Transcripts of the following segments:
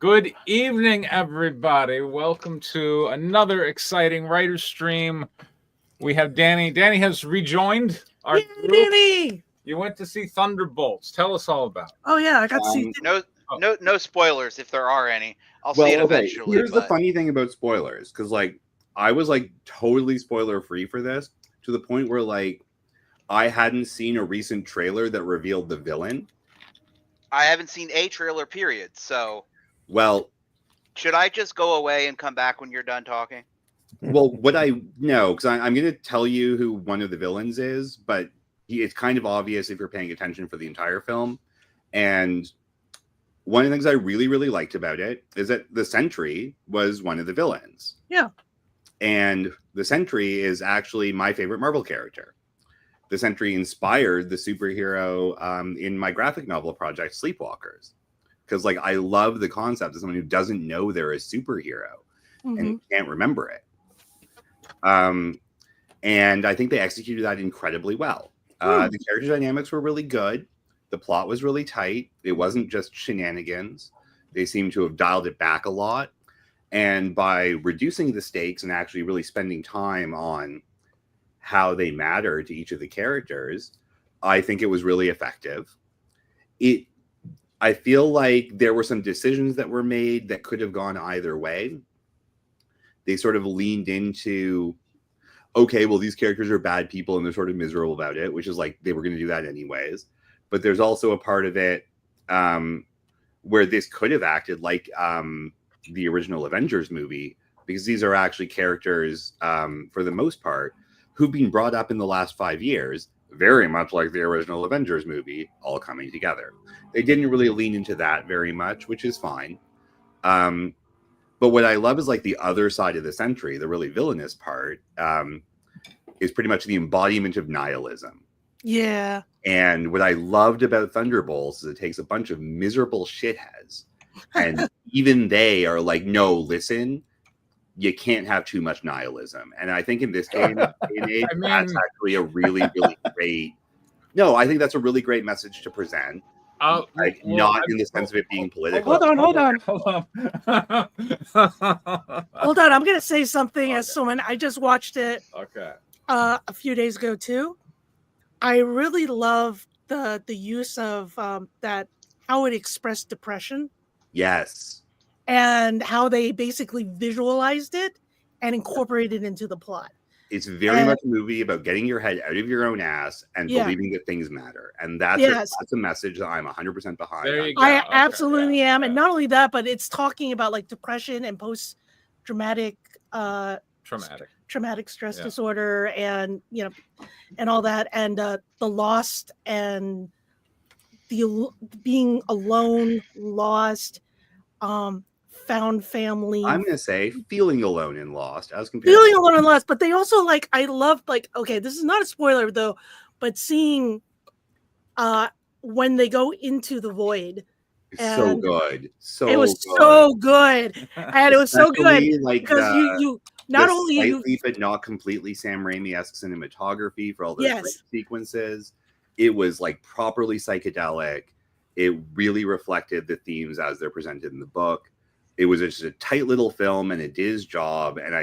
Good evening, everybody. Welcome to another exciting writer stream. We have Danny. Danny has rejoined our group. Danny! You went to see Thunderbolts. Tell us all about it. Oh yeah, I got to see. No spoilers if there are any. I'll see it eventually. Here's the funny thing about spoilers, because I was totally spoiler free for this to the point where I hadn't seen a recent trailer that revealed the villain. I haven't seen a trailer, period. So, well, should I just go away and come back when you're done talking? Well, because I'm going to tell you who one of the villains is, but it's kind of obvious if you're paying attention for the entire film. And one of the things I really, really liked about it is that the Sentry was one of the villains. Yeah. And the Sentry is actually my favorite Marvel character. The Sentry inspired the superhero in my graphic novel project, Sleepwalkers. Because I love the concept of someone who doesn't know they're a superhero and can't remember it. And I think they executed that incredibly well. The character dynamics were really good. The plot was really tight. It wasn't just shenanigans. They seem to have dialed it back a lot. And by reducing the stakes and actually really spending time on how they matter to each of the characters, I think it was really effective. I feel like there were some decisions that were made that could have gone either way. They sort of leaned into, okay, well, these characters are bad people and they're sort of miserable about it, which is they were going to do that anyways. But there's also a part of it where this could have acted like the original Avengers movie, because these are actually characters, for the most part, who've been brought up in the last 5 years, very much like the original Avengers movie, all coming together. They didn't really lean into that very much, which is fine. But what I love is the other side of the Sentry, the really villainous part, is pretty much the embodiment of nihilism. Yeah. And what I loved about Thunderbolts is it takes a bunch of miserable shitheads, and even they are no, listen, you can't have too much nihilism. And I think in this day and age, that's actually a really, really great. No, I think that's a really great message to present. Not in the sense of it being political. Hold on. Hold on. I'm going to say something as someone. I just watched it. Okay. A few days ago too. I really love the use of that, how it expressed depression. Yes. And how they basically visualized it and incorporated it into the plot. It's very much a movie about getting your head out of your own ass and believing that things matter. And that's a message that I'm 100% behind. There you go. I absolutely am. Yeah. And not only that, but it's talking about depression and post-traumatic traumatic stress disorder, and and all that, and the lost, and the being alone, lost, found family. I'm gonna say feeling alone and lost, as compared feeling alone and lost. But they also I loved okay, this is not a spoiler though, but seeing when they go into the void. So good. It was so good. And it was so good because you not only slightly but not completely Sam Raimi-esque cinematography for all those sequences. It was properly psychedelic. It really reflected the themes as they're presented in the book. It was just a tight little film, and it did its job. And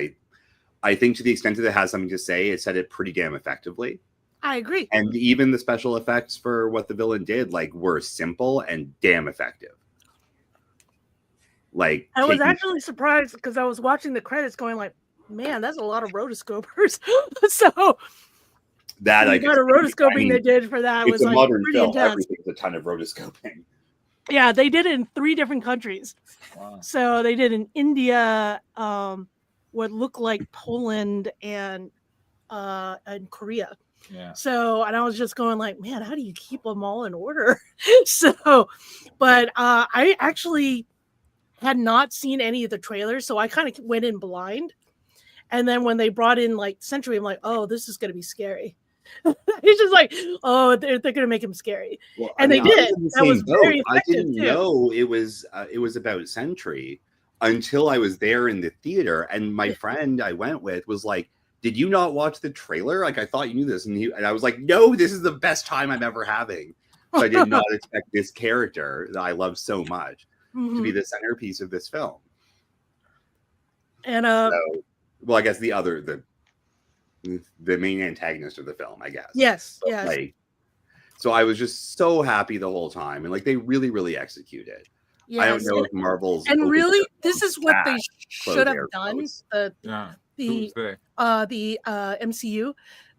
I think to the extent that it has something to say, it said it pretty damn effectively. I agree. And even the special effects for what the villain did, were simple and damn effective. I was actually surprised because I was watching the credits going man, that's a lot of rotoscopers. So that a lot of rotoscoping they did for that was a modern pretty film. intense. Everything's a ton of rotoscoping. Yeah, they did it in 3 different countries. Wow. So they did in India, what looked like Poland, and Korea. Yeah. So, and I was just going man, how do you keep them all in order? But I actually had not seen any of the trailers, so I kind of went in blind. And then when they brought in Sentry, I'm oh, this is going to be scary. He's just oh, they're going to make him scary. Well, and they did. That was very effective. I didn't know it was about Sentry until I was there in the theater, and my friend I went with was did you not watch the trailer? I thought you knew this. And I was no, this is the best time I'm ever having. So I did not expect this character that I love so much. to be the centerpiece of this film. And well, I guess the main antagonist of the film, I guess. yes, But, yes. like, so I was just so happy the whole time, and like they really, really executed. Yes. I don't know if Marvel's And open really, to this is what they should have air done. quotes. The MCU,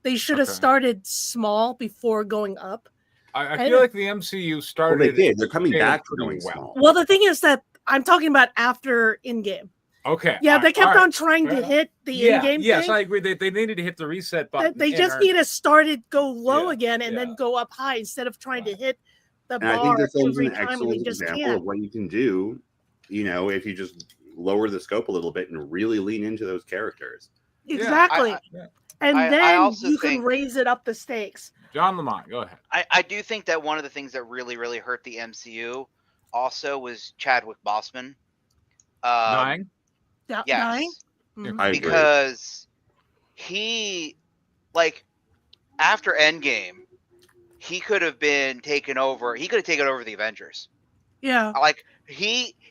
they should have Okay. started small before going up. I feel like the MCU started. Well, they did. They're coming getting back to pretty going small. Well, the thing is that I'm talking about after Endgame. Okay. Yeah, they kept all on trying to Fair hit the Yeah, Endgame yes, thing. I agree. They needed to hit the reset button. They in just our- need to start it, go low Yeah, again, and yeah. then go up high instead of trying to hit the And I think bar this film's every an time, and they excellent just example can't. of what you can do, you know, if you just lower the scope a little bit and really lean into those characters. Exactly. Yeah. And I then also you can think- raise it up the stakes. John Lamont, go ahead. I do think that one of the things that really, really hurt the MCU also was Chadwick Boseman. Dying? Dying. Yes. Mhm. I agree. Because he, like, after Endgame, he could have been taken over. He could have taken over the Avengers. Yeah. Like,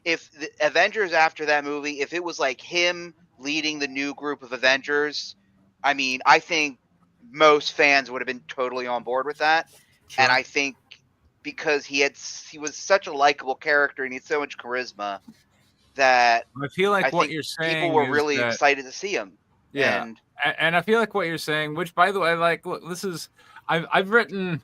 if the Avengers after that movie, if it was like him leading the new group of Avengers, I mean, I think most fans would have been totally on board with that. Sure. And I think because he was such a likable character and he had so much charisma that I feel like I what think you're saying people were is really that- excited to see him. Yeah. And I feel like what you're saying, which by the way, like, look, this is, I've written,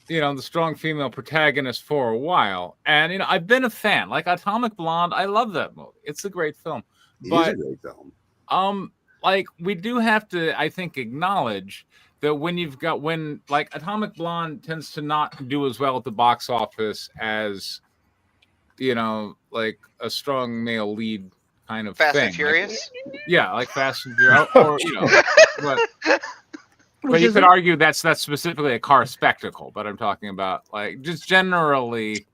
you know, the strong female protagonist for a while, and you know, I've been a fan. Like Atomic Blonde, I love that movie. It's a great film. It But is a great film. like we do have to, I think, acknowledge that when like Atomic Blonde tends to not do as well at the box office as, you know, like a strong male lead kind of Fast thing. and Furious. Yeah, like Fast and Furious, or you know, but Which you is could argue that's specifically a car spectacle. But I'm talking about like just generally,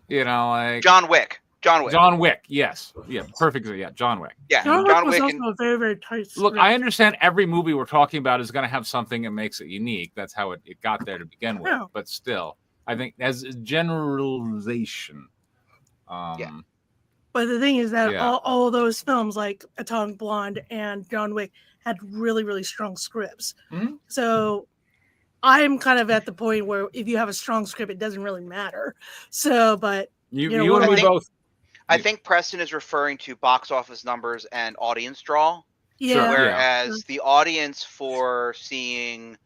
you know, like John Wick. John Wick, yes, yeah, perfectly, yeah, John Wick. Yeah, John Wick was Wick also and a very, very tight Look, script. I understand every movie we're talking about is going to have something that makes it unique. That's how it got there to begin with. Yeah. But still, I think as a generalization, Yeah. But the thing is that Yeah. all those films, like Atomic Blonde and John Wick, had really, really strong scripts. Mhm. So I'm kind of at the point where if you have a strong script, it doesn't really matter. So, but you know, and what me I think- both. I think Preston is referring to box office numbers and audience draw, yeah, Sure. whereas the audience for seeing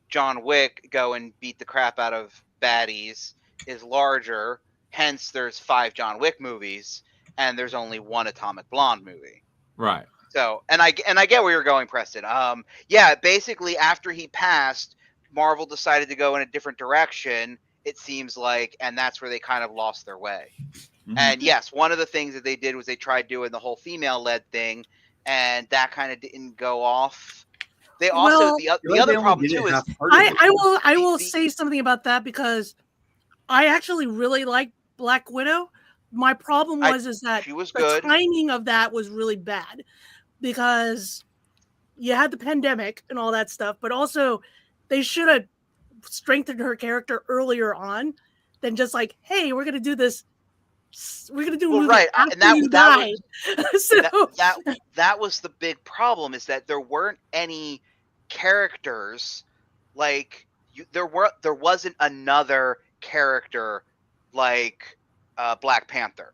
John Wick go and beat the crap out of baddies is larger. Hence, there's 5 John Wick movies, and there's only 1 Atomic Blonde movie. Right. So, and I get where you're going, Preston. Yeah, basically after he passed, Marvel decided to go in a different direction. It seems like, and that's where they kind of lost their way. Mhm. And yes, one of the things that they did was they tried doing the whole female-led thing, and that kind of didn't go off. They also Well- the other problem too is I will the- say something about that because I actually really like Black Widow. My problem is that she was the good. timing of that was really bad because you had the pandemic and all that stuff, but also they should have strengthened her character earlier on than just like, hey, we're gonna do this. We're gonna do a Well, movie right, after and that you was- died. So that was the big problem, is that there weren't any characters like there wasn't another character like Black Panther,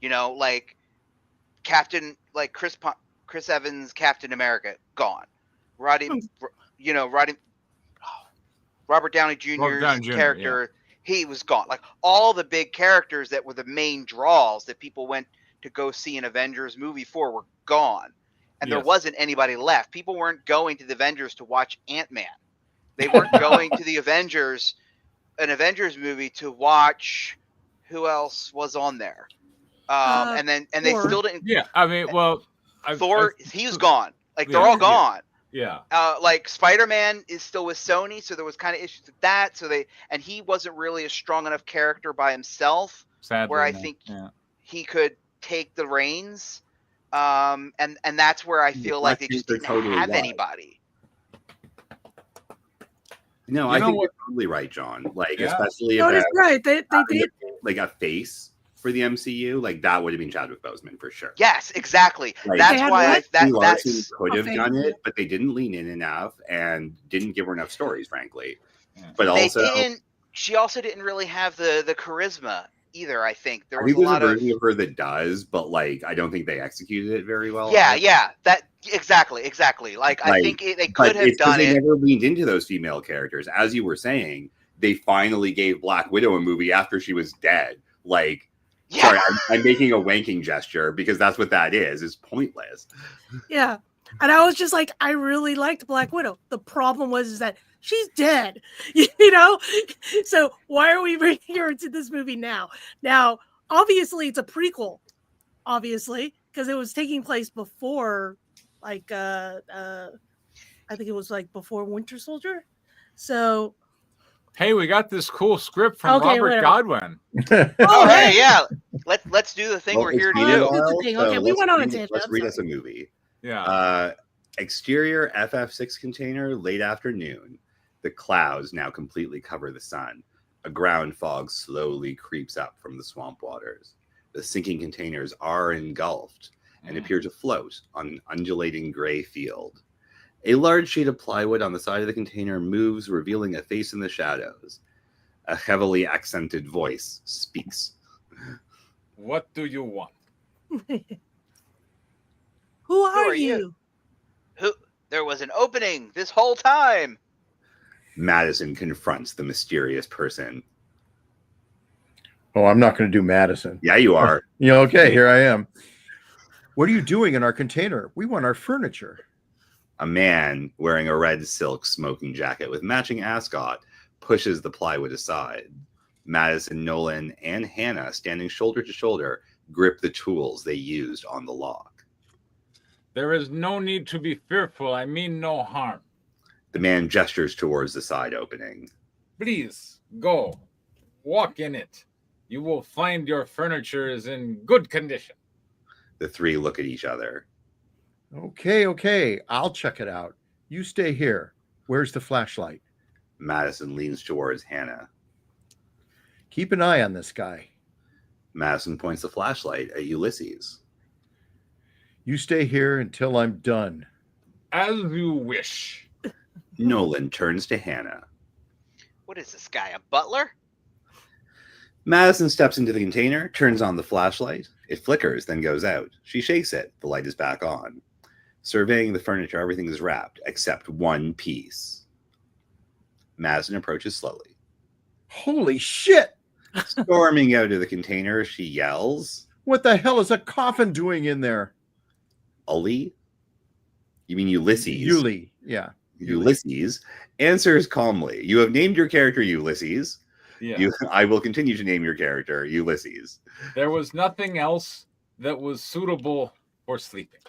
you know, like Chris Evans, Captain America, gone. Robert Downey Jr.'s Robert Downey Jr., character, he was gone. Like all the big characters that were the main draws that people went to go see an Avengers movie for were gone. And there Yes. wasn't anybody left. People weren't going to the Avengers to watch Ant-Man. They weren't going to the an Avengers movie to watch who else was on there. And they Thor. still didn't. Yeah, I mean, well, Thor, he was gone. Like they're Yeah, all yeah. gone. Yeah. Like Spider-Man is still with Sony, so there was kind of issues with that. And he wasn't really a strong enough character by himself Sadly, where I no. think Yeah. he could take the reins. And that's where I feel like they just they're didn't totally have right. anybody. No, You I know think what- you're totally right, John. Like, Yeah. especially no, if that's right. They having did. like a face for the MCU, like that would have been Chadwick Boseman for sure. Yes, exactly. Like, That's They why had Brie Larson that's could have a done fan- it, but they didn't lean in enough and didn't give her enough stories, frankly. Yeah. But they also, didn't. She also didn't really have the charisma either. I think there I was think a there's a lot of version of her that does, but like I don't think they executed it very well. yeah. That exactly. Like I Like, think they but could have it's because done they it. never leaned into those female characters, as you were saying. They finally gave Black Widow a movie after she was dead. Like, Yeah. sorry, I'm making a wanking gesture because that's what that is. It's pointless. Yeah. And I was just like, I really liked Black Widow. The problem was is that she's dead, you know? So why are we bringing her into this movie now? Now, obviously, it's a prequel, obviously, because it was taking place before, like, I think it was like before Winter Soldier. So, Hey, we got this cool script from Okay, Robert whatever. Godwin. Oh, hey. hey, yeah. Let's do the thing Well, we're it's here to been a do. Here's the while, thing. so Okay, we let's went on a read- tangent. Let's I'm read us a sorry. movie. Yeah. Exterior FF6 container, late afternoon. The clouds now completely cover the sun. A ground fog slowly creeps up from the swamp waters. The sinking containers are engulfed and appear to float on an undulating gray field. A large sheet of plywood on the side of the container moves, revealing a face in the shadows. A heavily accented voice speaks. What do you want? Who are are you? you? There was an opening this whole time. Madison confronts the mysterious person. Oh, I'm not going to do Madison. Yeah, you are. You know, okay, here I am. What are you doing in our container? We want our furniture. A man wearing a red silk smoking jacket with matching ascot pushes the plywood aside. Madison, Nolan, and Hannah, standing shoulder to shoulder, grip the tools they used on the lock. There is no need to be fearful. I mean no harm. The man gestures towards the side opening. Please go. Walk in it. You will find your furniture is in good condition. The three look at each other. Okay. I'll check it out. You stay here. Where's the flashlight? Madison leans towards Hannah. Keep an eye on this guy. Madison points the flashlight at Ulysses. You stay here until I'm done. As you wish. Nolan turns to Hannah. What is this guy, a butler? Madison steps into the container, turns on the flashlight. It flickers, then goes out. She shakes it. The light is back on. Surveying the furniture, everything is wrapped except one piece. Madison approaches slowly. Holy shit! Storming out of the container, she yells, What the hell is a coffin doing in there? Ully? You mean Ulysses? Yuli, yeah. Ulysses answers calmly. You have named your character Ulysses. Yeah. I will continue to name your character Ulysses. There was nothing else that was suitable for sleeping.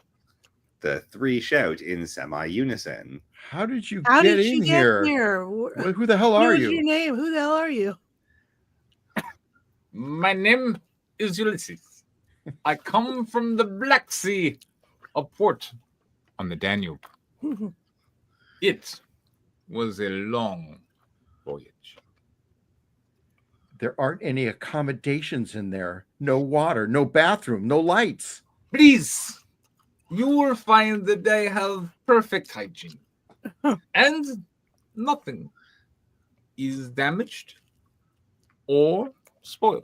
The three shout in semi-unison. How did you How get did in you get here? here? Who the hell are What is you? your name? Who the hell are you? My name is Ulysses. I come from the Black Sea, a port on the Danube. It was a long voyage. There aren't any accommodations in there. No water, no bathroom, no lights. Please, you will find that I have perfect hygiene. And nothing is damaged or spoiled.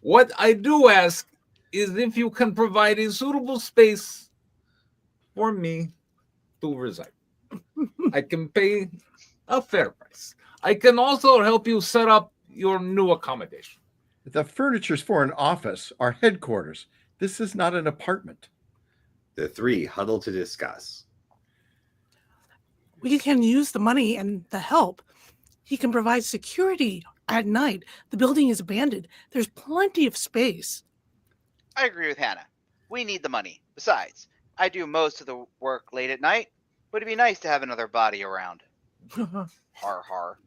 What I do ask is if you can provide a suitable space for me to reside. I can pay a fair price. I can also help you set up your new accommodation. The furniture's for an office, our headquarters. This is not an apartment. The three huddle to discuss. We can use the money and the help. He can provide security at night. The building is abandoned. There's plenty of space. I agree with Hannah. We need the money. Besides, I do most of the work late at night. Would it be nice to have another body around? Har har.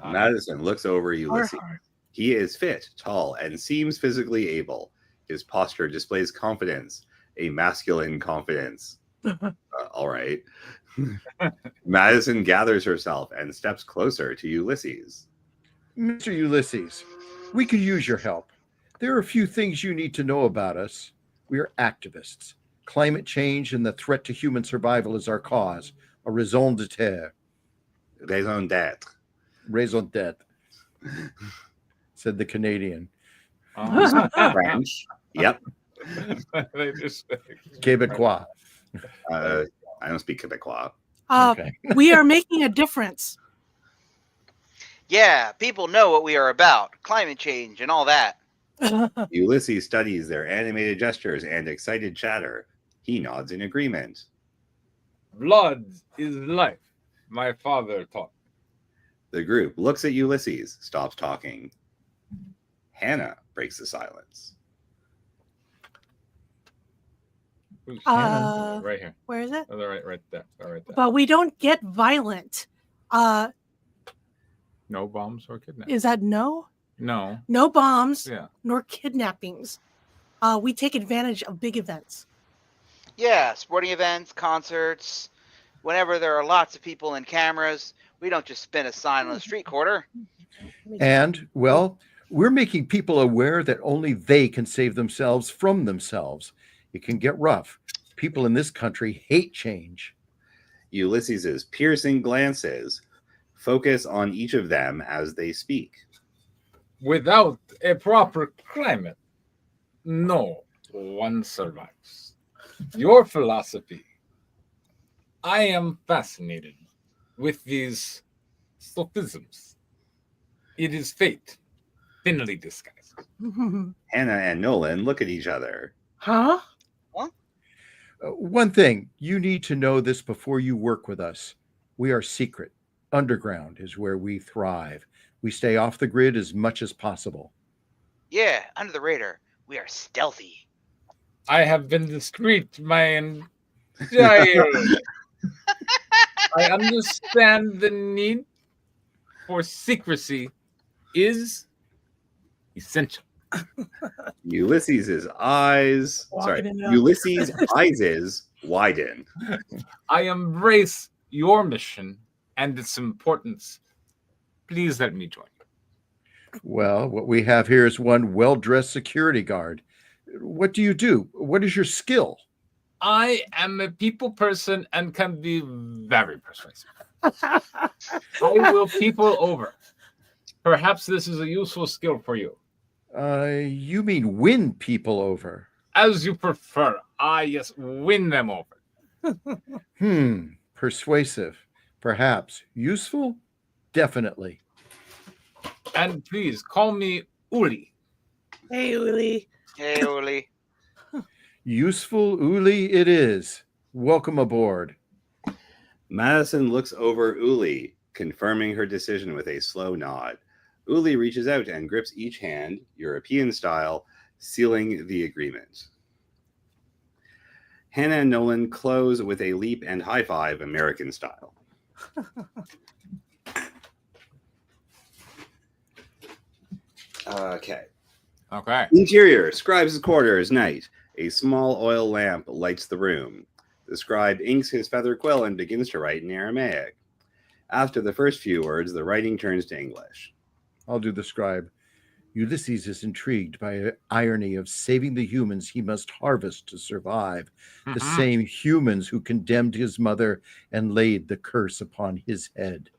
Madison looks over Ulysses. Har, har. He is fit, tall, and seems physically able. His posture displays confidence, a masculine confidence. All right. Madison gathers herself and steps closer to Ulysses. Mr. Ulysses, we could use your help. There are a few things you need to know about us. We are activists. Climate change and the threat to human survival is our cause, a raison d'être. Raison d'être. Raison d'être, said the Canadian. French. Yep. They just- Québécois. I don't speak Quebecois. Okay. We are making a difference. Yeah, people know what we are about. Climate change and all that. Ulysses studies their animated gestures and excited chatter. He nods in agreement. Blood is life. My father taught. The group looks at Ulysses, stops talking. Hannah breaks the silence. Who's Uh, right here. Where is it? Oh, they're right there. They're right there. But we don't get violent. No bombs or kidnapping. Is that no? No. No bombs, Yeah. nor kidnappings. We take advantage of big events. Yeah, sporting events, concerts. Whenever there are lots of people and cameras, we don't just spin a sign on the street corner. And, well, we're making people aware that only they can save themselves from themselves. It can get rough. People in this country hate change. Ulysses's piercing glances focus on each of them as they speak. Without a proper climate, no one survives. Your philosophy. I am fascinated with these sophisms. It is fate, thinly disguised. Hannah and Nolan look at each other. Huh? One thing, you need to know this before you work with us. We are secret. Underground is where we thrive. We stay off the grid as much as possible. Yeah, under the radar. We are stealthy. I have been discreet my entire I understand the need for secrecy is essential. Ulysses' eyes widen. I embrace your mission and its importance. Please let me join you. Well, what we have here is one well-dressed security guard. What do you do? What is your skill? I am a people person and can be very persuasive. I will people over. Perhaps this is a useful skill for you. You mean win people over? As you prefer. Yes, win them over. Persuasive. Perhaps. Useful? Definitely. And please call me Uli. Hey, Uli. Hey, Uli. Useful Uli it is. Welcome aboard. Madison looks over Uli, confirming her decision with a slow nod. Uli reaches out and grips each hand, European style, sealing the agreement. Hannah and Nolan close with a leap and high five, American style. Okay. Interior, Scribe's quarters, night. A small oil lamp lights the room. The scribe inks his feather quill and begins to write in Aramaic. After the first few words, the writing turns to English. I'll do the scribe. Ulysses is intrigued by the irony of saving the humans he must harvest to survive. The same humans who condemned his mother and laid the curse upon his head.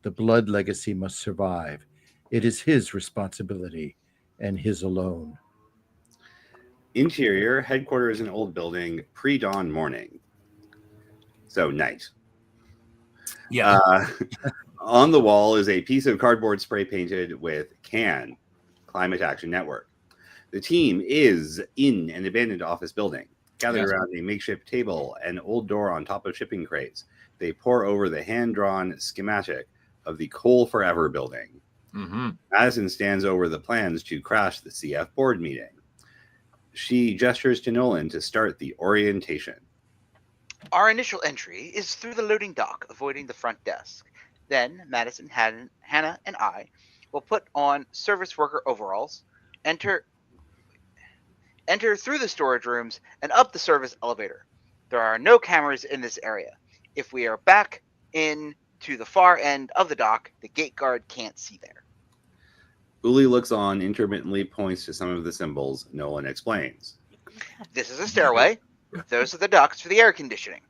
The blood legacy must survive. It is his responsibility and his alone. Interior, headquarters in old building, pre-dawn morning. So night. Yeah. On the wall is a piece of cardboard spray painted with CAN, Climate Action Network. The team is in an abandoned office building, gathered around a makeshift table, an old door on top of shipping crates. They pore over the hand-drawn schematic of the Coal Forever building. Madison stands over the plans to crash the CF board meeting. She gestures to Nolan to start the orientation. Our initial entry is through the loading dock, avoiding the front desk. Then Madison, Hannah, and I will put on service worker overalls, enter through the storage rooms, and up the service elevator. There are no cameras in this area. If we are back in to the far end of the dock, the gate guard can't see there. Uli looks on, intermittently points to some of the symbols. Nolan explains. This is a stairway. Those are the ducts for the air conditioning.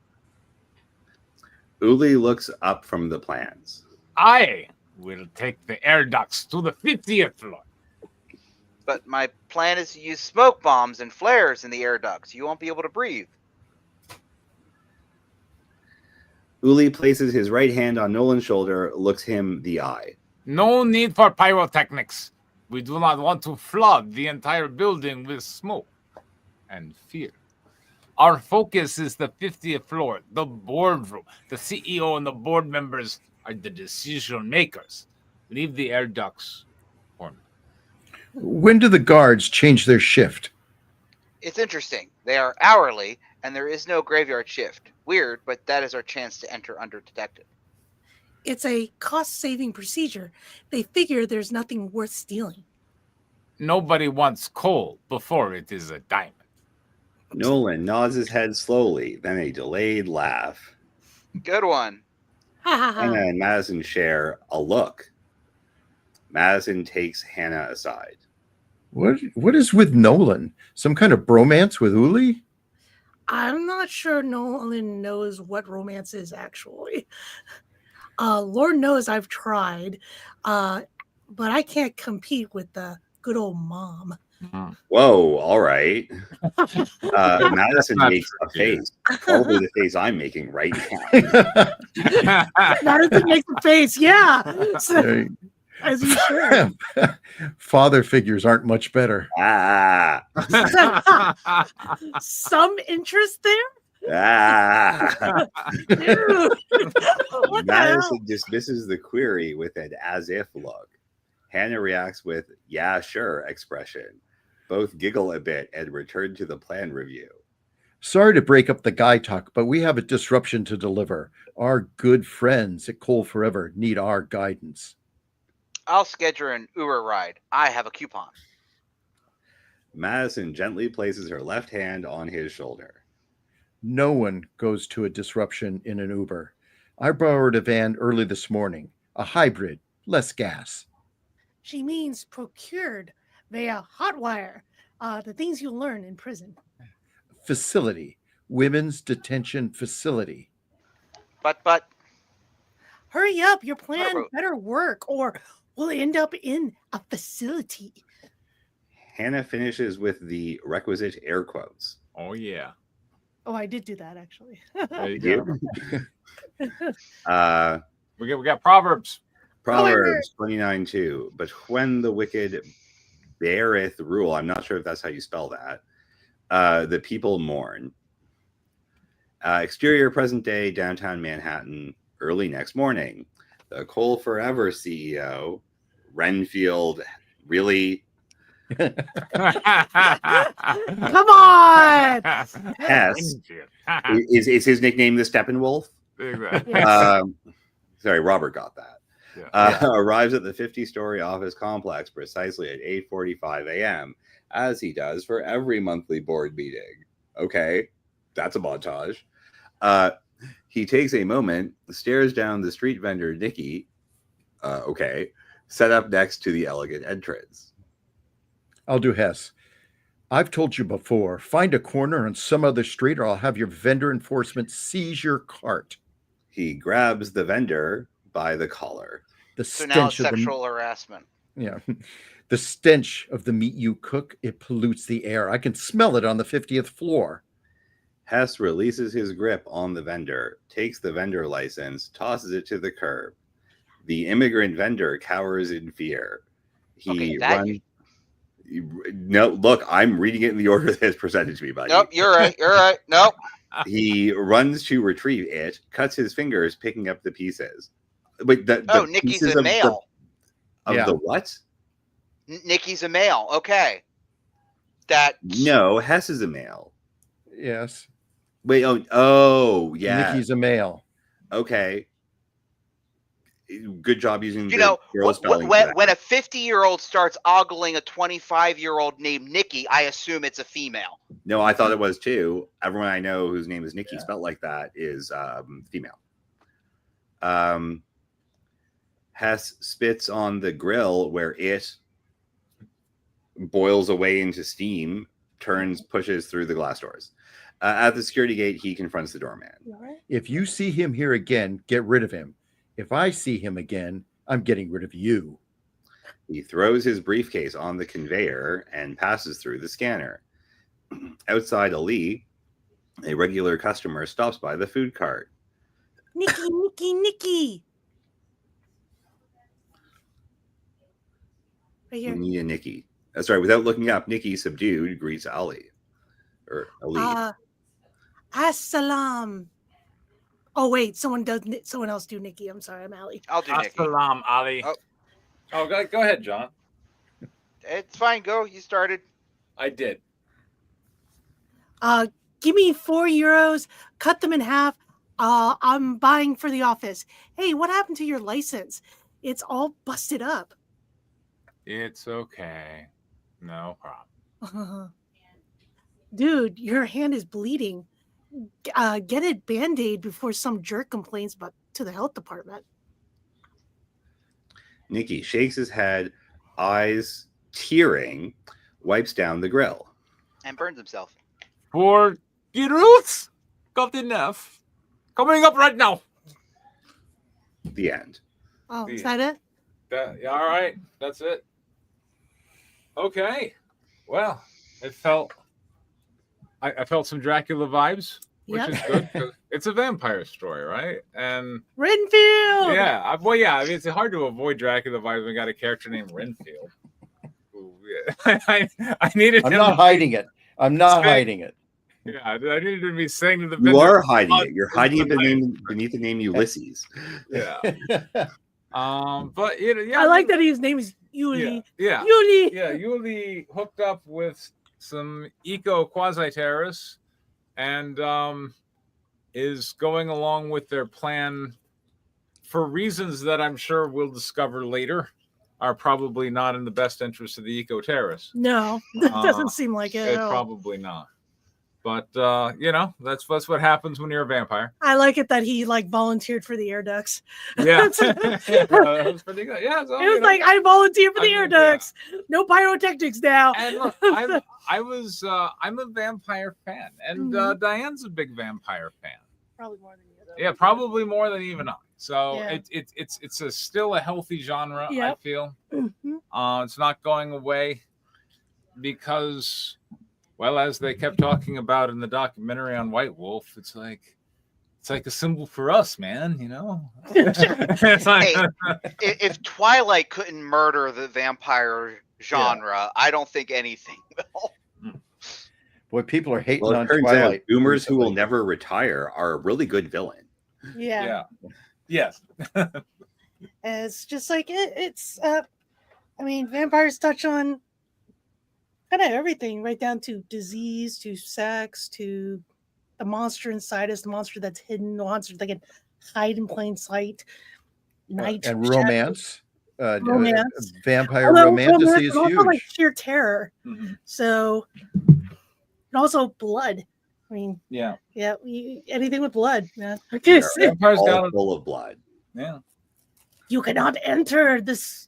Uli looks up from the plans. I will take the air ducts to the 50th floor. But my plan is to use smoke bombs and flares in the air ducts. You won't be able to breathe. Uli places his right hand on Nolan's shoulder, looks him the eye. No need for pyrotechnics. We do not want to flood the entire building with smoke and fear. Our focus is the 50th floor, the boardroom. The CEO and the board members are the decision makers. Leave the air ducts for me. When do the guards change their shift? It's interesting. They are hourly, and there is no graveyard shift. Weird, but that is our chance to enter undetected. It's a cost-saving procedure. They figure there's nothing worth stealing. Nobody wants coal before it is a diamond. Nolan nods his head slowly, then a delayed laugh. Good one. Hannah and Madison share a look. Madison takes Hannah aside. What is with Nolan? Some kind of bromance with Uli? I'm not sure Nolan knows what romance is, actually. Lord knows I've tried, but I can't compete with the good old mom. Whoa, all right. Madison makes a face. Probably the face I'm making right now. Madison makes a face, yeah. So, as you should. Father figures aren't much better. Some interest there? Dude. What the Madison dismisses the query with an as if look. Hannah reacts with, yeah, sure expression. Both giggle a bit and return to the plan review. Sorry to break up the guy talk, but we have a disruption to deliver. Our good friends at Coal Forever need our guidance. I'll schedule an Uber ride. I have a coupon. Madison gently places her left hand on his shoulder. No one goes to a disruption in an Uber. I borrowed a van early this morning. A hybrid, less gas. She means procured via hotwire. The things you learn in prison. Facility. Women's detention facility. But. Hurry up. Your plan better work or we'll end up in a facility. Hannah finishes with the requisite air quotes. Oh, yeah. Oh, I did do that, actually. There you go. We got Proverbs. Proverbs 29:2. But when the wicked beareth rule, I'm not sure if that's how you spell that, the people mourn. Exterior present day, downtown Manhattan, early next morning. The Coal Forever CEO, Renfield, really? Come on! Hess. Is his nickname the Steppenwolf? Sorry, Robert got that. Arrives at the 50-story office complex precisely at 8:45 a.m., as he does for every monthly board meeting. Okay, that's a montage. He takes a moment, stares down the street vendor Nikki, set up next to the elegant entrance. I'll do Hess. I've told you before, find a corner on some other street or I'll have your vendor enforcement seize your cart. He grabs the vendor by the collar. So now it's sexual harassment. Yeah. The stench of the meat you cook, it pollutes the air. I can smell it on the 50th floor. Hess releases his grip on the vendor, takes the vendor license, tosses it to the curb. The immigrant vendor cowers in fear. No, look, I'm reading it in the order that it's presented to me, buddy. Nope, you're right. Nope. He runs to retrieve it, cuts his fingers, picking up the pieces. Wait, Nikki's a male. The what? Nikki's a male. Okay. No, Hess is a male. Yes. Wait, yeah. Nikki's a male. Okay. Good job using girl spelling. When a 50-year-old starts ogling a 25-year-old named Nikki, I assume it's a female. No, I thought it was too. Everyone I know whose name is Nikki spelled like that is female. Hess spits on the grill where it boils away into steam, pushes through the glass doors. At the security gate, he confronts the doorman. If you see him here again, get rid of him. If I see him again, I'm getting rid of you. He throws his briefcase on the conveyor and passes through the scanner. Outside Ali, a regular customer stops by the food cart. Nikki. Right here. Nia Nikki. Sorry, without looking up, Nikki, subdued, greets Ali. Or Ali. Assalam. Oh wait, someone else do Nikki. I'm sorry, I'm Ali. I'll do Nikki. Assalam, Ali. Oh. Go ahead, John. It's fine. Go. You started. I did. Give me €4. Cut them in half. I'm buying for the office. Hey, what happened to your license? It's all busted up. It's okay. No problem. Dude, your hand is bleeding. Get it Band-Aid before some jerk complains to the health department. Nikki shakes his head, eyes tearing, wipes down the grill. And burns himself. For the roots, got enough. Coming up right now. The end. Oh, is that it? Yeah, all right. That's it. Okay. Well, I felt some Dracula vibes, which is good. 'Cause it's a vampire story, right? And Renfield. yeah, I mean, it's hard to avoid Dracula vibes when we got a character named Renfield. Ooh, yeah. I needed. I'm not hiding it. I'm not hiding it. Yeah, I needed to be saying to the. You are hiding it. You're hiding it beneath the name Ulysses. Yeah. But yeah. I like that his name is Yuli. Yeah. Yuli. Yeah, Yuli hooked up with some eco quasi-terrorists and is going along with their plan for reasons that I'm sure we'll discover later are probably not in the best interest of the eco-terrorists. No, that doesn't seem like it. At all. Probably not. But that's what happens when you're a vampire. I like it that he volunteered for the air ducts. Yeah, that was pretty good. Yeah, so, it was like I volunteered for the air ducts. Yeah. No pyrotechnics now. And look, I'm a vampire fan, and Diane's a big vampire fan. Probably more than you, though. Yeah, probably more than even I. So yeah. it's still a healthy genre. Yep. I feel Mm-hmm. It's not going away because. Well, as they kept talking about in the documentary on White Wolf, it's like a symbol for us, man. You know. Hey, if Twilight couldn't murder the vampire genre, I don't think anything will. Boy, people are hating on Twilight. Out, boomers who will never retire are a really good villain. Yeah. Yes. It's just like it's. I mean, vampires touch on kind of everything, right down to disease, to sex, to the monster inside us, the monster that's hidden, the monster that can hide in plain sight, night and romance. Romance. Vampire romantasy is also huge. Like sheer terror. Mm-hmm. So, and also blood. I mean, yeah, anything with blood. Yeah, vampires got full of blood. Yeah, you cannot enter this.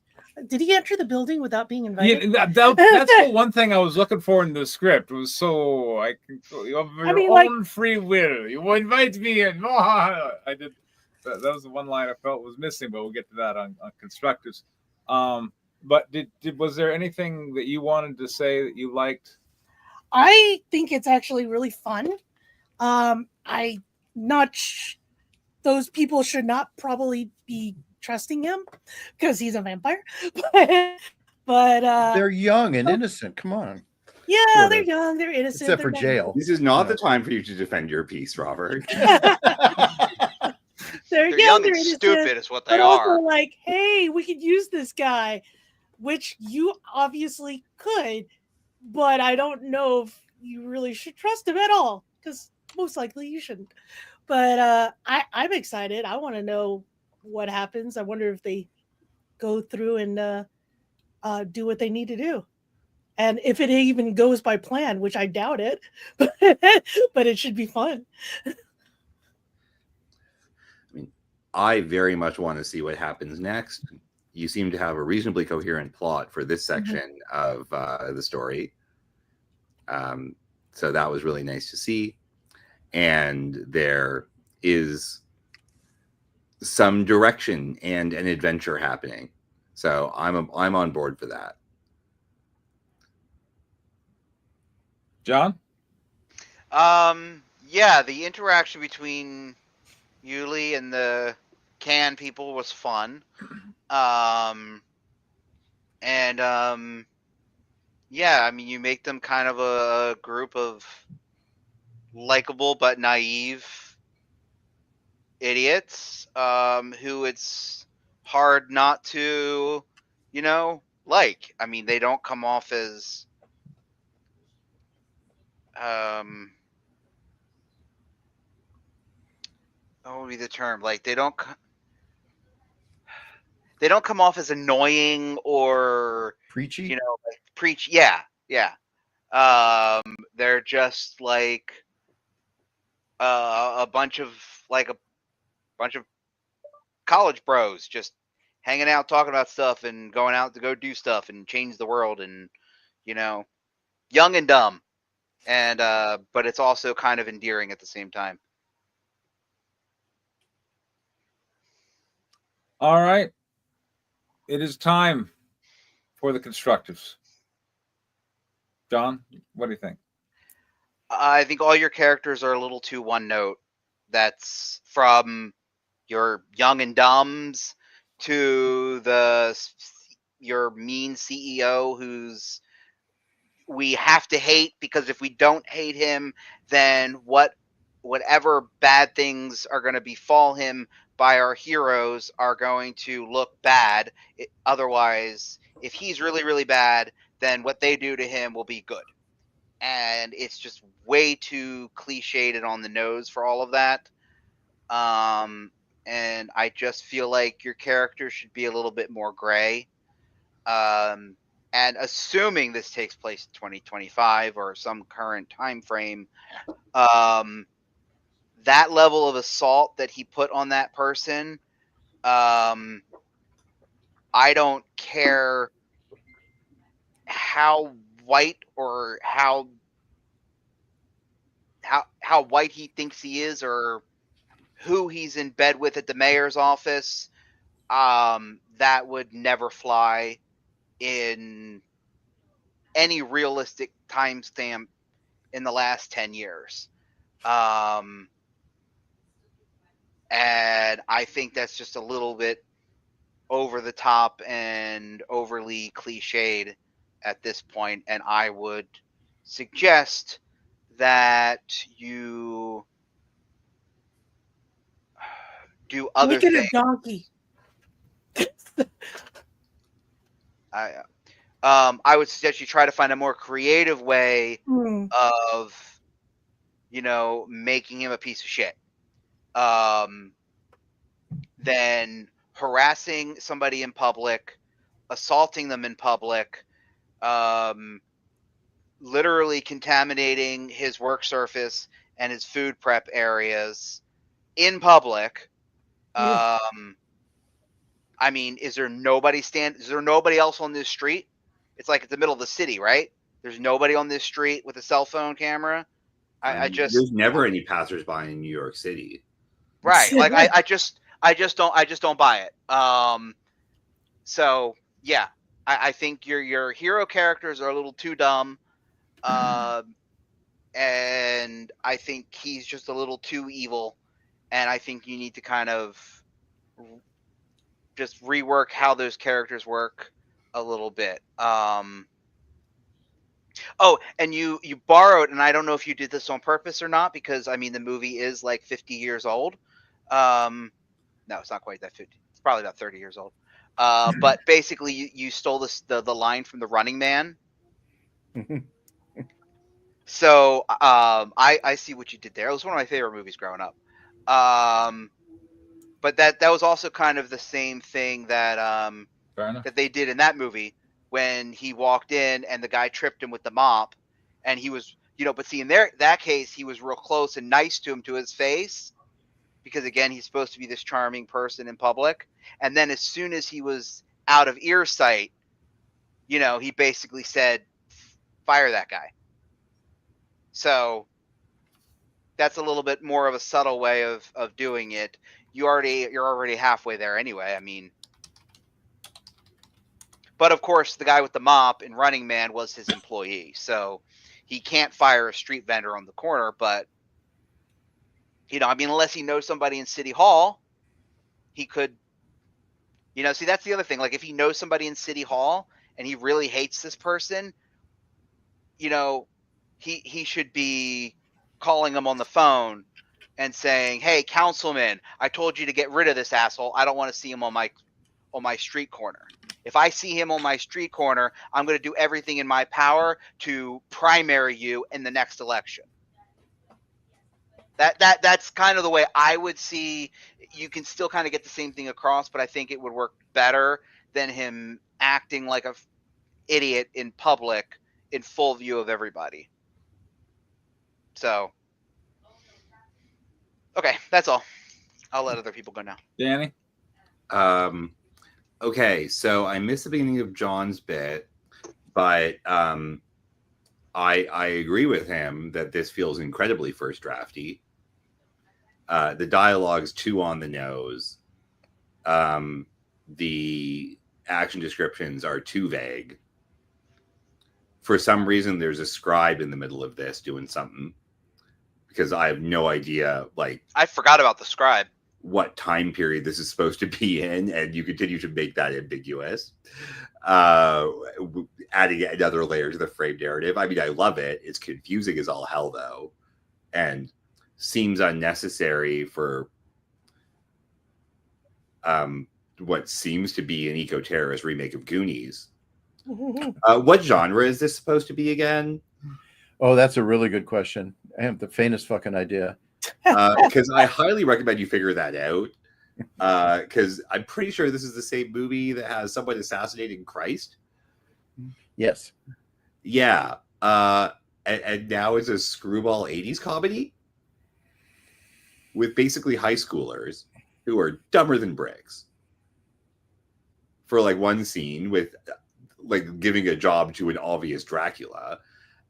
Did he enter the building without being invited? Yeah, that's the one thing I was looking for in the script. Was so I can you have your own free will. You invite me in. I did. That was the one line I felt was missing, but we'll get to that on Constructives. But was there anything that you wanted to say that you liked? I think it's actually really fun. Those people should not probably be trusting him because he's a vampire, but they're young and innocent. Come on. Yeah, they're young, they're innocent. Except for jail. This is not the time for you to defend your piece, Robert. They're young and stupid is what they are. Also like, hey, we could use this guy, which you obviously could, but I don't know if you really should trust him at all because most likely you shouldn't. But I'm excited. I want to know what happens. I wonder if they go through and do what they need to do, and if it even goes by plan, which I doubt it, but it should be fun. I mean, I very much want to see what happens next. you seem to have a reasonably coherent plot for this section of the story. So that was really nice to see. And there is some direction and an adventure happening. So I'm on board for that. John? Yeah, the interaction between Yuli and the can people was fun. Yeah, I mean, you make them kind of a group of likable but naive idiots, who it's hard not to, like. I mean, they don't come off as, what would be the term? Like, they don't come off as annoying or Preachy? like preach. Yeah. They're just like a bunch of college bros just hanging out, talking about stuff, and going out to go do stuff and change the world, and young and dumb, and but it's also kind of endearing at the same time. All right. It is time for the constructives. John, what do you think? I think all your characters are a little too one note. That's from your young and dumbs to your mean CEO who's we have to hate, because if we don't hate him, then whatever bad things are going to befall him by our heroes are going to look bad. Otherwise, if he's really, really bad, then what they do to him will be good. And it's just way too cliched and on the nose for all of that. And I just feel like your character should be a little bit more gray. And assuming this takes place in 2025 or some current time frame, that level of assault that he put on that person, I don't care how white or how white he thinks he is, or who he's in bed with at the mayor's office. That would never fly in any realistic timestamp in the last 10 years. And I think that's just a little bit over the top and overly cliched at this point. And I would suggest that you do other Make it things. a donkey. I would suggest you try to find a more creative way of, making him a piece of shit. Than harassing somebody in public, assaulting them in public, literally contaminating his work surface and his food prep areas in public. Yeah. I mean, is there nobody else on this street? It's like it's the middle of the city, right? There's nobody on this street with a cell phone camera. There's never any passersby in New York City. Right. Like I just don't buy it. So yeah, I think your hero characters are a little too dumb. And I think he's just a little too evil. And I think you need to kind of just rework how those characters work a little bit. Oh, and you borrowed, and I don't know if you did this on purpose or not, because I mean the movie is like 50 years old. No, it's not quite that 50. It's probably about 30 years old. But basically, you stole the line from The Running Man. So I see what you did there. It was one of my favorite movies growing up. But that was also kind of the same thing that that they did in that movie when he walked in and the guy tripped him with the mop, and he was, but see, in that case, he was real close and nice to him to his face, because again, he's supposed to be this charming person in public. And then as soon as he was out of earsight, you know, he basically said, fire that guy. So that's a little bit more of a subtle way of doing it. You're already halfway there anyway. I mean, but of course, the guy with the mop in Running Man was his employee, so he can't fire a street vendor on the corner. But you know, I mean, unless he knows somebody in City Hall, he could. You know, see, that's the other thing. Like, if he knows somebody in City Hall and he really hates this person, you know, he should be calling them on the phone and saying, "Hey, councilman, I told you to get rid of this asshole. I don't want to see him on my street corner. If I see him on my street corner, I'm going to do everything in my power to primary you in the next election." That's kind of the way I would see. You can still kind of get the same thing across, but I think it would work better than him acting like a idiot in public in full view of everybody. So, okay, that's all. I'll let other people go now. Danny? Okay, so I missed the beginning of John's bit, but I agree with him that this feels incredibly first drafty. The dialogue's too on the nose. The action descriptions are too vague. For some reason, there's a scribe in the middle of this doing something, because I have no idea, like, I forgot about the scribe. What time period this is supposed to be in, and you continue to make that ambiguous, adding another layer to the frame narrative. I mean, I love it. It's confusing as all hell, though, and seems unnecessary for what seems to be an eco-terrorist remake of Goonies. What genre is this supposed to be again? Oh, that's a really good question. I have the faintest fucking idea. Because I highly recommend you figure that out. Because I'm pretty sure this is the same movie that has someone assassinating Christ. Yes. Yeah. And now it's a screwball 80s comedy with basically high schoolers who are dumber than bricks. For like one scene with like giving a job to an obvious Dracula,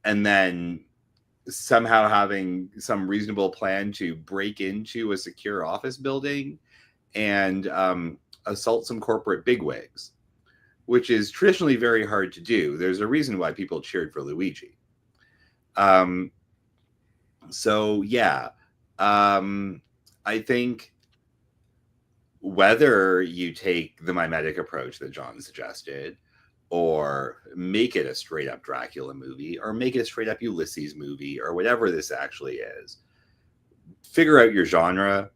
and then somehow having some reasonable plan to break into a secure office building and assault some corporate bigwigs, which is traditionally very hard to do. There's a reason why people cheered for Luigi. So yeah, I think whether you take the mimetic approach that John suggested, or make it a straight up Dracula movie, or make it a straight up Ulysses movie, or whatever this actually is, figure out your genre.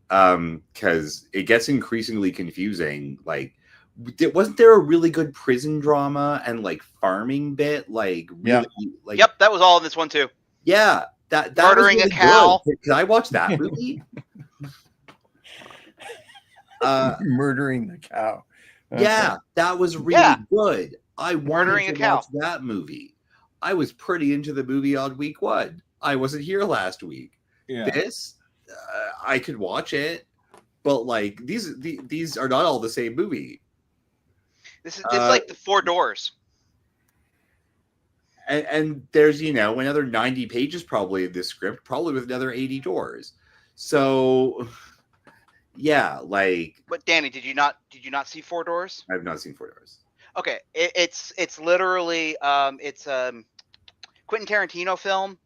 Because it gets increasingly confusing. Like, wasn't there a really good prison drama and like farming bit? Like, really, like, yep, that was all in this one too. Yeah, that Murdering was really a cow. Good. Can I watch that movie? Murdering the cow. Yeah, that was really good. I Murdering wanted a to cow. watch that movie. I was pretty into the movie on week 1. I wasn't here last week. Yeah. This, I could watch it, but like these are not all the same movie. This is like the Four Doors. And there's, you know, another 90 pages probably in this script, probably with another 80 doors. So yeah, like. But Danny, did you not see Four Doors? I've not seen Four Doors. Okay, it's literally it's a Quentin Tarantino film.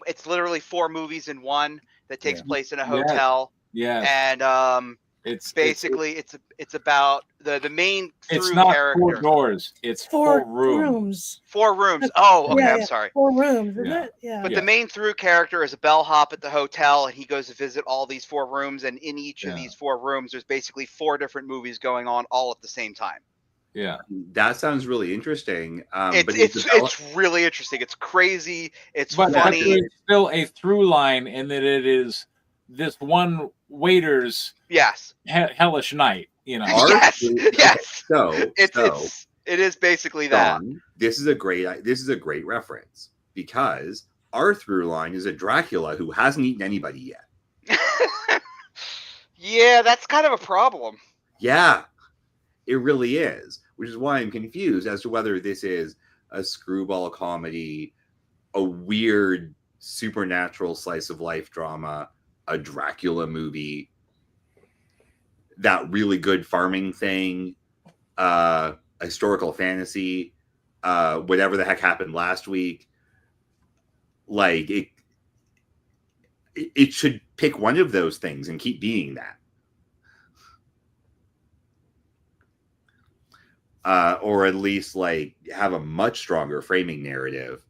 It's literally 4 movies in one that takes place in a hotel. Yeah. And it's basically it's about the main through it's not character. 4 doors. It's 4 rooms. 4 rooms. Oh, okay. Yeah, I'm sorry. 4 rooms, isn't Yeah. it? Yeah. But the main through character is a bellhop at the hotel, and he goes to visit all these 4 rooms. And in each of these 4 rooms, there's basically 4 different movies going on all at the same time. Yeah, that sounds really interesting. It's really interesting. It's crazy. It's but funny. there's still a through line in that it is this one waiter's hellish night. You know. Yes. So it is basically that. This is a great reference, because our through line is a Dracula who hasn't eaten anybody yet. Yeah, that's kind of a problem. Yeah. It really is, which is why I'm confused as to whether this is a screwball comedy, a weird supernatural slice of life drama, a Dracula movie, that really good farming thing, historical fantasy, whatever the heck happened last week. Like it should pick one of those things and keep being that. Or at least like have a much stronger framing narrative,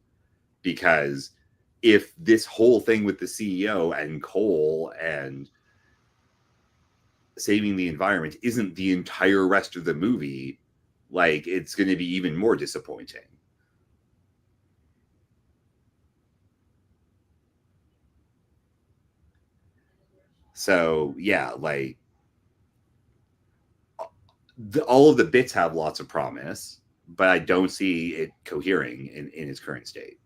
because if this whole thing with the CEO and coal and saving the environment isn't the entire rest of the movie, like it's going to be even more disappointing. So yeah, like all of the bits have lots of promise, but I don't see it cohering in its current state.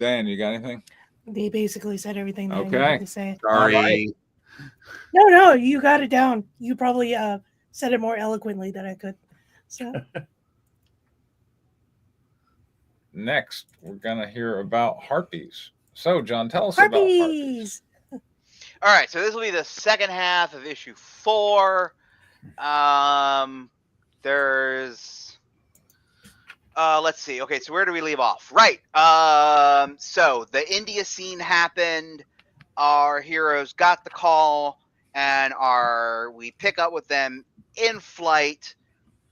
Dan, you got anything? They basically said everything that I Okay. needed to say. Sorry. All right. No, you got it down. You probably said it more eloquently than I could. So Next, we're gonna hear about harpies. So, John, tell us about harpies. harpies. All right, so this will be the second half of issue 4. There's let's see. Okay, so where do we leave off? Right. So the India scene happened. Our heroes got the call, and we pick up with them in flight.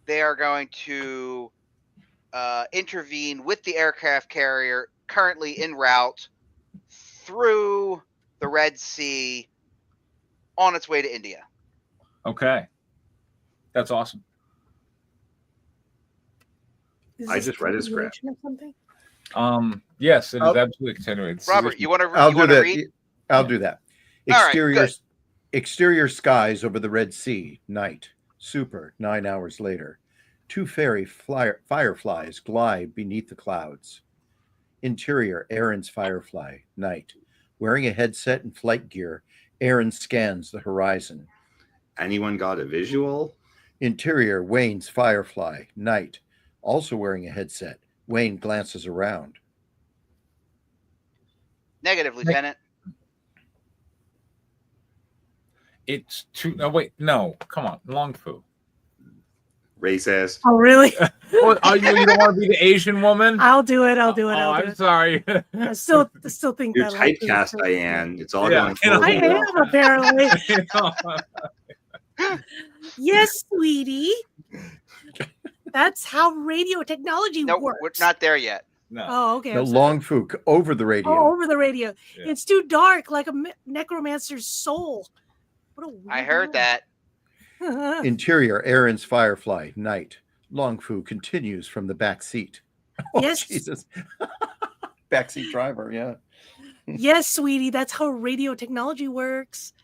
They are going to intervene with the aircraft carrier currently en route through the Red Sea on its way to India. Okay. That's awesome. Is I this just read a script. continuation or something? Yes, it is absolutely continuing. Robert, you want to I'll do that. read? I'll do that. All right, good. Exterior skies over the Red Sea. Night. Super. 9 hours later. 2 fairy fireflies glide beneath the clouds. Interior. Aaron's firefly. Night. Wearing a headset and flight gear, Aaron scans the horizon. Anyone got a visual? Interior. Wayne's firefly. Night. Also wearing a headset. Wayne glances around. Negative, Lieutenant. It's too. Oh wait, no, come on, Long Fu. Racist. Oh, really? Oh, you don't want to be the Asian woman? I'll do it. I'll do it. Oh, I'll do I'm it. sorry. I still think You're that like, typecast, Diane. It's all Yeah, going I forward. am apparently. Yes, sweetie. That's how radio technology No, works. we're not there yet. No. Oh, okay. No, I'm sorry. Long Fu over the radio. Oh, over the radio. Yeah. It's too dark, like a necromancer's soul. What a weird I heard that. Interior. Aaron's firefly. Night. Long Fu continues from the back seat. Oh, Yes. Jesus. Backseat driver, yeah. Yes, sweetie. That's how radio technology works.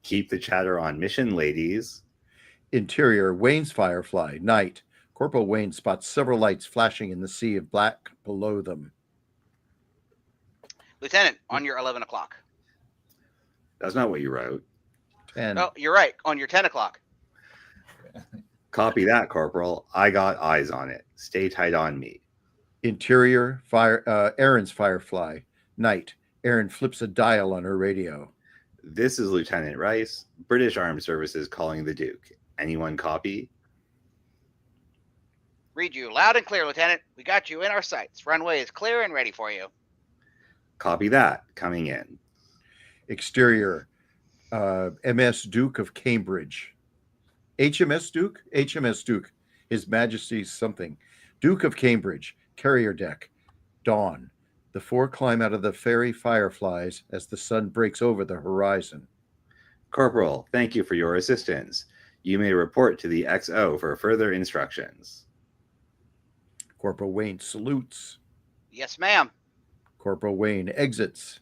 Keep the chatter on mission, ladies. Interior. Wayne's firefly. Night. Corporal Wayne spots several lights flashing in the sea of black below them. Lieutenant, on your 11 o'clock. That's not what you wrote. 10. Oh, you're right. On your 10 o'clock. Copy that, Corporal. I got eyes on it. Stay tight on me. Interior. Aaron's firefly. Night. Aaron flips a dial on her radio. This is Lieutenant Rice, British Armed Services calling the Duke. Anyone copy? Read you loud and clear, Lieutenant. We got you in our sights. Runway is clear and ready for you. Copy that. Coming in. Exterior. MS Duke of Cambridge. HMS Duke? HMS Duke. His Majesty's something. Duke of Cambridge. Carrier deck. Dawn. The 4 climb out of the fairy fireflies as the sun breaks over the horizon. Corporal, thank you for your assistance. You may report to the XO for further instructions. Corporal Wayne salutes. Yes, ma'am. Corporal Wayne exits.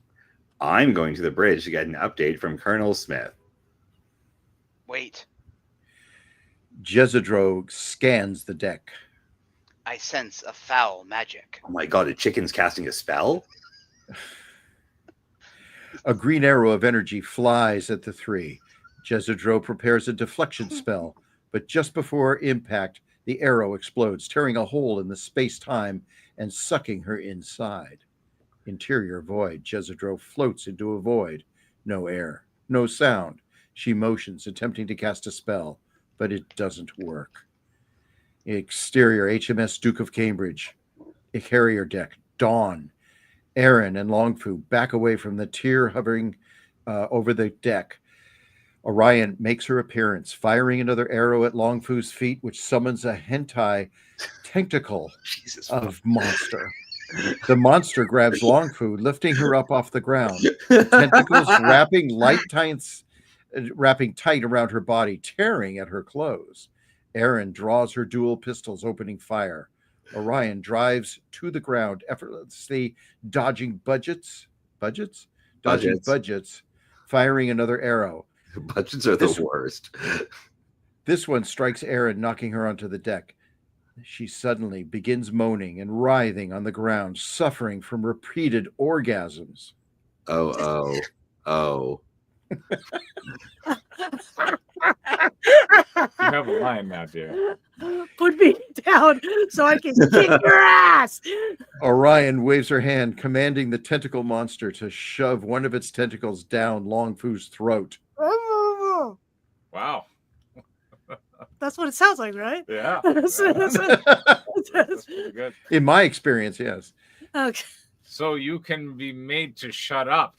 I'm going to the bridge to get an update from Colonel Smith. Wait. Jezidro scans the deck. I sense a foul magic. Oh my god, a chicken's casting a spell? A green arrow of energy flies at the 3. Jezidro prepares a deflection spell, but just before impact, the arrow explodes, tearing a hole in the space-time and sucking her inside. Interior void. Jezidro floats into a void. No air, no sound. She motions, attempting to cast a spell, but it doesn't work. Exterior. HMS Duke of Cambridge. A carrier deck. Dawn. Aaron and Longfu back away from the tier hovering over the deck. Orion makes her appearance, firing another arrow at Longfu's feet, which summons a hentai tentacle Jesus. of monster. The monster grabs Longfu, lifting her up off the ground. Tentacles wrapping tight around her body, tearing at her clothes. Aaron draws her dual pistols, opening fire. Orion drives to the ground, effortlessly dodging budgets, firing another arrow. Budgets are the worst. This one strikes Aaron, knocking her onto the deck. She suddenly begins moaning and writhing on the ground, suffering from repeated orgasms. Oh. You have a line now, dear. Put me down so I can kick your ass. Orion waves her hand, commanding the tentacle monster to shove one of its tentacles down Longfu's throat. Wow. That's what it sounds like, right? Yeah. That's That's pretty good. In my experience, yes. Okay. So you can be made to shut up.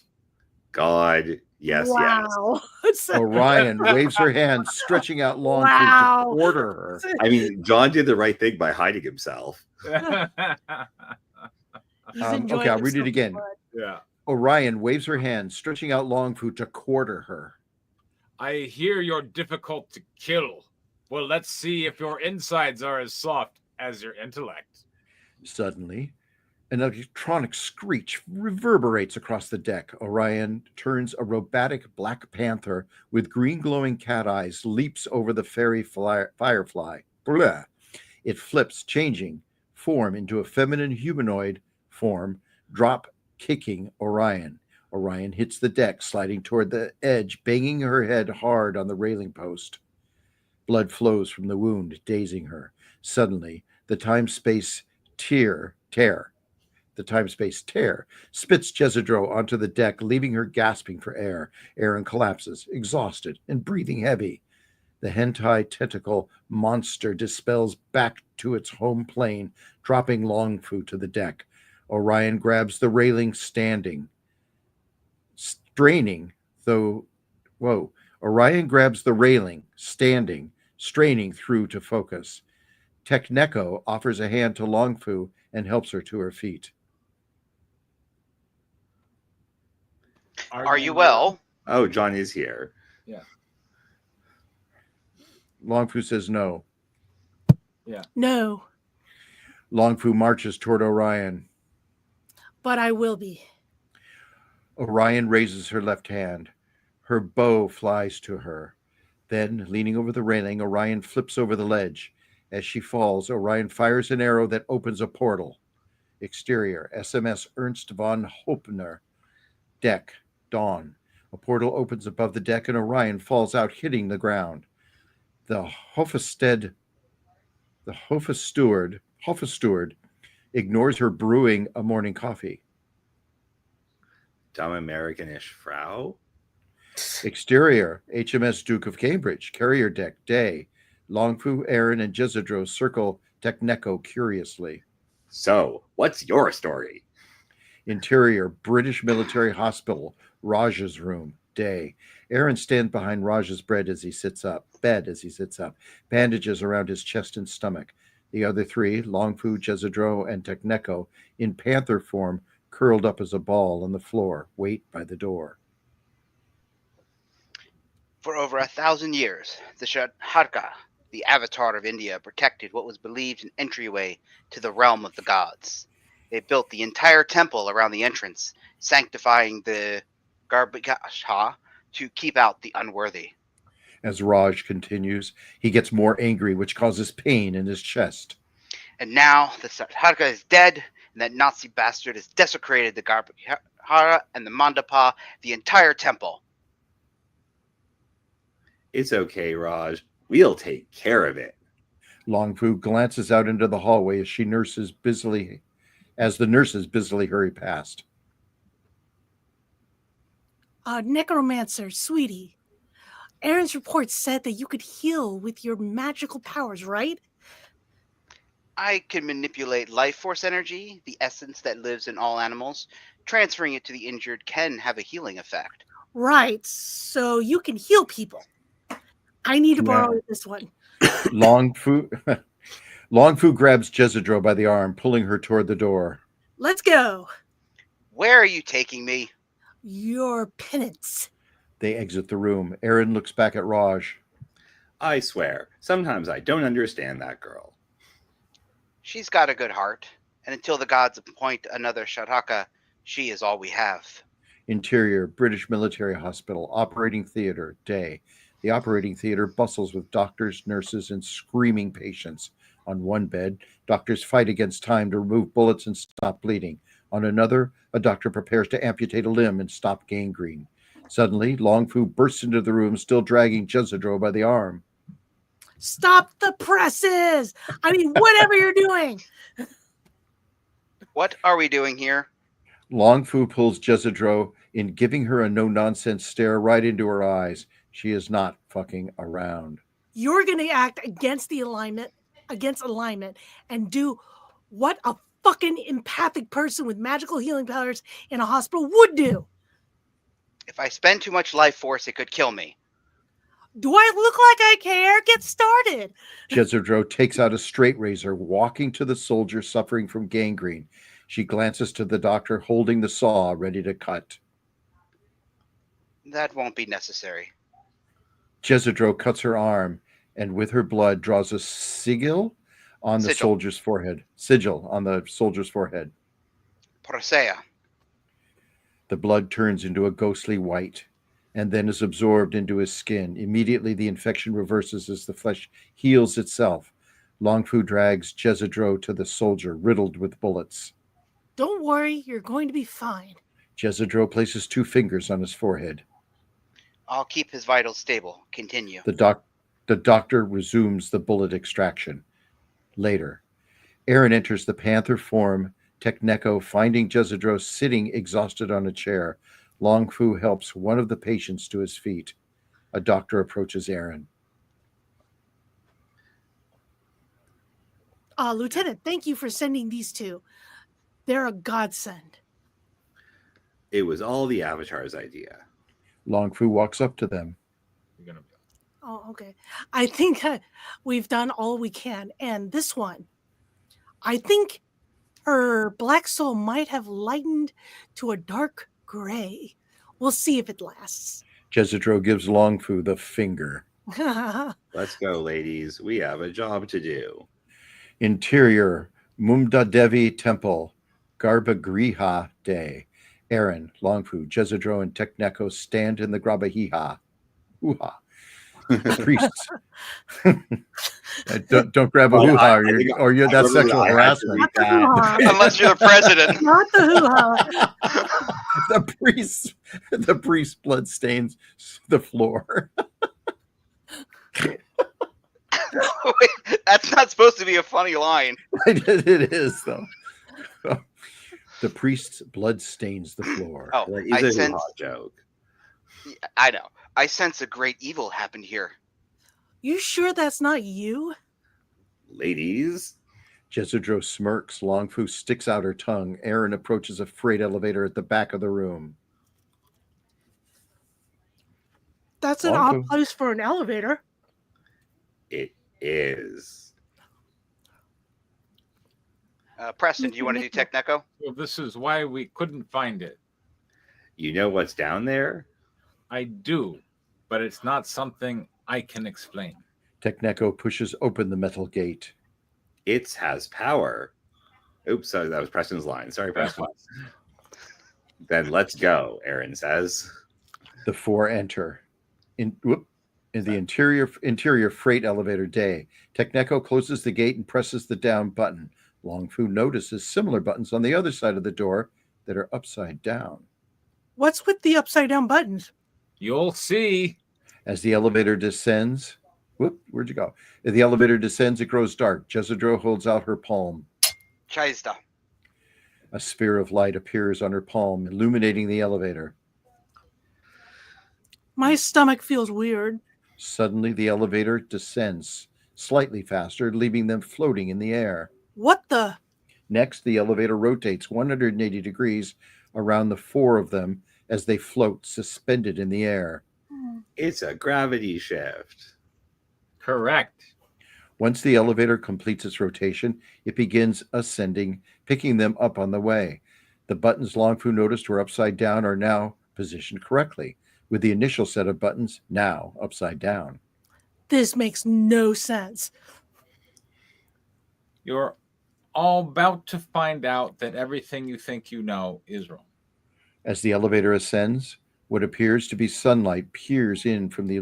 God. Yes, Wow. Orion waves her hand, stretching out Longfu Wow. to quarter her. yes. I mean, John did the right thing by hiding himself. He's enjoying Okay, I'll it read so it again. much. Yeah. Orion waves her hand, stretching out Longfu to quarter her. I hear you're difficult to kill. Well, let's see if your insides are as soft as your intellect. Suddenly, an electronic screech reverberates across the deck. Orion turns a robotic black panther with green glowing cat eyes, leaps over the fairy firefly. Blah. It flips, changing form into a feminine humanoid form, drop kicking Orion. Orion hits the deck, sliding toward the edge, banging her head hard on the railing post. Blood flows from the wound, dazing her. Suddenly, the time-space tear spits Jezidro onto the deck, leaving her gasping for air. Aaron collapses, exhausted and breathing heavy. The hentai tentacle monster dispels back to its home plane, dropping Longfu to the deck. Orion grabs the railing, Orion grabs the railing, standing, straining through to focus. Tekneko offers a hand to Longfu and helps her to her feet. Are you well? Oh, John is here. Yeah. Longfu says no. No, Longfu marches toward Orion. but I will be. Orion raises her left hand. Her bow flies to her. Then, leaning over the railing, Orion flips over the ledge. As she falls, Orion fires an arrow that opens a portal. Exterior, SMS Ernst von Hopner. Deck, Dawn. A portal opens above the deck and Orion falls out, hitting the ground. The Hofsteward ignores her brewing a morning coffee. Dumb Americanish Frau. Exterior, HMS Duke of Cambridge, carrier deck, day. Longfu, Aaron, and Jezidro circle Tekneko curiously. So, what's your story? Interior, British military hospital, Raj's room, day. Aaron stands behind Raj's bed as he sits up, bandages around his chest and stomach. The other three, Longfu, Jezidro, and Tekneko, in panther form, curled up as a ball on the floor, wait by the door. For over 1,000 years, the Shadharka, the avatar of India, protected what was believed an entryway to the realm of the gods. They built the entire temple around the entrance, sanctifying the Garbhagriha to keep out the unworthy. As Raj continues, he gets more angry, which causes pain in his chest. And now the Shadharka is dead, and that Nazi bastard has desecrated the Garbhagriha and the Mandapa, the entire temple. It's okay, Raj. We'll take care of it. Long Fu glances out into the hallway as the nurses busily hurry past. Necromancer, sweetie. Aaron's report said that you could heal with your magical powers, right? I can manipulate life force energy, the essence that lives in all animals. Transferring it to the injured can have a healing effect. Right. So you can heal people. I need to borrow Yeah. this one. Long Fu grabs Jezidro by the arm, pulling her toward the door. Let's go. Where are you taking me? Your penance. They exit the room. Aaron looks back at Raj. I swear, sometimes I don't understand that girl. She's got a good heart, and until the gods appoint another Shataka, she is all we have. Interior, British Military Hospital, operating theater, day. The operating theater bustles with doctors, nurses, and screaming patients. On one bed, doctors fight against time to remove bullets and stop bleeding. On another, a doctor prepares to amputate a limb and stop gangrene. Suddenly, Long Fu bursts into the room, still dragging Jezidro by the arm. Stop the presses! I mean, whatever you're doing. What are we doing here? Long Fu pulls Jezidro in, giving her a no-nonsense stare right into her eyes. She is not fucking around. You're going to act against alignment, and do what a fucking empathic person with magical healing powers in a hospital would do. If I spend too much life force, it could kill me. Do I look like I care? Get started. Jezidro takes out a straight razor, walking to the soldier suffering from gangrene. She glances to the doctor holding the saw, ready to cut. That won't be necessary. Jezidro cuts her arm, and with her blood draws a sigil on the soldier's forehead. Sigil on the soldier's forehead. Prosea. The blood turns into a ghostly white, and then is absorbed into his skin. Immediately, the infection reverses as the flesh heals itself. Long Fu drags Jezidro to the soldier, riddled with bullets. Don't worry, you're going to be fine. Jezidro places 2 fingers on his forehead. I'll keep his vitals stable. Continue. The doctor resumes the bullet extraction. Later, Aaron enters the panther form Techneco, finding Jezidro sitting exhausted on a chair. Long Fu helps one of the patients to his feet. A doctor approaches Aaron. Lieutenant, thank you for sending these 2. They're a godsend. It was all the Avatar's idea. Long Fu walks up to them. Oh, okay. I think we've done all we can. And this one, I think her black soul might have lightened to a dark gray. We'll see if it lasts. Jezidro gives Long Fu the finger. Let's go, ladies. We have a job to do. Interior, Mumda Devi Temple, Garbhagriha Day. Aaron, Long Fu, Jezidro, and Techneco stand in the Grabhahiha. Hoo-ha. The priests. don't grab a hoo-ha or that's sexual harassment. Unless you're the president. Not the hoo-ha. The priest blood stains the floor. Wait, that's not supposed to be a funny line. It is, though. The priest's blood stains the floor. Oh, That is a hoo-ha joke. I know. I sense a great evil happened here. You sure that's not you? Ladies. Jezidro smirks. Long Fu sticks out her tongue. Aaron approaches a freight elevator at the back of the room. That's an odd place for an elevator. It is. Preston, do you want to do Techneco? Well, this is why we couldn't find it. You know what's down there? I do, but it's not something I can explain. Techneco pushes open the metal gate. It has power. Oops, sorry, that was Preston's line. Sorry, Preston. Then let's go, Aaron says. The 4 enter. In the interior freight elevator day, Techneco closes the gate and presses the down button. Long Fu notices similar buttons on the other side of the door that are upside down. What's with the upside down buttons? You'll see. As the elevator descends, where'd you go? As the elevator descends, it grows dark. Jezidro holds out her palm. Chizda. A sphere of light appears on her palm, illuminating the elevator. My stomach feels weird. Suddenly, the elevator descends slightly faster, leaving them floating in the air. What the? Next, the elevator rotates 180 degrees around the four of them as they float, suspended in the air. It's a gravity shift. Correct. Once the elevator completes its rotation, it begins ascending, picking them up on the way. The buttons Longfu noticed were upside down are now positioned correctly, with the initial set of buttons now upside down. This makes no sense. You're all about to find out that everything you think you know is wrong. As the elevator ascends, what appears to be sunlight peers in from the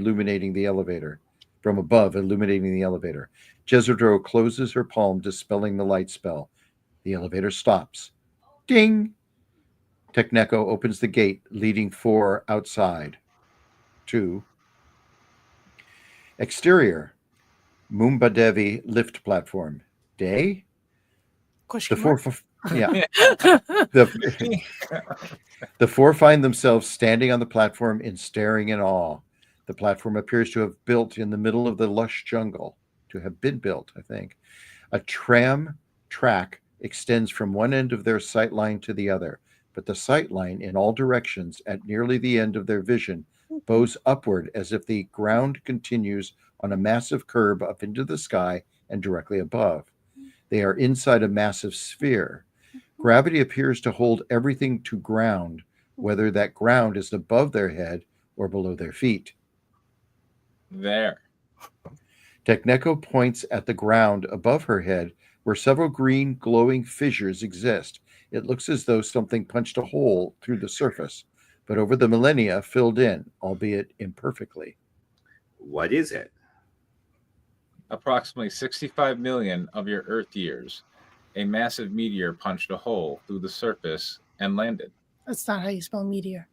elevator. From above, illuminating the elevator. Jezidro closes her palm, dispelling the light spell. The elevator stops. Ding! Tekneko opens the gate, leading four outside. 2. Exterior. Mumbadevi lift platform. Day? Question The mark? four, the four find themselves standing on the platform and staring in awe. The platform appears to have built in the middle of the lush jungle. To have been built, I think. A tram track extends from one end of their sight line to the other, but the sight line in all directions at nearly the end of their vision bows upward as if the ground continues on a massive curve up into the sky and directly above. They are inside a massive sphere. Gravity appears to hold everything to ground, whether that ground is above their head or below their feet. There. Tekneko points at the ground above her head where several green glowing fissures exist. It looks as though something punched a hole through the surface, but over the millennia filled in, albeit imperfectly. What is it? Approximately 65 million of your Earth years, a massive meteor punched a hole through the surface and landed. That's not how you spell meteor.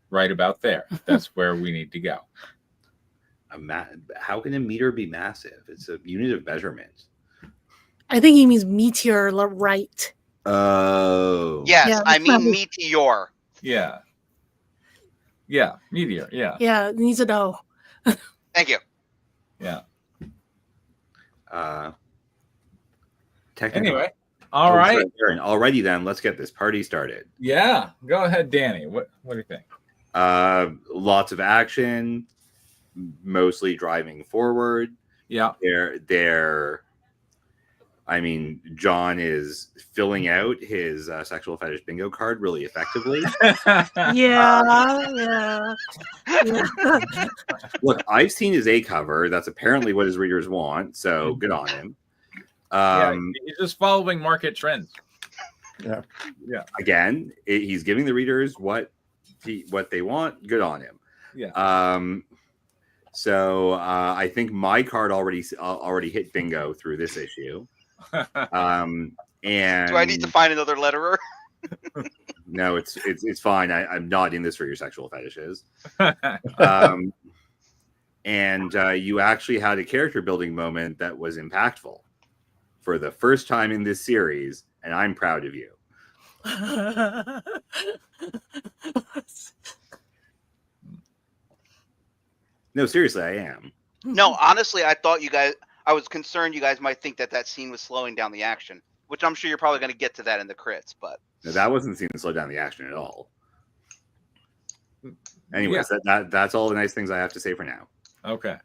Right about there. That's where we need to go. How can a meter be massive? It's a unit of measurement. I think he means meteorite. Oh. Yes, Yeah, I that's not mean me. meteor. Yeah. Yeah. Meteor. Yeah. Yeah, it needs a no. Thank you. Yeah. Technically. Anyway. All right. Aaron, alrighty then, let's get this party started. Yeah. Go ahead, Danny. What do you think? Lots of action, mostly driving forward. Yeah. John is filling out his sexual fetish bingo card really effectively. Yeah. Look, I've seen his A cover. That's apparently what his readers want. So good on him. He's just following market trends. Yeah. Yeah. Again, he's giving the readers what they want. Good on him. Yeah. So I think my card already hit bingo through this issue. And Do I need to find another letterer? No, it's fine. I'm not in this for your sexual fetishes. And you actually had a character building moment that was impactful for the first time in this series, and I'm proud of you. No, seriously, I am. No, honestly, I was concerned you guys might think that scene was slowing down the action, which I'm sure you're probably going to get to that in the crits, but No, that wasn't seen to slow down the action at all. Anyways, that's all the nice things I have to say for now. Okay.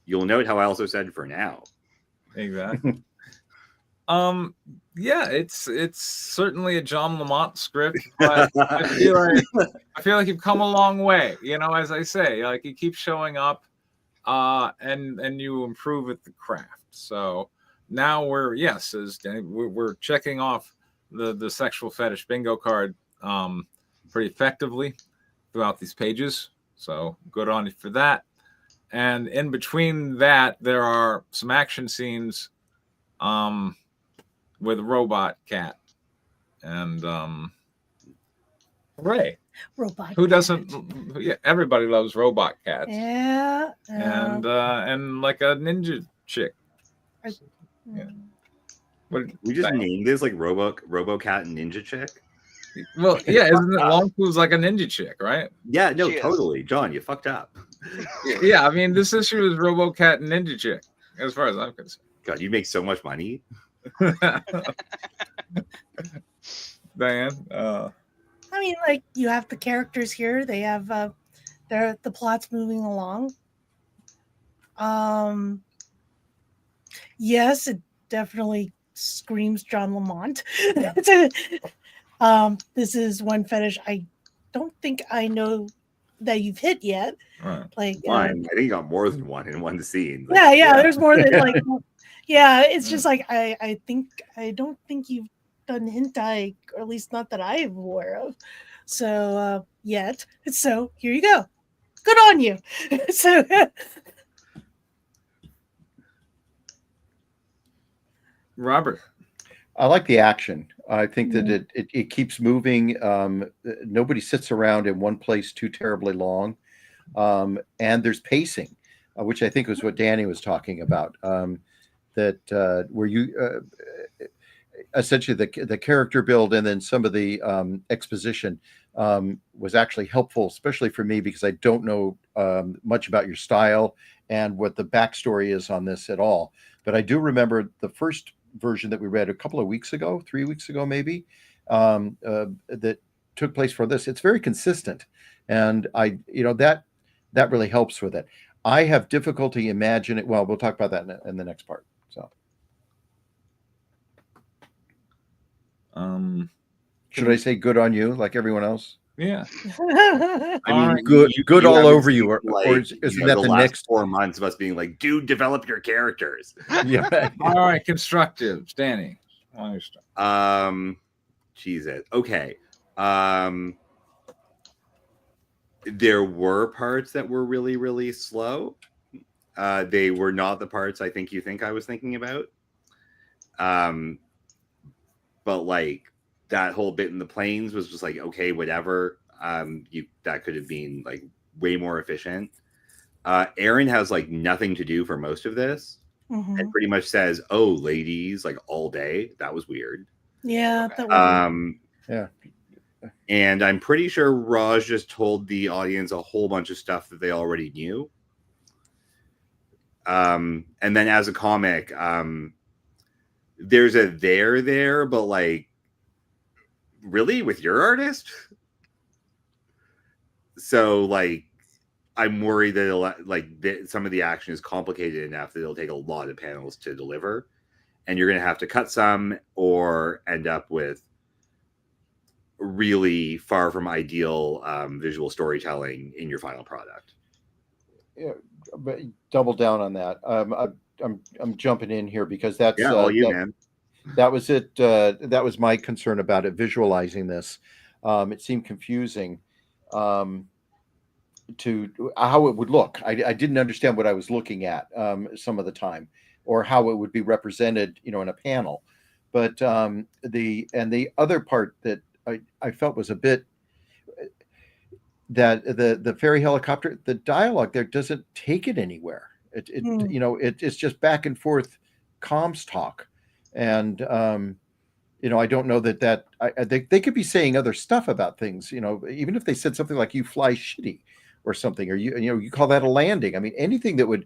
You'll note how I also said for now. Exactly. Yeah, it's certainly a John Lamont script, but I feel like you've come a long way. As I say, like you keep showing up, and you improve at the craft. So now we're checking off the sexual fetish bingo card pretty effectively throughout these pages. So good on you for that. And in between that, there are some action scenes with a robot cat. And Ray. Robot. Who cat. doesn't? Yeah, everybody loves robot cats. Yeah. And like a ninja chick. Yeah. What, We just Diane? named this like RoboCat and Ninja Chick. Well, yeah, isn't it Longpoo's like a ninja chick, right? Yeah, no, She is. totally. John, you fucked up. Yeah, I mean, this issue is RoboCat and Ninja Chick, as far as I'm concerned. God, you'd make so much money. Diane, I mean, like you have the characters here. They have the plot's moving along. Yes, it definitely screams John Lamont. This is one fetish I don't think I know that you've hit yet. right. Like, One, I think you got more than one in one scene. yeah, yeah. there's more than like, yeah. It's Yeah. just like I don't think you've done hentai, or at least not that I'm aware of. So yet, so here you go. Good on you. So. Robert. I like the action. I think that it keeps moving. Nobody sits around in one place too terribly long. And there's pacing, which I think was what Danny was talking about. That where you essentially the character build and then some of the exposition was actually helpful, especially for me because I don't know much about your style and what the backstory is on this at all. But I do remember the first version that we read a couple of weeks ago, 3 weeks ago, maybe, that took place for this. It's very consistent. And that really helps with it. I have difficulty imagining, well, we'll talk about that in the next part. So, should I say good on you like everyone else? Yeah. I mean, Alright. Good all haven't over seen, you, or isn't that the last next 4 months of us being like, dude, develop your characters. Yeah. All right, constructive, Danny. Jesus. Okay. There were parts that were really, really slow. They were not the parts I think you think I was thinking about. But like that whole bit in the plains was just like, okay, whatever. That could have been like way more efficient. Aaron has like nothing to do for most of this. And pretty much says, "Oh, ladies," like all day. That was weird. Yeah, Okay. that was Yeah. And I'm pretty sure Raj just told the audience a whole bunch of stuff that they already knew. And then as a comic, there's a there, but like, really with your artist? So like, I'm worried that some of the action is complicated enough that it'll take a lot of panels to deliver, and you're going to have to cut some or end up with really far from ideal visual storytelling in your final product. Yeah, but double down on that. I'm jumping in here because that's man. That was it. That was my concern about it. Visualizing this, it seemed confusing to how it would look. I didn't understand what I was looking at some of the time, or how it would be represented, in a panel. But the other part that I felt was a bit that the ferry helicopter, the dialogue there doesn't take it anywhere. It's just back and forth comms talk, and I don't know that they could be saying other stuff about things. Even if they said something like "you fly shitty" or something, or you call that a landing. I mean, anything that would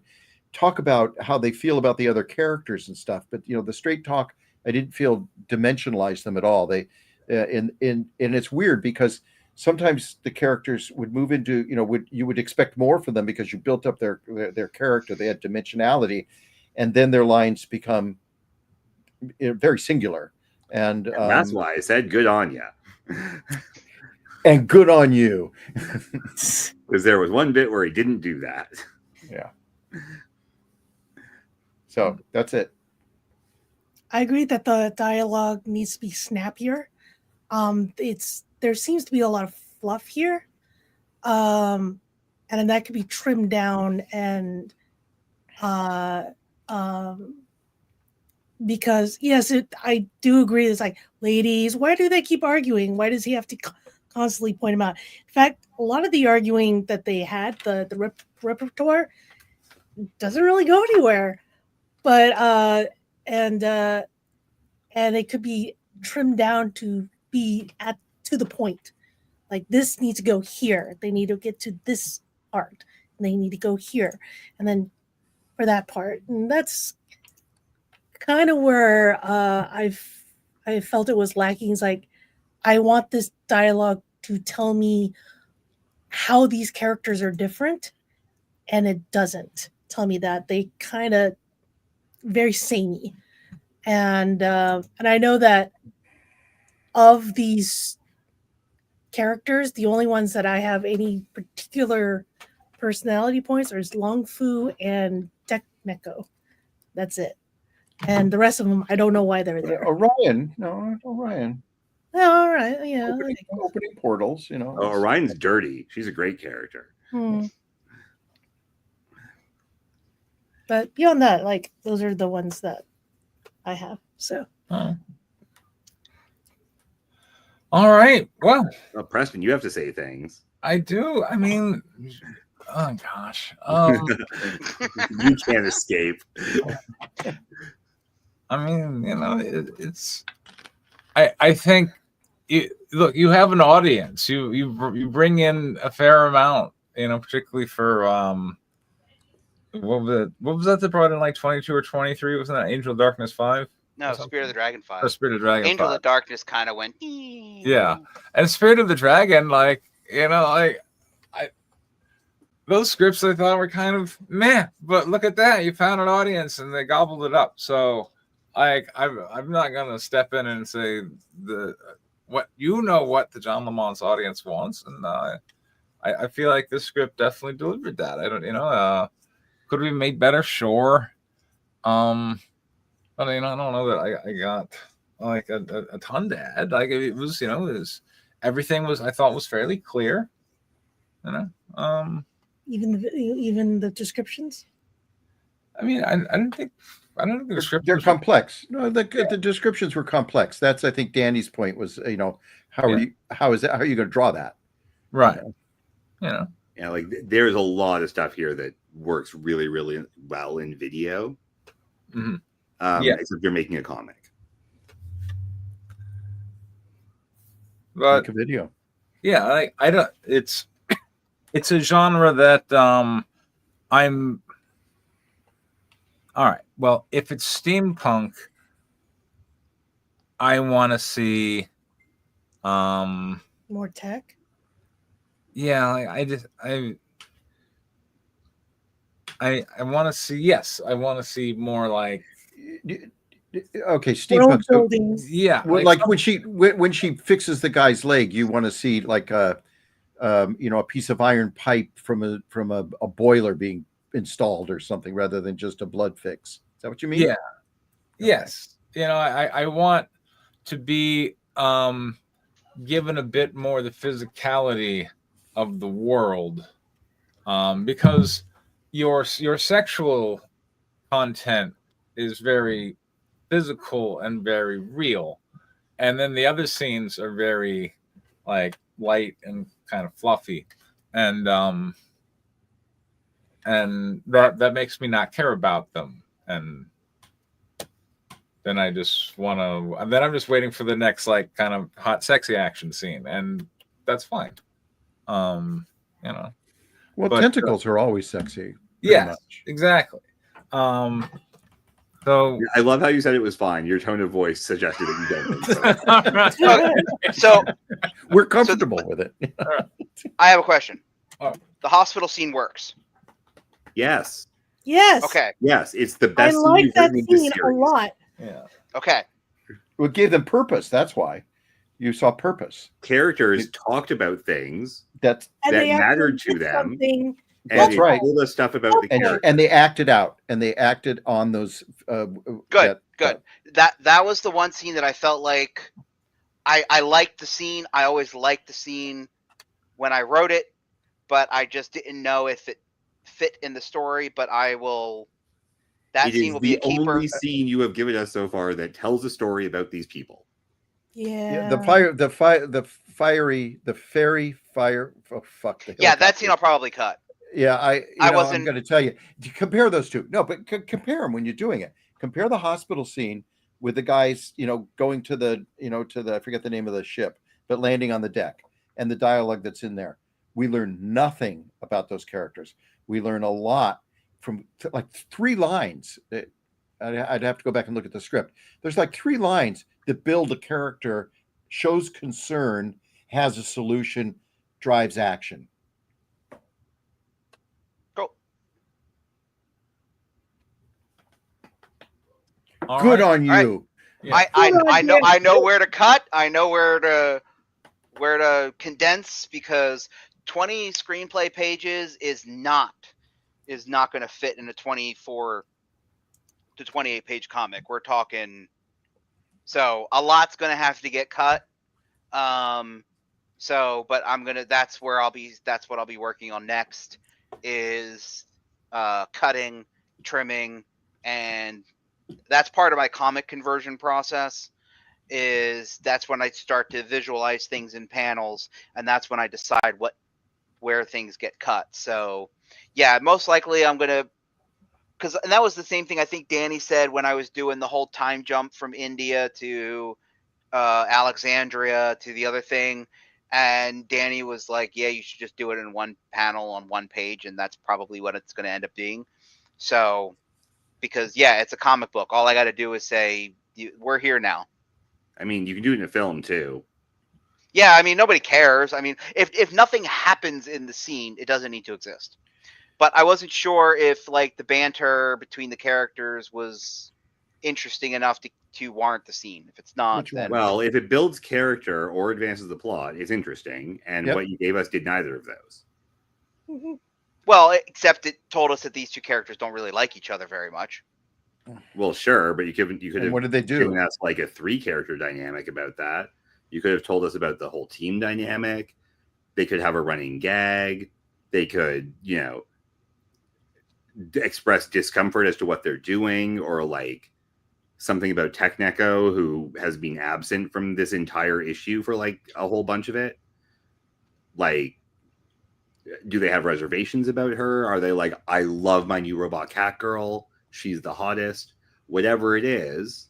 talk about how they feel about the other characters and stuff. But the straight talk, I didn't feel dimensionalized them at all. They and it's weird because sometimes the characters would move into, you would expect more from them because you built up their character. They had dimensionality, and then their lines become very singular. And that's why I said good on you. And good on you. Because there was one bit where he didn't do that. Yeah. So that's it. I agree that the dialogue needs to be snappier. There seems to be a lot of fluff here, and then that could be trimmed down. And because yes, I do agree. It's like, ladies, why do they keep arguing? Why does he have to constantly point them out. In fact, a lot of the arguing that they had, the repertoire, doesn't really go anywhere. But and it could be trimmed down to be to the point. Like this needs to go here. They need to get to this part. And they need to go here, and then for that part, and that's kind of where I felt it was lacking. It's like I want this dialogue to tell me how these characters are different, and it doesn't tell me that. They kind of very samey, and I know that of these characters, the only ones that I have any particular personality points are Long Fu and Tech Neko. That's it. And the rest of them, I don't know why they're there. Orion, no, Orion. Oh, all right, yeah. Opening portals, you know. Oh, Orion's dirty. She's a great character. But beyond that, like those are the ones that I have. So. All right. Well, Preston, you have to say things. I do. I mean, oh gosh. You can't escape. I mean, you know, it's. I think. Look, you have an audience. You bring in a fair amount. You know, particularly for what was that brought in like 22 or 23? Wasn't that Angel of Darkness 5? No, Spirit of the Dragon 5. Or Spirit of the Dragon Angel 5. of Darkness kind of went. Yeah, and Spirit of the Dragon, like, you know, I those scripts I thought were kind of meh, but look at that, you found an audience and they gobbled it up. So, like, I'm not gonna step in and say what the John Lamont's audience wants, and I feel like this script definitely delivered that. I don't, you know, could we made better? Sure. But you know, I don't know that I got like a ton to add. Like it was, you know, everything was, I thought, was fairly clear. You know, even the descriptions. I mean, I don't think the descriptions. They're complex. No, the descriptions were complex. That's, I think, Danny's point was, you know, how are you going to draw that? Right. You know. Yeah, like there's a lot of stuff here that works really, really well in video. Mm-hmm. Except you're making a comic. But make a video. Yeah, I don't. It's a genre that I'm. All right. Well, if it's steampunk, I want to see more tech. Yeah, I want to see. Yes, I want to see more like. Okay, steampunk buildings. Yeah, like when she fixes the guy's leg, you want to see like a piece of iron pipe from a boiler being installed or something, rather than just a blood fix. Is that what you mean? Yeah. Yes. You know, I want to be given a bit more the physicality of the world, because your sexual content is very physical and very real, and then the other scenes are very like light and kind of fluffy, and that makes me not care about them, and then I just want to, and then I'm just waiting for the next like kind of hot sexy action scene, and that's fine. Well, tentacles are always sexy. Yeah, exactly. So I love how you said it was fine. Your tone of voice suggested that you don't. So we're comfortable with it. I have a question. The hospital scene works. Yes. Yes. Okay. Yes, it's the best. I like that scene a lot. Yeah. Okay. It gave them purpose. That's why you saw purpose. Characters talked about things that mattered to them. And that's right. All the stuff about the character, and they acted out, and they acted on those. Good. That was the one scene that I felt like I liked the scene. I always liked the scene when I wrote it, but I just didn't know if it fit in the story. But I will. That scene will be a keeper. Only scene you have given us so far that tells a story about these people. Yeah. The fairy fire. Oh, fuck the Yeah, that scene helicopter. I'll probably cut. Yeah, I I'm wasn't- going to tell you. Compare those two. No, but compare them when you're doing it. Compare the hospital scene with the guys, going to the, I forget the name of the ship, but landing on the deck, and the dialogue that's in there. We learn nothing about those characters. We learn a lot from like 3 lines. I'd have to go back and look at the script. There's like 3 lines that build a character, shows concern, has a solution, drives action. Cool. All Good right. on you. Yeah. I know where to cut. I know where to condense, because 20 screenplay pages is not going to fit in a 24 to 28 page comic. We're talking, so a lot's going to have to get cut. But that's what I'll be working on next, is cutting, trimming, and that's part of my comic conversion process. That's when I start to visualize things in panels, and that's when I decide where things get cut. So yeah, most likely I'm gonna, and that was the same thing I think Danny said when I was doing the whole time jump from India to Alexandria to the other thing, and Danny was like, yeah, you should just do it in one panel on one page, and that's probably what it's going to end up being. So, because yeah, it's a comic book, all I got to do is say, we're here now. I mean, you can do it in a film too. Yeah, I mean, nobody cares. I mean, if nothing happens in the scene, it doesn't need to exist. But I wasn't sure if like the banter between the characters was interesting enough to warrant the scene. If it's not, then Well, if it builds character or advances the plot, it's interesting. And what you gave us did neither of those. Mm-hmm. Well, except it told us that these two characters don't really like each other very much. Well, sure, but you could have what did they do? given us like a 3-character dynamic about that. You could have told us about the whole team dynamic. They could have a running gag. They could, express discomfort as to what they're doing, or like something about Techneco, who has been absent from this entire issue for like a whole bunch of it. Like, do they have reservations about her? Are they like, I love my new robot cat girl, she's the hottest? Whatever it is,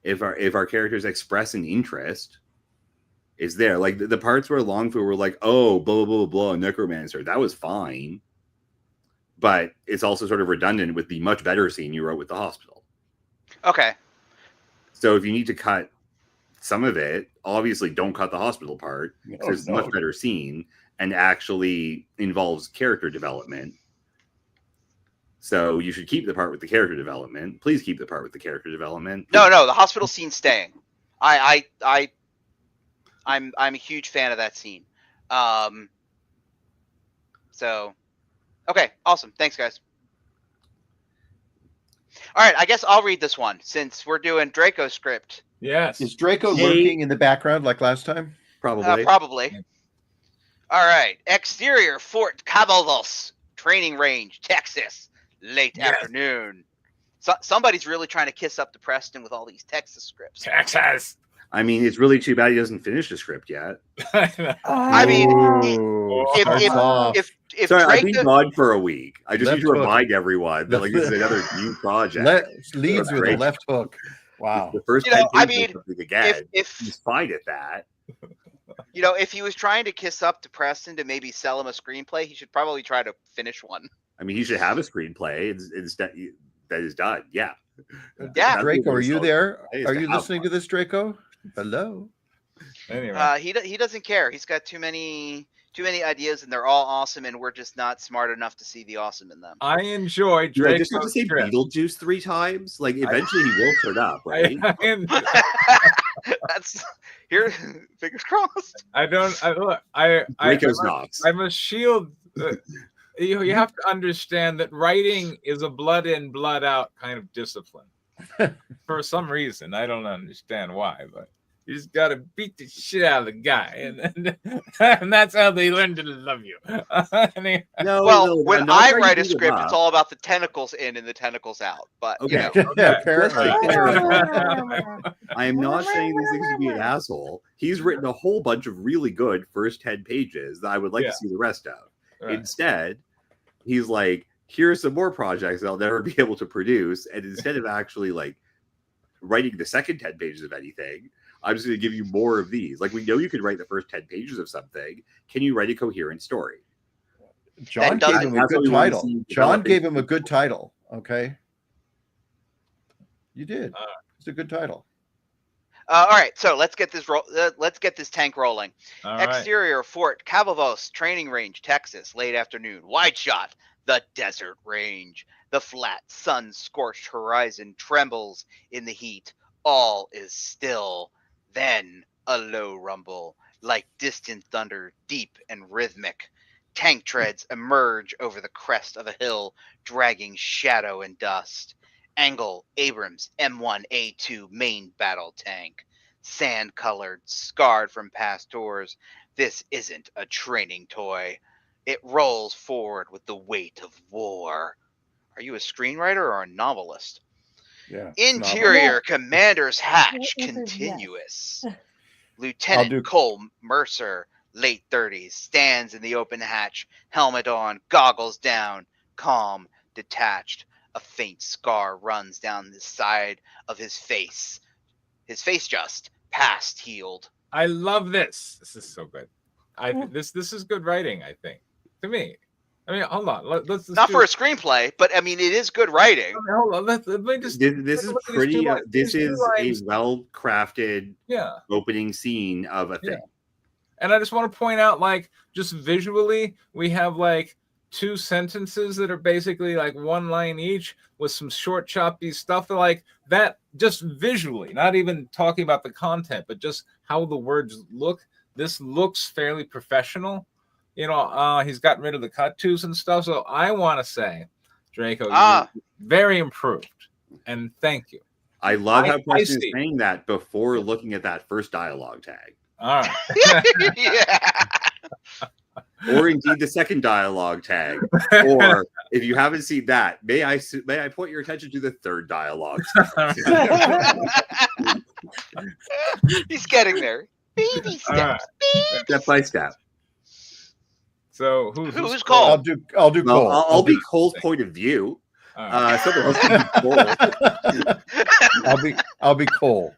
if our characters express an interest, is there. Like the parts where Longfu were like, oh, blah blah blah blah, necromancer, that was fine, but it's also sort of redundant with the much better scene you wrote with the hospital. Okay. So if you need to cut some of it, obviously don't cut the hospital part, because it's a much better scene and actually involves character development. So you should keep the part with the character development. Please keep the part with the character development. No, the hospital scene's staying. I'm a huge fan of that scene. So, okay, awesome. Thanks, guys. All right, I guess I'll read this one since we're doing Draco's script. Yes. Is Draco lurking in the background like last time? Probably. Probably. All right. Exterior Fort Cavalos, training range, Texas, late afternoon. Somebody's really trying to kiss up to Preston with all these Texas scripts. Texas. I mean, it's really too bad he doesn't finish the script yet. I mean, if Sorry, I've Draco, been gone for a week. I just Left need to hook. remind everyone that like this is another new project. Leads with a left hook. Wow. The first 10 pages of something again, he's fine at that. If he was trying to kiss up to Preston to maybe sell him a screenplay, he should probably try to finish one. I mean, he should have a screenplay. That is done. Yeah. Yeah. Draco, are you there? Is Are to you have listening one. to this, Draco? Hello. Anyway. He doesn't care. He's got too many ideas, and they're all awesome, and we're just not smart enough to see the awesome in them. I enjoy Do I just have to Draco's say script. Beetlejuice 3 times? Like, eventually he will turn up, right? That's here. Fingers crossed. Draco's Knox. I'm a shield. You have to understand that writing is a blood in, blood out kind of discipline. For some reason, I don't understand why, but You just gotta beat the shit out of the guy, and that's how they learn to love you. No, Well, no, when I'm not I trying to write a beat him script, up. it's all about the tentacles in and the tentacles out. But you Okay. know, Apparently. I am not saying these things to be an asshole. He's written a whole bunch of really good first 10 pages that I would like Yeah. to see the rest of. Right. Instead, he's like, here's some more projects I'll never be able to produce. And instead of actually like writing the second 10 pages of anything, I'm just going to give you more of these. Like, we know you can write the first 10 pages of something. Can you write a coherent story? John That gave him a that's what good we want to title. see John developing. gave him a good title. Okay. You did. Uh, It's a good title. all right. So let's get this let's get this tank rolling. All right. Exterior Fort Cavavos Training Range, Texas. Late afternoon. Wide shot. The desert range. The flat, sun-scorched horizon trembles in the heat. All is still. Then a low rumble, like distant thunder, deep and rhythmic. Tank treads emerge over the crest of a hill, dragging shadow and dust. Angle Abrams M1A2 main battle tank. Sand-colored, scarred from past tours. This isn't a training toy. It rolls forward with the weight of war. Are you a screenwriter or a novelist? Yeah. Interior Commander's Hatch Yes. continuous. I'll do- Lieutenant Cole Mercer, late 30s, stands in the open hatch, helmet on, goggles down, calm, detached. A faint scar runs down the side of his face. His face just past healed. I love this. This is so good. This is good writing. I think to me. I mean, hold on. Let's Not for a screenplay, but I mean, it is good writing. Hold on. Let me just. This is look at these pretty. two lines. This These two is a lines. well-crafted Yeah. opening scene of a thing. Yeah. And I just want to point out, like, just visually, we have like 2 sentences that are basically like 1 line each with some short, choppy stuff like that. Just visually, not even talking about the content, but just how the words look. This looks fairly professional. You know, he's gotten rid of the cut twos and stuff. So I want to say, Draco, you're very improved, and thank you. I love how I Preston is see. saying that before looking at that first dialogue tag, All right. Yeah. or indeed the second dialogue tag, or if you haven't seen that, may I point your attention to the third dialogue tag? He's getting there. Baby steps. All right. Step by step. So Who's Cole? I'll do Well, Cole. I'll be Cole's point of view. All right. Someone else can be Cole. I'll be Cole.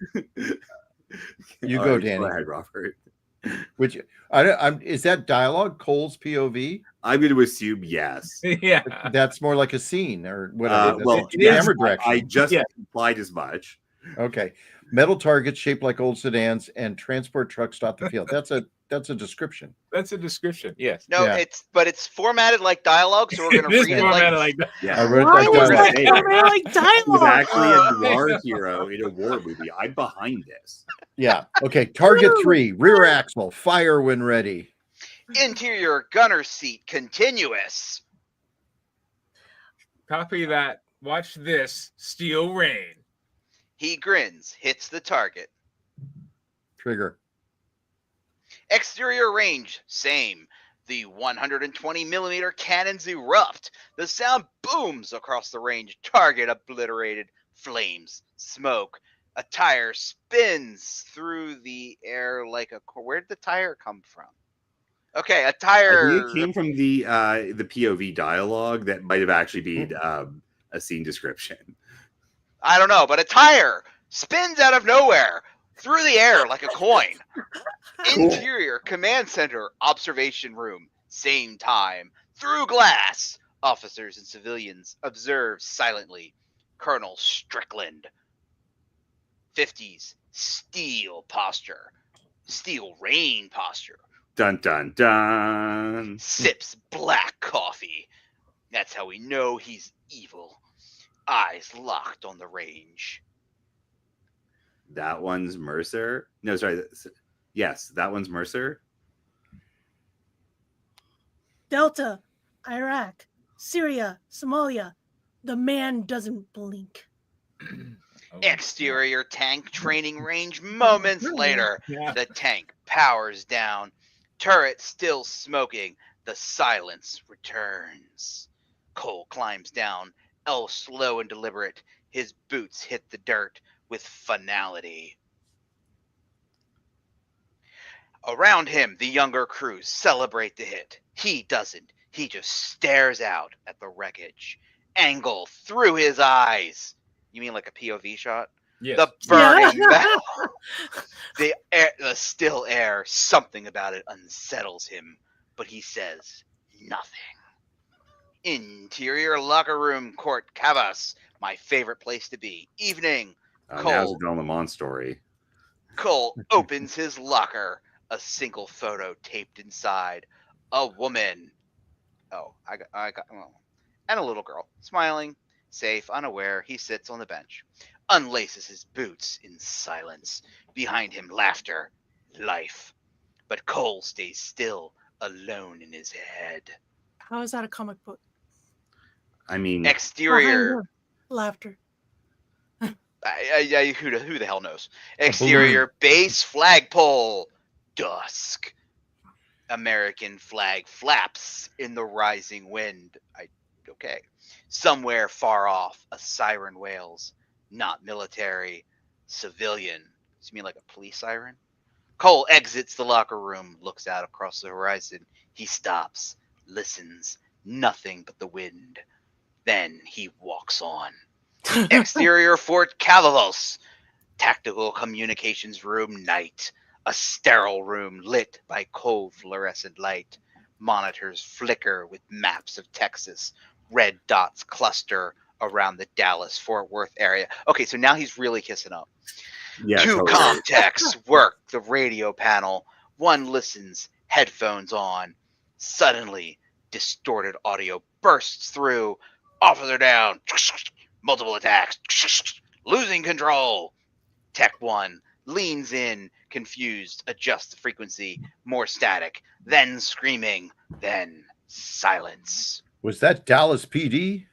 You All go, right, Danny. Go ahead, Robert. Which is that dialogue Cole's POV? I'm going to assume yes. Yeah. That's more like a scene or whatever. Well, That's camera direction. I just Yeah. implied as much. Okay. Metal targets shaped like old sedans and transport trucks stop the field. That's a description. That's a description. Yes. No, Yeah. it's formatted like dialogue, so we're gonna It is read it formatted like. that. Yeah. I wrote Why that was down. that Hey, formatted like He's dialogue? actually a noir hero in a war movie. I'm behind this. Yeah. Okay. Target 3, rear axle, fire when ready. Interior gunner seat continuous. Copy that. Watch this. Steel Rain. He grins, hits the target. Trigger. Exterior range, same. The 120 millimeter cannons erupt. The sound booms across the range. Target obliterated. Flames, smoke. A tire spins through the air like a. Where did the tire come from? Okay, a I tire. think it came from the POV dialogue that might have actually been a scene description. I don't know, but a tire spins out of nowhere through the air like a coin. Cool. Interior command center observation room, same time. Through glass, officers and civilians observe silently. Colonel Strickland. 50s steel posture. Steel rain posture. Dun dun dun. Sips black coffee. That's how we know he's evil. Eyes locked on the range. That one's Mercer. No, sorry. Yes, that one's Mercer. Delta, Iraq, Syria, Somalia. The man doesn't blink. Oh, Exterior tank training range moments later. yeah. The tank powers down. Turret still smoking. The silence returns. Cole climbs down, else slow and deliberate. His boots hit the dirt with finality. Around him, the younger crews celebrate the hit. He doesn't. He just stares out at the wreckage. Angle through his eyes. You mean like a POV shot? Yes. The burning metal. The still air, something about it unsettles him, but he says nothing. Interior locker room, Court Cavas, my favorite place to be. Evening. Now's Cole. a Don Lemon story. Cole opens his locker. A single photo taped inside. A woman. Oh, I got. Oh. And a little girl, smiling, safe, unaware. He sits on the bench, unlaces his boots in silence. Behind him, laughter, life. But Cole stays still, alone in his head. How is that a comic book? I mean, Exterior. Laughter. Who the hell knows? Exterior base flagpole. Dusk. American flag flaps in the rising wind. Okay. Somewhere far off, a siren wails. Not military, civilian. Does you mean like a police siren? Cole exits the locker room, looks out across the horizon. He stops, listens. Nothing but the wind. Then he walks on. Exterior Fort Cavalos. Tactical communications room night. A sterile room lit by cold fluorescent light. Monitors flicker with maps of Texas. Red dots cluster around the Dallas-Fort Worth area. Okay, so now he's really kissing up. yeah, Two totally. comm techs work the radio panel. One listens, headphones on. Suddenly, distorted audio bursts through. Officer down. Multiple attacks. Losing control. Tech 1 leans in, confused, adjusts the frequency. More static. Then screaming. Then silence. Was that Dallas PD?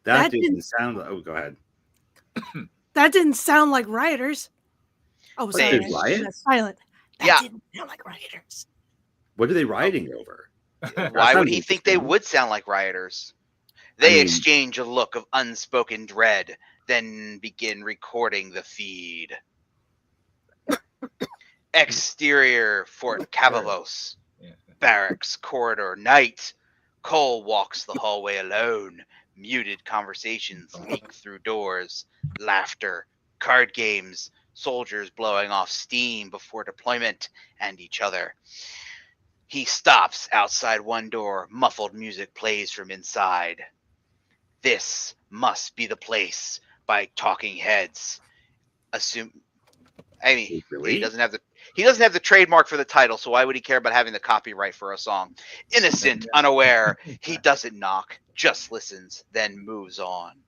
That That didn't sound like. Oh, go ahead. That didn't sound like rioters. Oh, They sorry. riot? That's silent. That Yeah. didn't sound like rioters. What are they riding over? Why would sounds he think they interesting. would sound like rioters? They mean- exchange a look of unspoken dread, then begin recording the feed. Exterior Fort Cavalos. Yeah. Barracks corridor night. Cole walks the hallway alone. Muted conversations leak through doors. Laughter, card games, soldiers blowing off steam before deployment, and each other. He stops outside one door. Muffled music plays from inside. This must be the place by Talking Heads. He Really? doesn't have the trademark for the title, so why would he care about having the copyright for a song? Innocent, unaware, he doesn't knock, just listens, then moves on.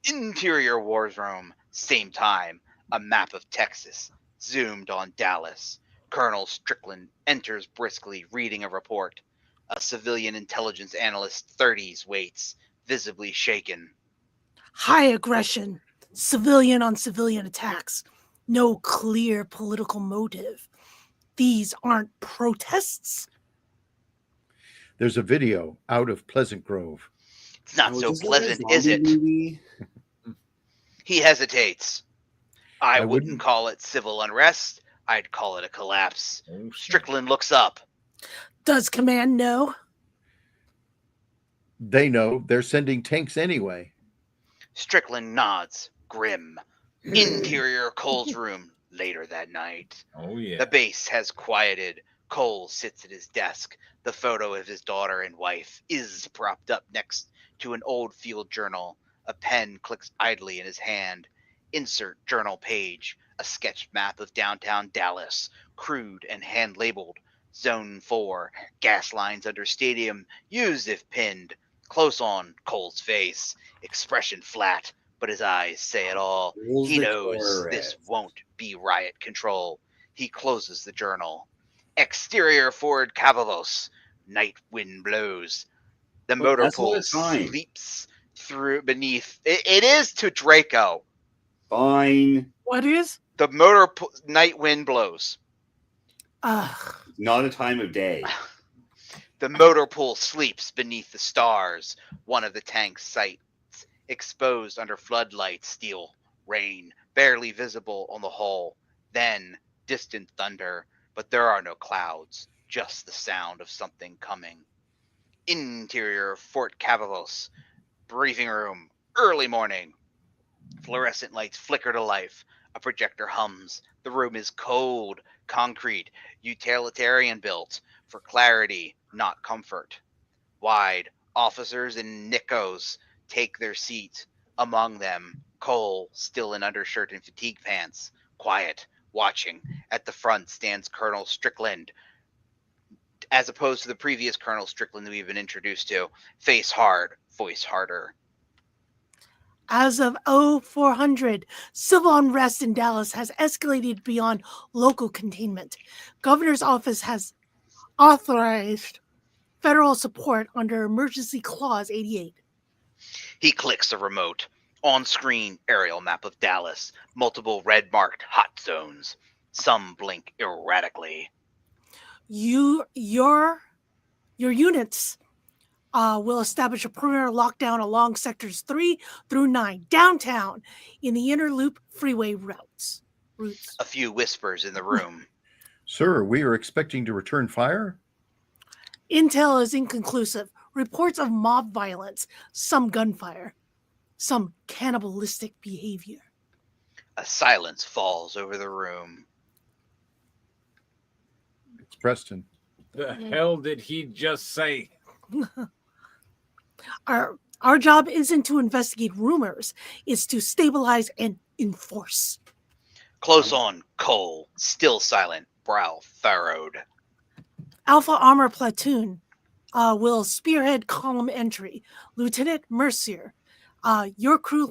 Interior wardroom, same time, a map of Texas, zoomed on Dallas. Colonel Strickland enters briskly, reading a report. A civilian intelligence analyst, 30s, waits, visibly shaken. High aggression, civilian on civilian attacks, no clear political motive. These aren't protests. There's a video out of Pleasant Grove. It's not Oh, so is this like a pleasant, is it? zombie movie? He hesitates. I I wouldn't wouldn't- call it civil unrest. I'd call it a collapse. Oh, shit. Strickland looks up. Does command know? They know they're sending tanks anyway. Strickland nods, grim. Interior Cole's room later that night. Oh yeah. The base has quieted. Cole sits at his desk. The photo of his daughter and wife is propped up next to an old field journal. A pen clicks idly in his hand. Insert journal page. A sketched map of downtown Dallas, crude and hand-labeled. Zone 4, gas lines under stadium, used if pinned. Close on Cole's face, expression flat, but his eyes say it all. He knows this won't be riot control. He closes the journal. Exterior Ford Cavalos. Night wind blows. The Well, motor that's a lot pool of time. sleeps through beneath. It is to Draco. Fine. What is? The night wind blows. Ugh. Not a time of day. The motor pool sleeps beneath the stars. One of the tank's sights exposed under floodlights, steel rain, barely visible on the hull. Then distant thunder, but there are no clouds, just the sound of something coming. Interior Fort Cavalos, briefing room, early morning. Fluorescent lights flicker to life. A projector hums. The room is cold, concrete, utilitarian built, for clarity, not comfort. Wide, officers in Nikos take their seat. Among them, Cole, still in undershirt and fatigue pants, quiet, watching. At the front stands Colonel Strickland, as opposed to the previous Colonel Strickland that we've been introduced to. Face hard, voice harder. As of 0400, civil unrest in Dallas has escalated beyond local containment. Governor's office has authorized federal support under Emergency Clause 88. He clicks the remote. On screen, aerial map of Dallas. Multiple red marked hot zones. Some blink erratically. Your units will establish a perimeter lockdown along sectors 3 through 9 downtown in the inner loop freeway routes. A few whispers in the room. Sir, we are expecting to return fire? Intel is inconclusive. Reports of mob violence, some gunfire, some cannibalistic behavior. A silence falls over the room. It's Preston. The hell did he just say? Our job isn't to investigate rumors, it's to stabilize and enforce. Close on, Cole, still silent, brow furrowed. Alpha Armor Platoon will spearhead column entry. Lieutenant Mercier, your crew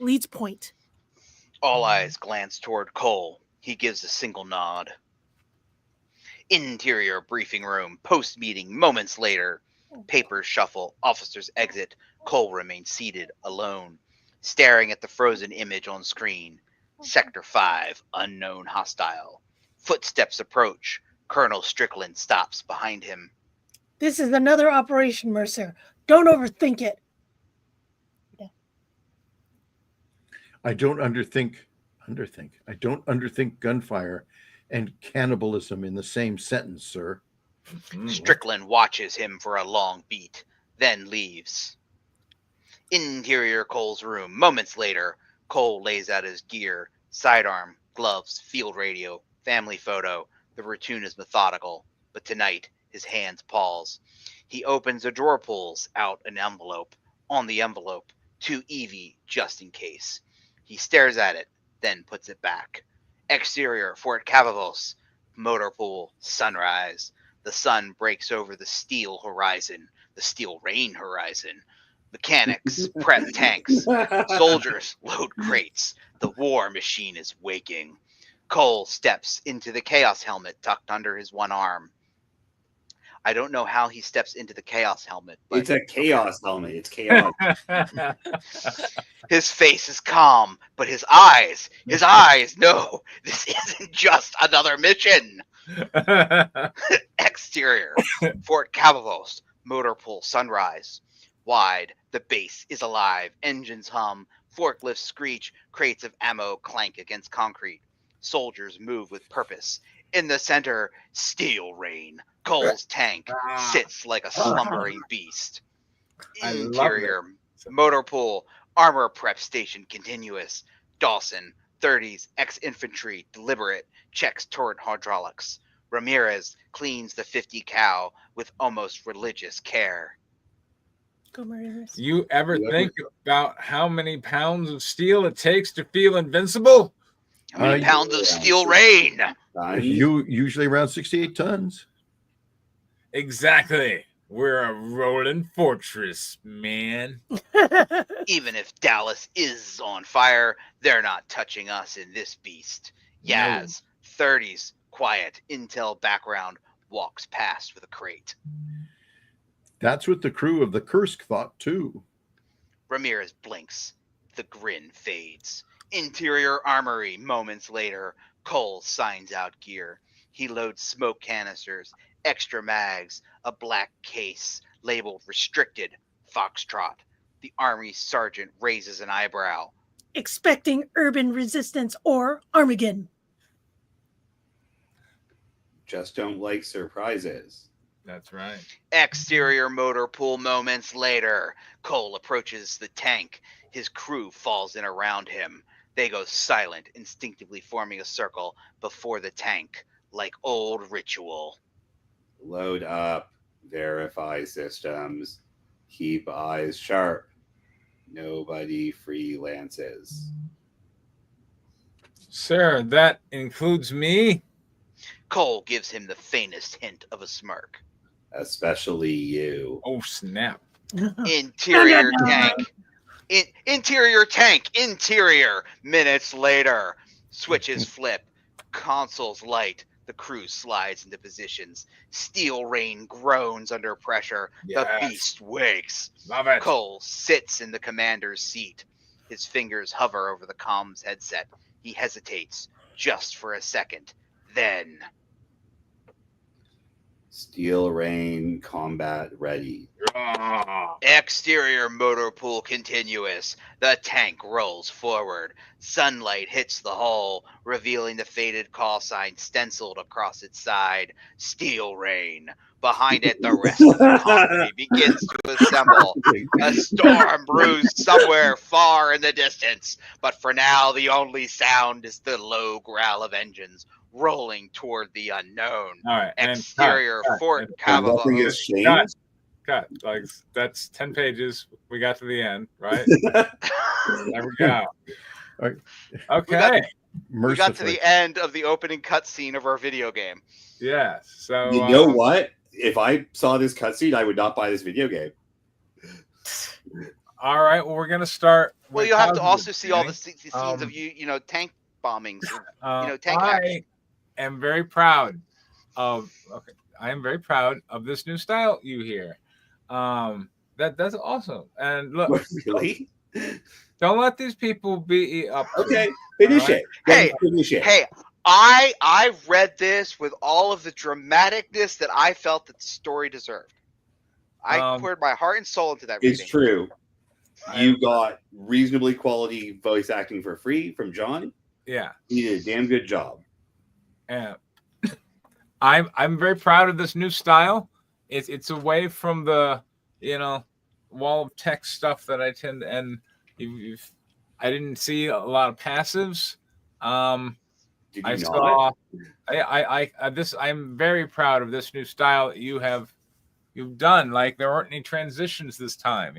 leads point. All eyes glance toward Cole. He gives a single nod. Interior briefing room, post-meeting, moments later. Papers shuffle, officers exit. Cole remains seated, alone, staring at the frozen image on screen. Sector 5, unknown hostile. Footsteps approach. Colonel Strickland stops behind him. This is another operation, Mercer. Don't overthink it. I don't underthink gunfire and cannibalism in the same sentence, sir. Strickland watches him for a long beat, then leaves. Interior Cole's room. Moments later, Cole lays out his gear, sidearm, gloves, field radio, family photo. The routine is methodical, but tonight his hands pause. He opens a drawer, pulls out an envelope. On the envelope, 2 EV just in case. He stares at it, then puts it back. Exterior Fort Cavalos, motor pool, sunrise. The sun breaks over the steel horizon, the steel rain horizon. Mechanics prep tanks. Soldiers load crates. The war machine is waking. Cole steps into the Chaos helmet tucked under his one arm. I don't know how he steps into the Chaos helmet. But it's a Chaos helmet. It's chaos. His face is calm, but his eyes, no, this isn't just another mission. Exterior, Fort Cavalos, motor pool, sunrise. Wide, the base is alive, engines hum, forklifts screech, crates of ammo clank against concrete. Soldiers move with purpose. In the center, steel rain. Cole's tank sits like a slumbering beast. Interior, motor pool, armor prep station continuous. Dawson, 30s, ex-infantry, deliberate, checks turret hydraulics. Ramirez cleans the 50 cal with almost religious care. You ever think about how many pounds of steel it takes to feel invincible? How many pounds of steel rain? You usually around 68 tons. Exactly. We're a rolling fortress, man. Even if Dallas is on fire, they're not touching us in this beast. Yaz, 30s, quiet, intel background, walks past with a crate. That's what the crew of the Kursk thought, too. Ramirez blinks. The grin fades. Interior armory. Moments later, Cole signs out gear. He loads smoke canisters, extra mags, a black case labeled restricted Foxtrot. The army sergeant raises an eyebrow. Expecting urban resistance or Armageddon. Just don't like surprises. That's right. Exterior motor pool. Moments later, Cole approaches the tank. His crew falls in around him. They go silent, instinctively forming a circle before the tank, like old ritual. Load up, verify systems, keep eyes sharp. Nobody freelances. Sir, that includes me? Cole gives him the faintest hint of a smirk. Especially you. Oh, snap. Interior tank. Interior tank. Interior. Minutes later. Switches flip. Consoles light. The crew slides into positions. Steel Rain groans under pressure. The Yes. beast wakes. Love it. Cole sits in the commander's seat. His fingers hover over the comms headset. He hesitates just for a second. Then, Steel Rain combat ready. Ah. exterior motor pool continuous. The tank rolls forward. Sunlight hits the hull, revealing the faded call sign stenciled across its side. Steel Rain. Behind it, the rest of the company begins to assemble. A storm brews somewhere far in the distance, but for now, the only sound is the low growl of engines rolling toward the unknown. All right. and Exterior Fort Nothing Cavalier. has changed. Cut. Like, that's 10 pages. We got to the end, right? There we go. All right. Okay. We got to Mercifully. the end of the opening cutscene of our video game. Yes. So You know what? If I saw this cutscene, I would not buy this video game. All right. Well, we're gonna start. Well, with you'll have to positive, also see all the okay? scenes of tank bombings. Tank I action. am very proud of. Okay, I am very proud of this new style you hear. That's awesome. And look, Really? don't let these people beat up. to Okay, you, finish all right? it. Hey, Finish it. Hey, I read this with all of the dramaticness that I felt that the story deserved. I poured my heart and soul into that It's reading. true. You got reasonably quality voice acting for free from John. Yeah. He did a damn good job. And I'm very proud of this new style. It's away from the wall of text stuff that I tend to, and I didn't see a lot of passives. Did you I not? saw I'm very proud of this new style that you've done. Like, there aren't any transitions this time,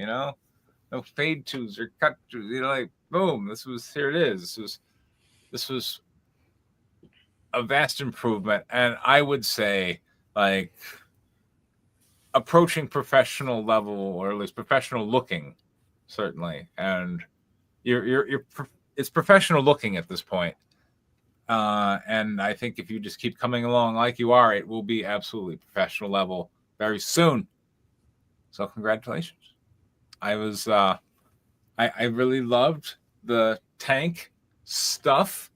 no fade twos or cut twos, like boom, here it is. This was a vast improvement, and I would say, like, approaching professional level, or at least professional looking, certainly. And it's professional looking at this point. And I think if you just keep coming along like you are, it will be absolutely professional level very soon. So congratulations. I really loved the tank stuff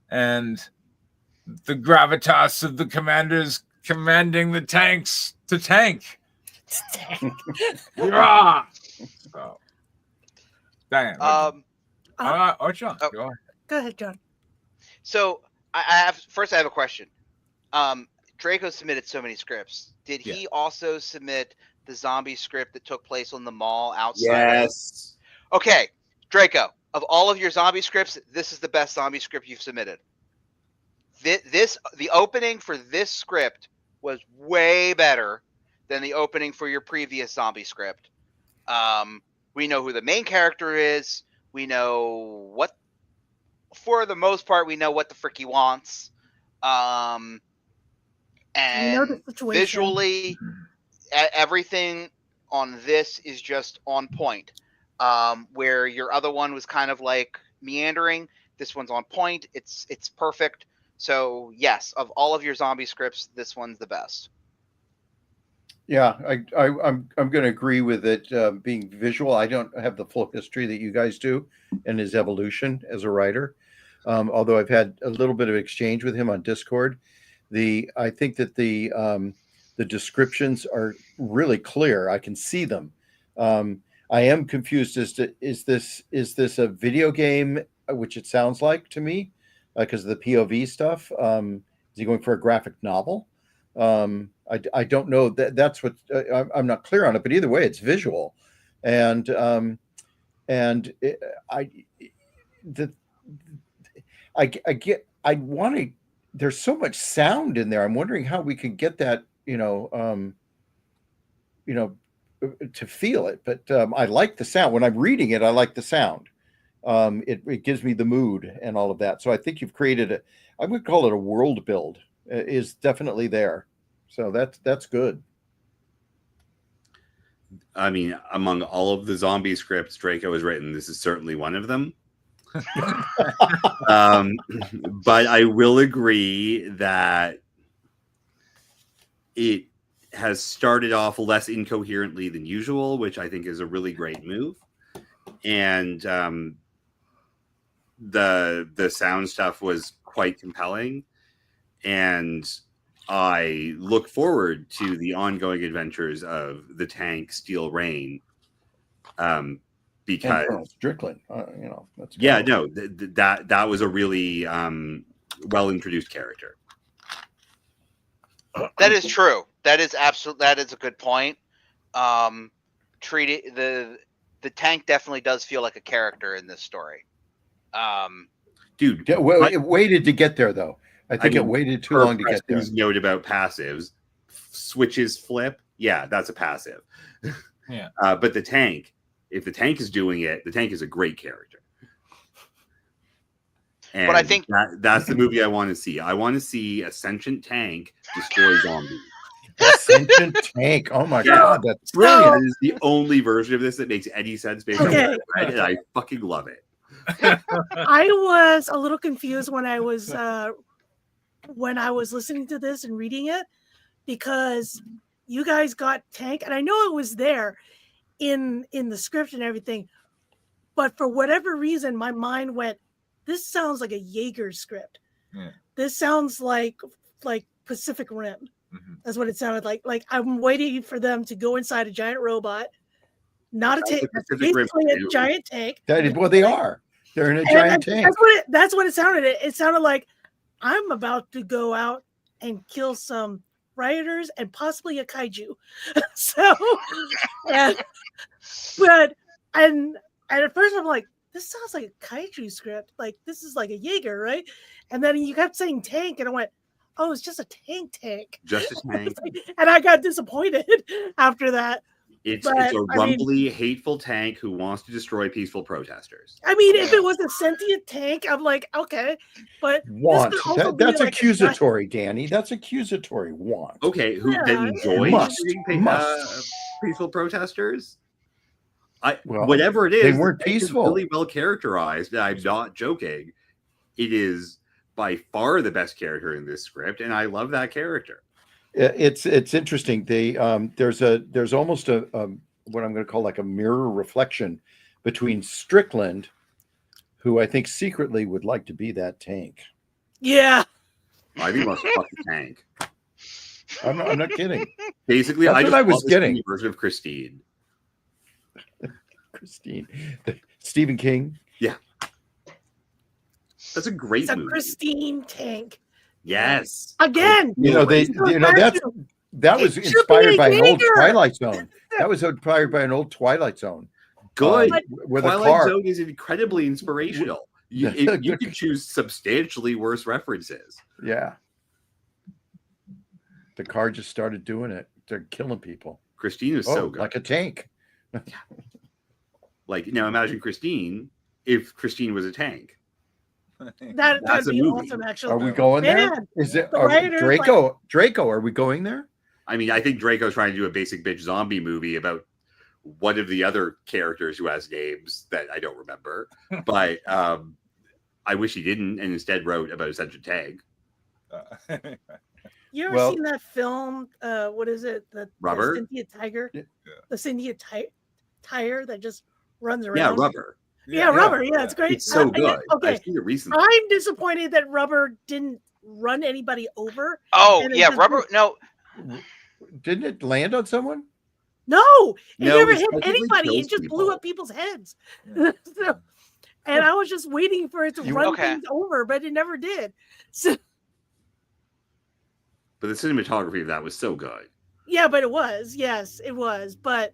and the gravitas of the commanders commanding the tanks to tank. Hurrah! So, Diane. John, go ahead. Go ahead, John. So I have a question. Draco submitted so many scripts. Did he also submit the zombie script that took place on the mall outside? Yes. Okay, Draco, of all of your zombie scripts, this is the best zombie script you've submitted. The opening for this script was way better than the opening for your previous zombie script. We know who the main character is. We know what, for the most part, we know what the frick he wants. And the situation. visually, everything on this is just on point. Where your other one was kind of like meandering, this one's on point. It's perfect. So yes, of all of your zombie scripts, this one's the best. Yeah, I'm going to agree with it being visual. I don't have the full history that you guys do and his evolution as a writer. Although I've had a little bit of exchange with him on Discord, I think that the descriptions are really clear. I can see them. I am confused as to is this a video game, which it sounds like to me, because of the POV stuff. Is he going for a graphic novel? I don't know that's what I'm not clear on it, but either way, it's visual, and I the I get I want to. There's so much sound in there. I'm wondering how we can get that, to feel it. But I like the sound when I'm reading it. I like the sound. It gives me the mood and all of that. So I think you've created I would call it a world build. Is definitely there. So that's good. I mean, among all of the zombie scripts Draco has written, this is certainly one of them. But I will agree that it has started off less incoherently than usual, which I think is a really great move. And the sound stuff was quite compelling. And I look forward to the ongoing adventures of the tank Steel Rain. Because Colonel Strickland, that's that was a really well introduced character. That is true. That is a good point. The tank definitely does feel like a character in this story. Dude, it waited to get there though. I think it waited too long to get there. Note about passives: switches flip. Yeah, that's a passive. Yeah, but the tank. If the tank is doing it, the tank is a great character. And but I think that's the movie I want to see. I want to see a sentient tank destroy zombies. A sentient tank. Oh my god, that's brilliant. That is the only version of this that makes any sense based on what I read, and I fucking love it. I was a little confused when I was listening to this and reading it, because you guys got tank, and I know it was there in the script and everything, but for whatever reason my mind went, this sounds like a Jaeger script. This sounds like Pacific Rim. That's what it sounded like I'm waiting for them to go inside a giant robot, not a tank, basically a giant tank. Well, they are. They're in a giant tank. That's what it sounded. It sounded like I'm about to go out and kill some rioters and possibly a kaiju. So, and at first I'm like, this sounds like a kaiju script. Like, this is like a Jaeger, right? And then you kept saying tank, and I went, oh, it's just a tank. Just a tank. And I got disappointed after that. It's a rumbly, hateful tank who wants to destroy peaceful protesters. I mean, if it was a sentient tank, I'm like, okay, but that's like accusatory, Danny. That's accusatory. Want okay? Who then enjoys peaceful protesters? Whatever it is, they weren't peaceful. Really well characterized. I'm not joking. It is by far the best character in this script, and I love that character. It's interesting. There's almost a what I'm going to call like a mirror reflection between Strickland, who I think secretly would like to be that tank. Yeah, I think he wants to fuck the tank. I'm not kidding. Basically, I was getting a version of Christine. Christine, Stephen King. Yeah, that's a great movie. It's a Christine tank. Yes. Again, that was inspired by an old Twilight Zone. That was inspired by an old Twilight Zone. Good. Twilight Zone is incredibly inspirational. You could choose substantially worse references. Yeah. The car just started doing it. They're killing people. Christine is so good. Like a tank. Like, now imagine Christine if Christine was a tank. That'd be awesome, actually. Are we going there? Is it Draco? Draco, are we going there? I mean, I think Draco's trying to do a basic bitch zombie movie about one of the other characters who has names that I don't remember. But I wish he didn't, and instead wrote about a sentient tank. You ever Well- seen that film? What is it? The Rubber? Cynthia Tiger? Yeah. The Cynthia Tire that just runs around. Yeah, Rubber. Yeah, Rubber. Yeah, it's great. It's so good. Okay, I've seen it recently. I'm disappointed that Rubber didn't run anybody over. Oh And it yeah, just Rubber. No, Didn't it land on someone? No, it No, never it hit specifically anybody. kills It just blew people. up people's heads. So, and I was just waiting for it to You- run Okay. things over, but it never did. So But the cinematography of that was so good. yeah, but it was. Yes, it was. But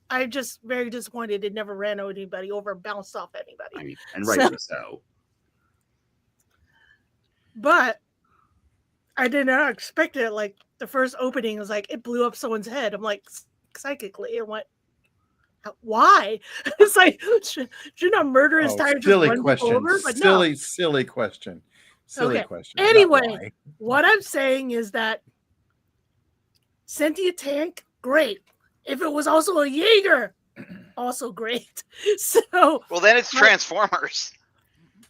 I'm just very disappointed it never ran anybody over, bounced off anybody. I mean, and rightly so. But I did not expect it. Like the first opening was like it blew up someone's head. I'm like psychically, and went, why? It's like shouldn't a murderous Oh, tire just silly run people question. over? But no. Silly question. Silly Okay. question. Not Anyway, why. what I'm saying is that Sentient Tank, great. If it was also a Jaeger, also great. So well then it's But- Transformers.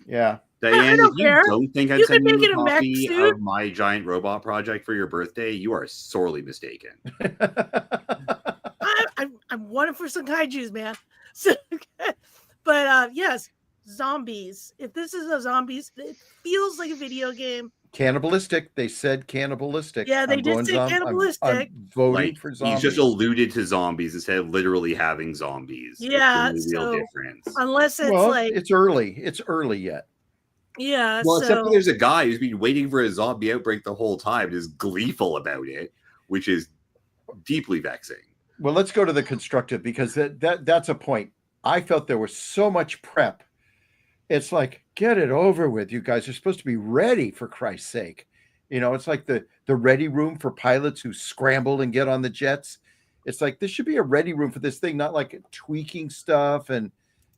Yeah. Diane, don't if you care. don't think I'd You send can you make a it a mech copy suit. of my giant robot project for your birthday, you are sorely mistaken. I'm wanting for some kaijus, man. So, but yes, zombies. If this is a zombies, it feels like a video game. Cannibalistic. They said cannibalistic. Yeah, they I'm did going say I'm cannibalistic. voting Like, for he's zombies. just alluded to zombies instead of literally having zombies. It's the Yeah, only real so- difference. Unless it's well, like, it's early. It's early yet. yeah. Well, except for So there's a guy who's been waiting for a zombie outbreak the whole time and is gleeful about it, which is deeply vexing. Well, let's go to the constructive because that's a point. I felt there was so much prep. It's like, get it over with. You guys are supposed to be ready, for Christ's sake. You know, it's like the ready room for pilots who scramble and get on the jets. It's like this should be a ready room for this thing, not like tweaking stuff and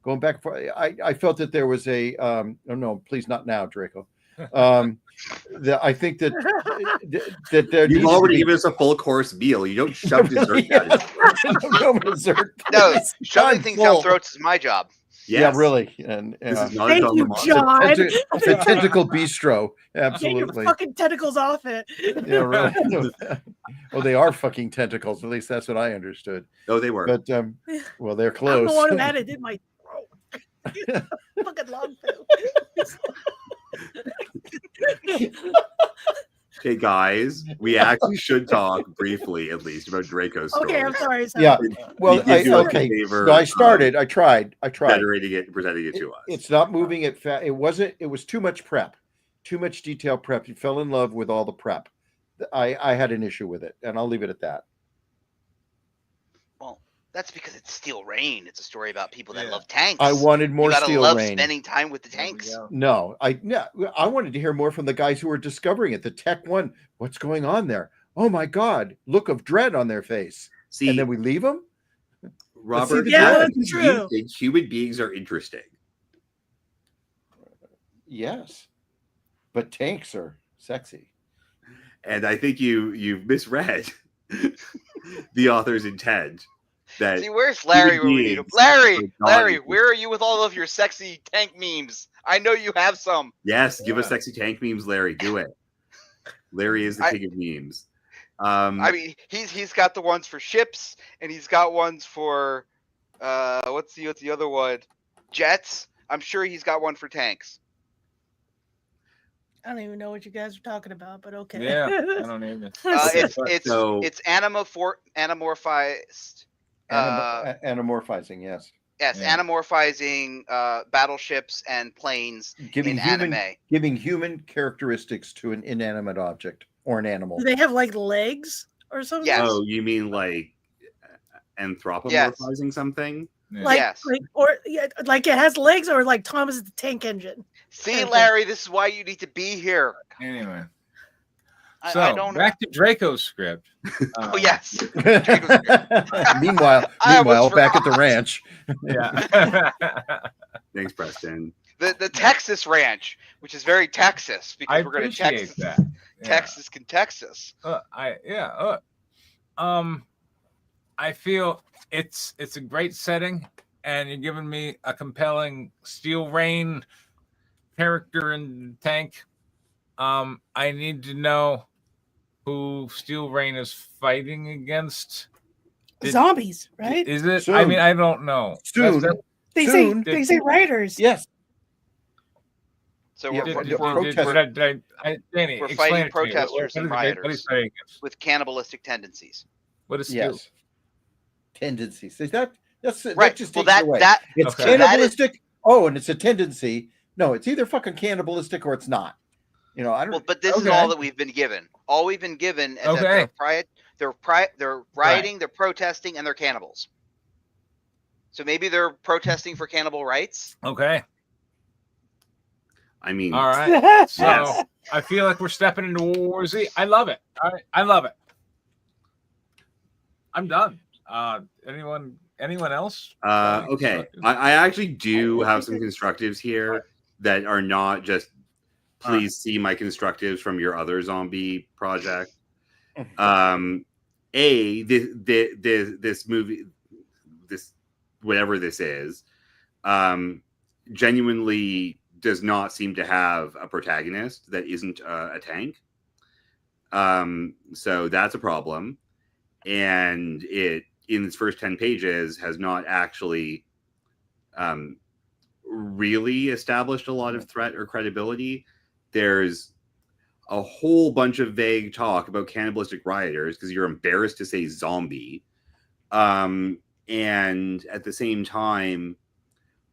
going back and forth. I felt that there was a oh no, please not now, Draco. I think that there You've needs to already be- given us a full course meal. You don't shove dessert down his throat. no dessert. No, please. shoving I'm things down full. throats is my job. Yeah, Yes. really. And This is not Thank a you, Dogma John. it's a tentacle bistro. get your Absolutely. fucking tentacles off it. Yeah, really. Well, they are fucking tentacles. At least that's what I understood. Oh, they were. But well, they're I'm close. the one who had it in my throat. Fucking log poo. Okay, guys, we actually should talk briefly, at least, about Draco's story. Okay, I'm sorry. Yeah. Well, You did do us a okay. favor, So I started. I tried. Generating it and presenting it to us. It's not moving it fast. It wasn't. It was too much prep, too much detailed prep. You fell in love with all the prep. I had an issue with it, and I'll leave it at that. Well, that's because it's Steel Rain. It's a story about people that Yeah. love tanks. I wanted more you gotta Steel love Rain. spending time with the There we tanks. go. No, I wanted to hear more from the guys who were discovering it. The tech one, what's going on there? Oh my God, look of dread on their face. See, And then we leave them. Robert, Yeah, why that's do you true. think human beings are interesting? Yes, but tanks are sexy. And I think you've misread the author's intent. That See, where's Larry when we need him? beings Larry, are not Larry, interesting. where are you with all of your sexy tank memes? I know you have some. Yes, give us Yeah. sexy tank memes, Larry. Do it. Larry is the I- king of memes. I mean, he's got the ones for ships, and he's got ones for what's the other one? Jets. I'm sure he's got one for tanks. I don't even know what you guys are talking about, but okay. Yeah, I don't even. So- It's anamorphized. Anamorphizing, yes. Yes, Yeah. anamorphizing battleships and planes Giving in human anime. giving human characteristics to an inanimate object or an animal. Do they have like legs or something? Yes. Oh, you mean like anthropomorphizing something? Yeah. Like, Yes. like it has legs, or like Thomas is the tank engine. See, Okay. Larry, this is why you need to be here. Anyway, I so don't. back to Draco's script. Oh yes. meanwhile, I almost back at the forgot. ranch. Yeah. Thanks, Preston. The Texas ranch, which is very Texas, because I we're going to appreciate Texas. that. Yeah. Texas can Texas. I feel it's a great setting, and you're giving me a compelling Steel Rain character and tank. I need to know who Steel Rain is fighting against. Zombies, right? Is it? Soon. I mean, I don't know. Soon. They say writers. Yes. So Yeah, we're, did- we're, protest- we're, Danny, we're explain fighting it to me. protesters and What is rioters. fighting against? with cannibalistic tendencies. What is Steel? Yes. Tendencies. Is that that's Right. that just Well, takes it away. that It's Okay. cannibalistic. Oh, and it's a tendency. No, it's either fucking cannibalistic or it's not. You know, I don't. well, but this is Okay. all that we've been given. All we've been given is Okay. that they're rioting, they're protesting, and they're cannibals. So maybe they're protesting for cannibal rights. Okay. I mean, All right. So Yes. I feel like we're stepping into World War Z. I love it. All right. I love it. I'm done. Anyone else? Okay. I actually do have some constructives here that are not just please see my constructives from your other zombie project. This movie, this whatever this is, genuinely does not seem to have a protagonist that isn't a tank. So that's a problem. And it, in its first 10 pages, has not actually really established a lot of threat or credibility. There's a whole bunch of vague talk about cannibalistic rioters because you're embarrassed to say zombie. And at the same time,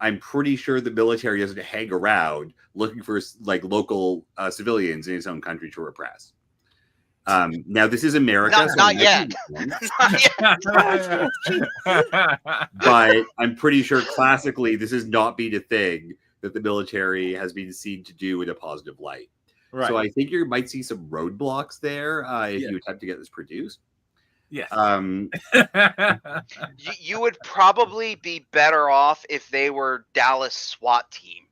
I'm pretty sure the military doesn't hang around looking for like local civilians in its own country to repress. Now this is America, Not yet. But I'm pretty sure classically this has not been a thing that the military has been seen to do in a positive light. Right. So I think you might see some roadblocks there if Yeah. you attempt to get this produced. Yes. You would probably be better off if they were Dallas SWAT team.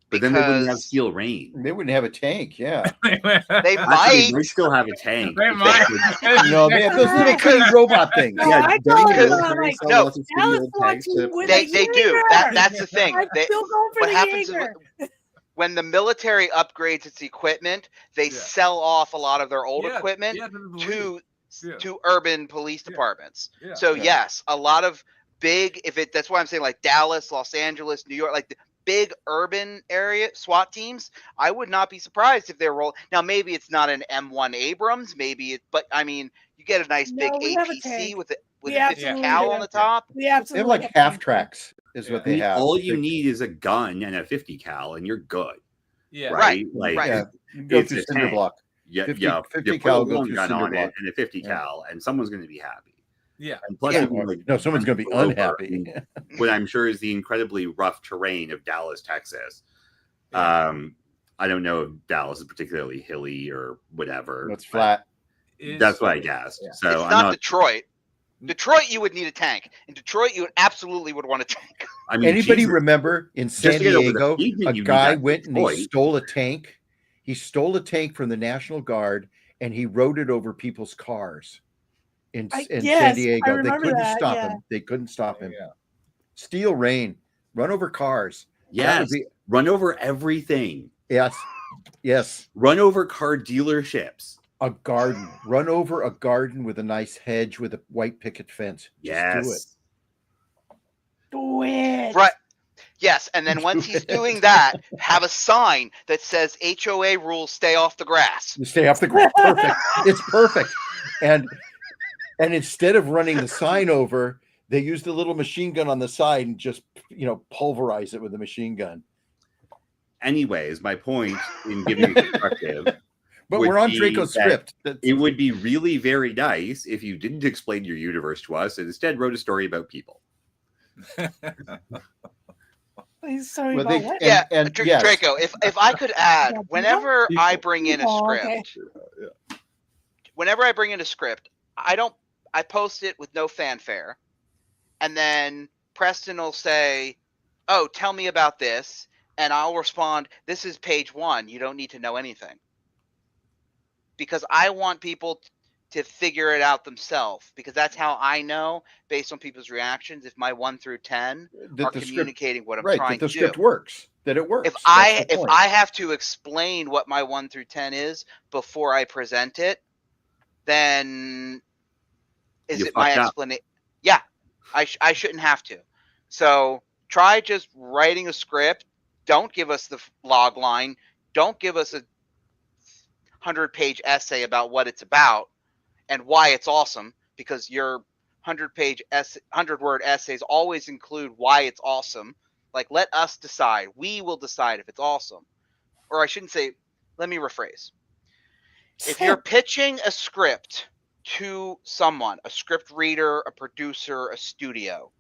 But then they wouldn't have Because Steel Rain. They wouldn't have a tank. Yeah. they Actually, might. they still have a tank. They if might. could- No, they have those little tiny robot things. No, Yeah, I don't call the it military like sell no, lots of Dallas city-owned SWAT tanks team to- with They a do. Jaeger. That's the thing. I'm They, still going for what the happens is Jaeger. when the military upgrades its equipment, they Yeah. sell off a lot of their old equipment to to urban police Yeah. departments. Yeah. So Yeah. yes, a lot of big, that's why I'm saying like Dallas, Los Angeles, New York, like the big urban area SWAT teams. I would not be surprised if they're rolling. Now maybe it's not an M1 Abrams, but I mean you get a nice No, big we have a APC tank. with We a 50 absolutely cal do. on the top. We They have absolutely like have half tanks. tracks, is what Yeah. they have. All you need is a gun and a 50 cal, and you're good, Yeah. right? Right, Like, right. Yeah, you go it's through a cinder tank. block. yeah, 50 yeah. 50 You put cal a go long through gun cinder on block. it and a 50 Yeah. cal, and someone's going to be happy. Yeah. And plus, Yeah. you can, like, No, someone's going to be run over unhappy. in what I'm sure is the incredibly rough terrain of Dallas, Texas. Yeah. I don't know if Dallas is particularly hilly or whatever. It's flat. That's what I guessed. Yeah. So It's I'm not not. Detroit. Detroit, you would need a tank. In Detroit, you would absolutely would want a tank. I mean, Anybody Jesus, remember in San Just to get over the Diego, pavement, a you need guy that went and he Detroit. stole a tank. He stole a tank from the National Guard and he rode it over people's cars in San yes, I Diego. They remember couldn't that, stop yeah. him. They couldn't stop him. Yeah. Steel Rain, run over cars. That would Yes, be- run over everything. yes, yes. Run over car dealerships. A garden. Run over a garden with a nice hedge with a white picket fence. Just do it. Yes. Do it. Right. Yes, and then once he's doing that, have a sign that says HOA rules stay off the grass. You stay off the ground. Perfect. It's perfect. And instead of running the sign over, they use the little machine gun on the side and just pulverize it with the machine gun. Anyways, my point in giving you perspective, But would we're on be Draco's that script. That's- it would be really very nice if you didn't explain your universe to us and instead wrote a story about people. He's sorry Well, about they- what? Yeah, and yes. Draco, if I could add, Yeah, whenever people- I bring in a Oh, okay. script, whenever I bring in a script, I post it with no fanfare. And then Preston will say, "Oh, tell me about this." And I'll respond, "This is page 1. You don't need to know anything." Because I want people to figure it out themselves, because that's how I know based on people's reactions if my 1 through 10 that are the script, communicating what I'm right, trying that the to script do. works. that it works. If That's the point. I have to explain what my 1 through 10 is before I present it, then is You it my fucked up. explanation? Yeah, I shouldn't have to. So try just writing a script. Don't give us the log line. Don't give us a 100-page essay about what it's about and why it's awesome, because your 100-word essays always include why it's awesome. Like, let us decide. We will decide if it's awesome. Or I shouldn't say, let me rephrase. If you're pitching a script to someone, a script reader, a producer, a studio,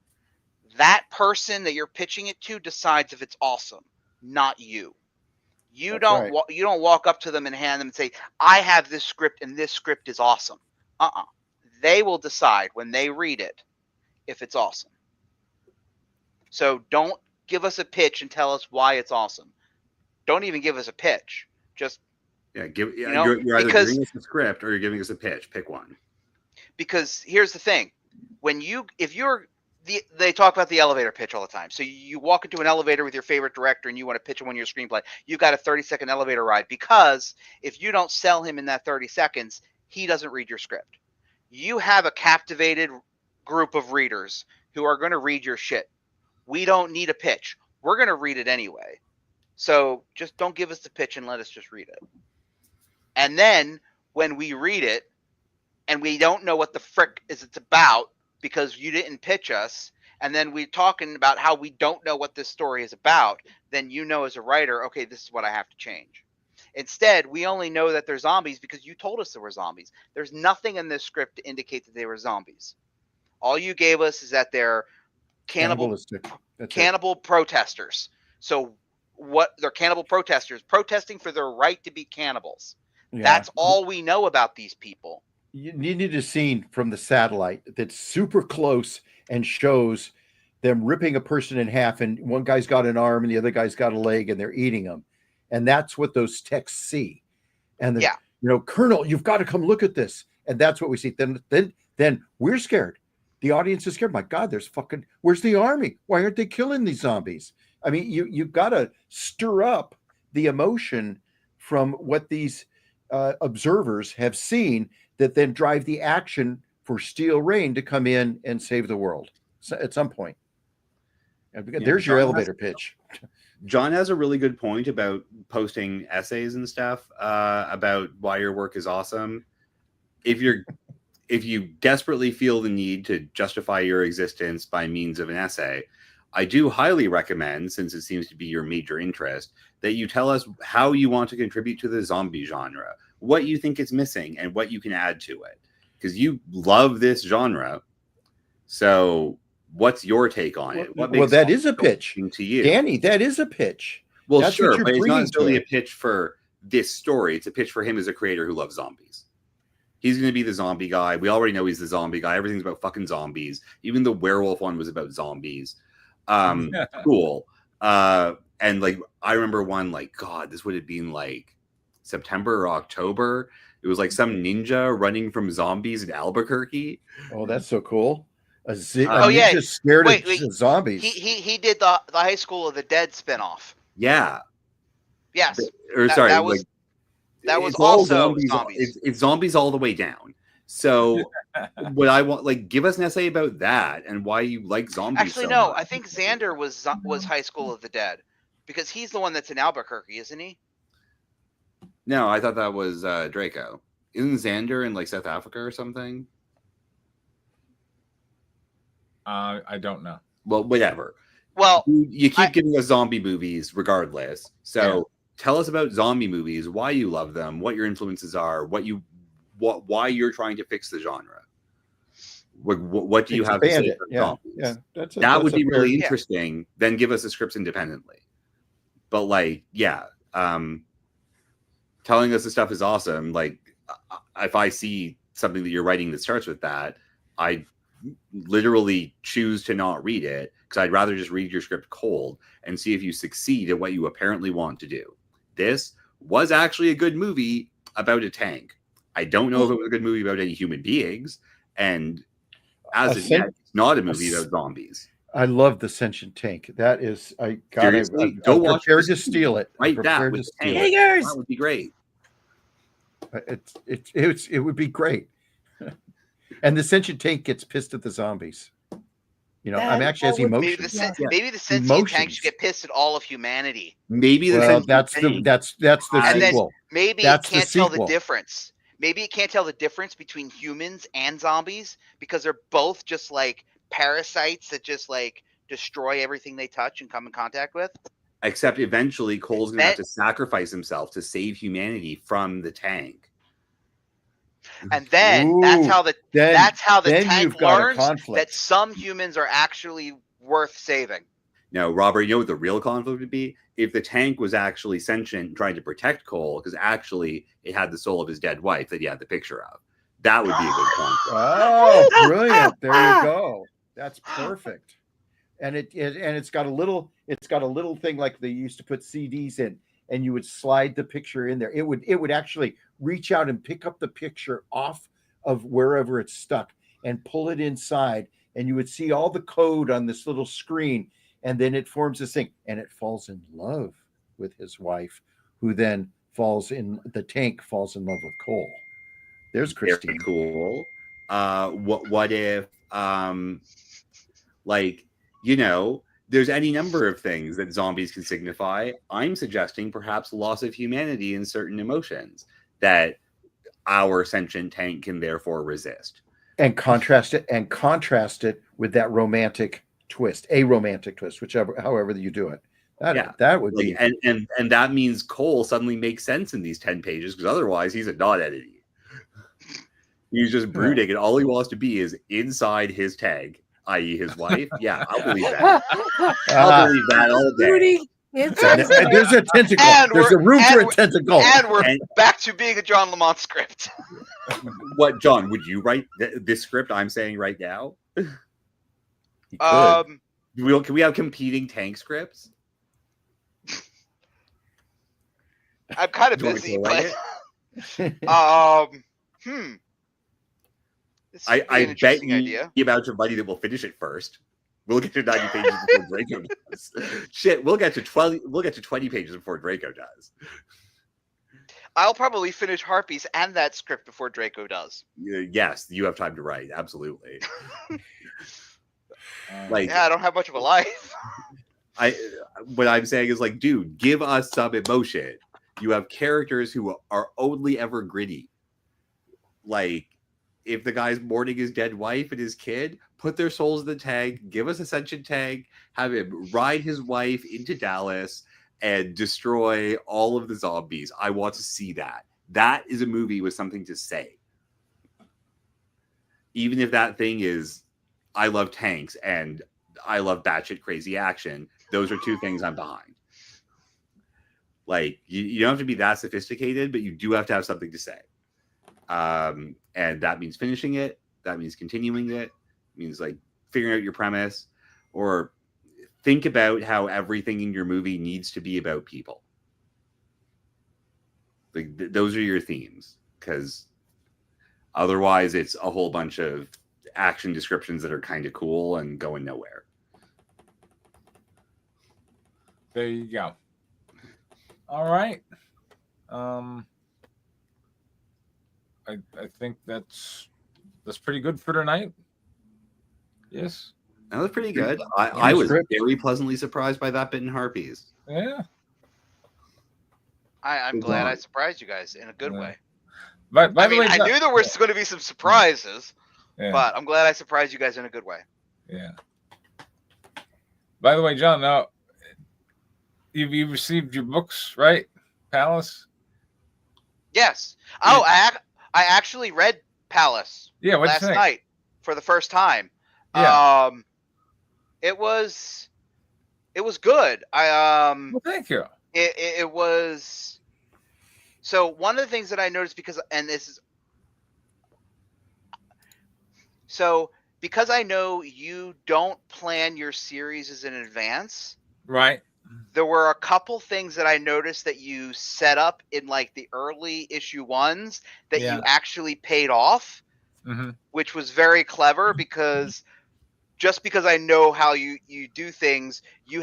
that person that you're pitching it to decides if it's awesome, not you. You That's don't right. you don't walk up to them and hand them and say, I have this script and this script is awesome. They will decide when they read it if it's awesome. So don't give us a pitch and tell us why it's awesome. Don't even give us a pitch. Just You're know, either because- giving us a script or you're giving us a pitch. Pick one. because here's the thing. They talk about the elevator pitch all the time. So you walk into an elevator with your favorite director and you want to pitch him on your screenplay. You got a 30-second elevator ride, because if you don't sell him in that 30 seconds, he doesn't read your script. You have a captivated group of readers who are going to read your shit. We don't need a pitch. We're going to read it anyway. So just don't give us the pitch and let us just read it. And then when we read it and we don't know what the frick is it's about because you didn't pitch us, and then we're talking about how we don't know what this story is about, then you know as a writer, okay, this is what I have to change. Instead, we only know that they're zombies because you told us there were zombies. There's nothing in this script to indicate that they were zombies. All you gave us is that they're Cannibalistic. That's it. cannibal protesters. So what? They're cannibal protesters protesting for their right to be cannibals. Yeah. That's all we know about these people. You need a scene from the satellite that's super close and shows them ripping a person in half, and one guy's got an arm and the other guy's got a leg, and they're eating them. And that's what those texts see. And Yeah. Colonel, you've got to come look at this. And that's what we see. Then we're scared. The audience is scared. My God, where's the army? Why aren't they killing these zombies? I mean, you've got to stir up the emotion from what these observers have seen that then drive the action for Steel Rain to come in and save the world at some point. There's your elevator pitch. John has a really good point about posting essays and stuff about why your work is awesome. If you desperately feel the need to justify your existence by means of an essay, I do highly recommend, since it seems to be your major interest, that you tell us how you want to contribute to the zombie genre, what you think is missing, and what you can add to it. Because you love this genre. So what's your take on it? Well, that is a pitch to you, Danny. That is a pitch. Well, That's sure, what you're but it's not bringing necessarily to a it. pitch for this story. It's a pitch for him as a creator who loves zombies. He's going to be the zombie guy. We already know he's the zombie guy. Everything's about fucking zombies. Even the werewolf one was about zombies. Cool. And like, I remember one, like, God, this would have been like September or October. It was like some ninja running from zombies in Albuquerque. Oh, that's so cool. A Oh, yeah. ninja scared Wait, of zombies. He did the High School of the Dead spinoff. Yeah. Yes. Or That- sorry, that was- like, That was it's all also zombies. It's zombies all the way down. So what I want, like, give us an essay about that and why you like zombies. Actually, so no. much. I think Xander was High School of the Dead, because he's the one that's in Albuquerque, isn't he? No, I thought that was Draco. Isn't Xander in like South Africa or something? I don't know. Well, whatever. Well, You keep giving us zombie movies regardless. So tell us about zombie movies, why you love them, what your influences are, why you're trying to fix the genre. What do you have to say Expand for it. zombies? Yeah, That would be really Yeah. interesting. Then give us the scripts independently. But like, telling us the stuff is awesome. Like, if I see something that you're writing that starts with that, I literally choose to not read it, because I'd rather just read your script cold and see if you succeed at what you apparently want to do. This was actually a good movie about a tank. I don't know if it was a good movie about any human beings, and as of yet, it's not a movie about zombies. I love the sentient tank. That is, Seriously, I'm watch prepared the to steal it. I'm Write that prepared with to the steal tank. it. Fingers! That would be great. It would be great. And the sentient tank gets pissed at the zombies. You know, That has would be- emotions. Yeah. Maybe the sentient tank Emotions. should get pissed at all of humanity. Maybe the Well, sentient that's tank the And then sequel. maybe That's it the can't tell the sequel. difference. Maybe it can't tell the difference between humans and zombies because they're both just like parasites that just like destroy everything they touch and come in contact with. Except eventually Cole's going to have That- to sacrifice himself to save humanity from the tank. And then Ooh, that's how the then tank you've got a learns conflict. that some humans are actually worth saving. Now, Robert, you know what the real conflict would be? If the tank was actually sentient and trying to protect Cole, because actually it had the soul of his dead wife that he had the picture of. That would be a good conflict. Oh, brilliant! There you go. That's perfect. And it's got a little thing like they used to put CDs in, and you would slide the picture in there. It would actually reach out and pick up the picture off of wherever it's stuck and pull it inside, and you would see all the code on this little screen, and then it forms this thing, and it falls in love with his wife, who then the tank falls in love with Cole. There's Christine. Very cool. What if like, you know, there's any number of things that zombies can signify. I'm suggesting perhaps loss of humanity in certain emotions that our sentient tank can therefore resist. And contrast it with that romantic twist, however you do it. That would be, and that means Cole suddenly makes sense in these 10 pages, because otherwise he's a not entity. He's just brooding, and all he wants to be is inside his tag, i.e. his wife. Yeah, I'll believe that. I'll believe that all day. Rudy, and there's a tentacle. There's a room for a tentacle. And we're back to being a John Lamont script. What, John, would you write this script I'm saying right now? Um, Can we have competing tank scripts? I'm kind of Do you want busy, me to write but This I would be an bet interesting you idea. the amount of money that we'll finish it first. We'll get to 90 pages before Draco does. Shit, we'll get to 20 pages before Draco does. I'll probably finish Harpies and that script before Draco does. Yes, you have time to write. Absolutely. Like, Yeah, I don't have much of a life. what I'm saying is, like, dude, give us some emotion. You have characters who are only ever gritty. Like, if the guy's mourning his dead wife and his kid, put their souls in the tank, give us a sentient tank, have him ride his wife into Dallas and destroy all of the zombies. I want to see that. That is a movie with something to say. Even if that thing is, I love tanks and I love batshit crazy action. Those are two things I'm behind. Like, you don't have to be that sophisticated, but you do have to have something to say. And that means finishing it. That means continuing it. It means, like, figuring out your premise, or think about how everything in your movie needs to be about people. Like, those are your themes, because otherwise it's a whole bunch of action descriptions that are kind of cool and going nowhere. There you go. All right. I think that's pretty good for tonight. Yes. That was pretty good. I was very pleasantly surprised by that bit in Harpies. Yeah. I'm glad I surprised you guys in a good way. But by I the mean, way, I knew there was going to be some surprises, yeah. but I'm glad I surprised you guys in a good way. Yeah. By the way, John, now you've received your books, right? Palace. Yes. Oh, I actually read Palace. Yeah. What'd last you think? night for the first time. Yeah. It was good. Well, thank you. It was. So one of the things that I noticed because I know you don't plan your series in advance. Right. There were a couple things that I noticed that you set up in like the early issue ones that you actually paid off, which was very clever because just because I know how you do things, you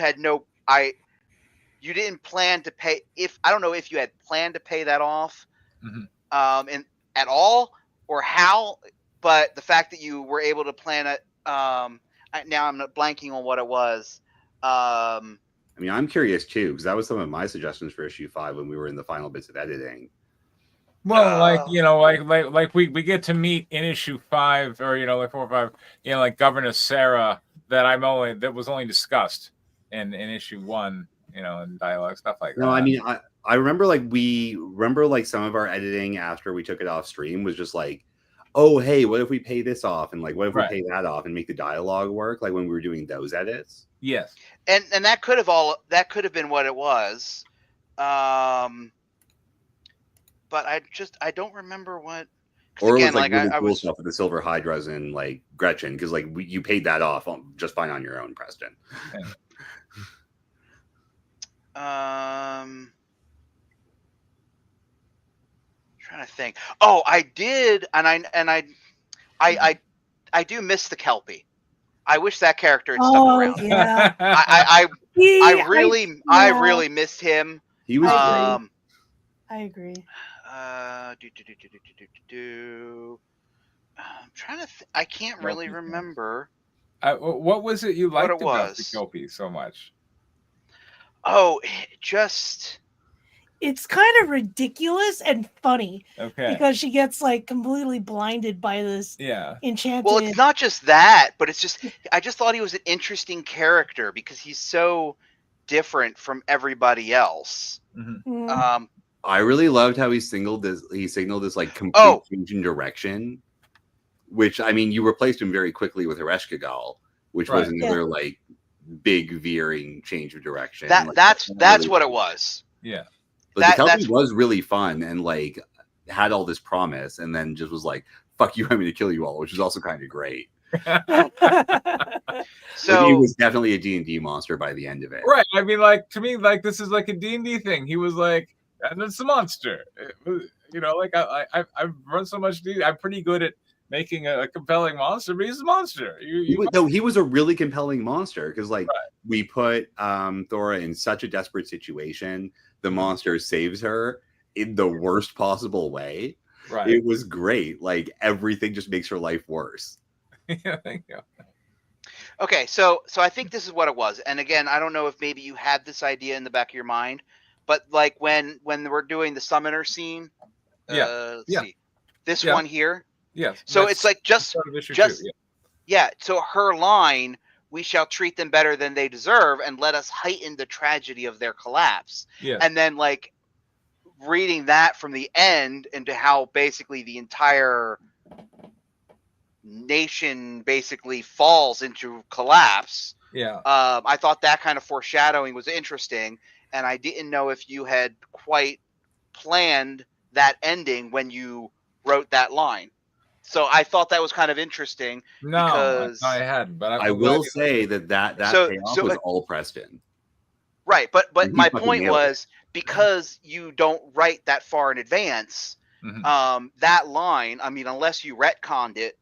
didn't plan to pay. I don't know if you had planned to pay that off, and at all, or how. But the fact that you were able to plan it, now I'm not blanking on what it was. I mean, I'm curious too, because that was some of my suggestions for issue 5 when we were in the final bits of editing. Well, like we get to meet in issue 5, or like 4 or 5, like Governess Sarah that was only discussed in issue 1, in dialogue, stuff like that. No, I mean, I remember like some of our editing after we took it off stream was just like, oh hey, what if we pay this off, and like what if we pay that off and make the dialogue work, like when we were doing those edits. Yes, and that could have been what it was. But I don't remember what. Or again, it was like really cool stuff with the Silver Hydras and like Gretchen, because like you paid that off just fine on your own, Preston. Okay. Trying to think. Oh, I did, and I do miss the Kelpie. I wish that character had stuck around. Yeah. I really missed him. He was. I agree. I'm trying to. I can't really remember. What was it you liked about the was. Kelpie so much? Oh, it's kind of ridiculous and funny. Okay. Because she gets like completely blinded by this enchanted. Well, it's not just that, but it's just I just thought he was an interesting character because he's so different from everybody else. Mm-hmm. I really loved how he signaled this like complete change in direction, which I mean you replaced him very quickly with Ereshkigal, which was another like big veering change of direction. That's what it was. Yeah. But the Kelpie was really fun and like had all this promise, and then just was like, "Fuck you, I'm going to kill you all," which was also kind of great. So he was definitely a D&D monster by the end of it, right? I mean, like to me, like this is like a D&D thing. He was like, and it's a monster. Like I've run so much D&D. I'm pretty good at making a compelling monster, but he's a monster. He was a really compelling monster because like we put Thora in such a desperate situation. The monster saves her in the worst possible way. Right. It was great. Like everything just makes her life worse. Yeah, thank you. Okay, so I think this is what it was. And again, I don't know if maybe you had this idea in the back of your mind, but like when we're doing the summoner scene, let's see. This one here. Yes. So it's like just so her line, "We shall treat them better than they deserve and let us heighten the tragedy of their collapse." Yeah. And then like reading that from the end into how basically the entire nation basically falls into collapse. Yeah. I thought that kind of foreshadowing was interesting, and I didn't know if you had quite planned that ending when you wrote that line. So I thought that was kind of interesting. No, because I hadn't. But I will say that payoff was all Preston. Right, but my point was because you don't write that far in advance, that line. I mean, unless you retconned it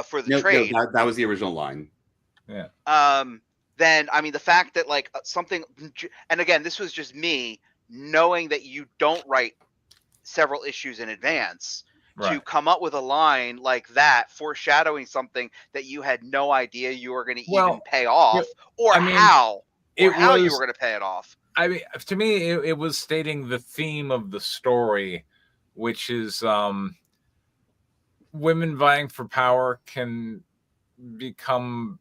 for the trade. No, that was the original line. Yeah. Then I mean, the fact that like something, and again, this was just me knowing that you don't write several issues in advance. Right. To come up with a line like that, foreshadowing something that you had no idea you were going to even pay off, how you were going to pay it off. I mean, to me, it was stating the theme of the story, which is women vying for power can become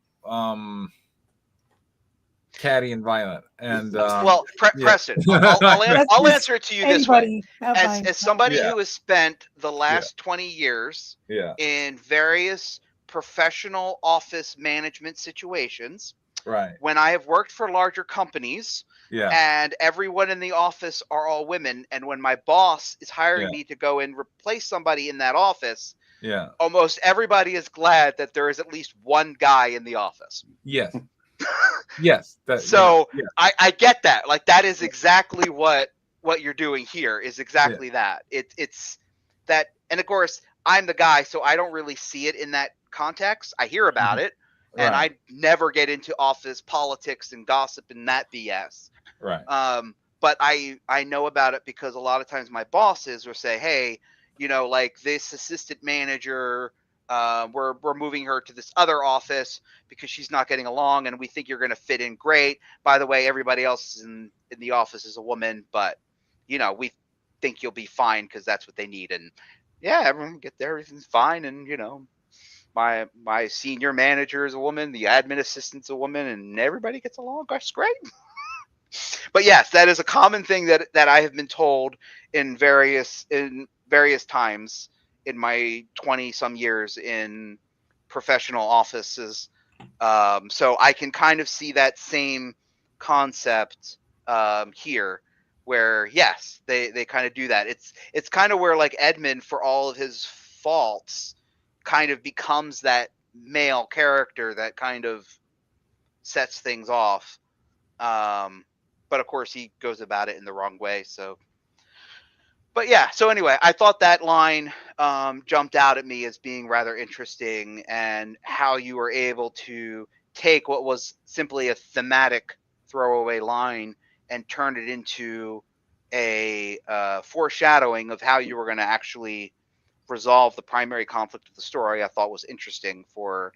catty and violent. And Preston, I'll answer it to you this way. As somebody who has spent the last 20 years in various professional office management situations, right? When I have worked for larger companies, and everyone in the office are all women, and when my boss is hiring me to go and replace somebody in that office, almost everybody is glad that there is at least one guy in the office. Yes. Yes. I get that. Like that is exactly what you're doing here is exactly that. It's that, and of course I'm the guy, so I don't really see it in that context. I hear about it, and Right. I never get into office politics and gossip and that BS. Right. But I know about it because a lot of times my bosses will say, hey, like this assistant manager, we're moving her to this other office because she's not getting along, and we think you're going to fit in great. By the way, everybody else in the office is a woman, but we think you'll be fine because that's what they need. And yeah, everyone get there, everything's fine. And my senior manager is a woman, the admin assistant's a woman, and everybody gets along. Gosh, great. But yes, that is a common thing that I have been told in various times in my 20 some years in professional offices. So I can kind of see that same concept here, where yes, they kind of do that. It's kind of where like Edmund, for all of his faults, kind of becomes that male character that kind of sets things off. But of course he goes about it in the wrong way. So, but yeah. So anyway, I thought that line jumped out at me as being rather interesting, and how you were able to take what was simply a thematic throwaway line and turn it into a foreshadowing of how you were going to actually resolve the primary conflict of the story. I thought was interesting for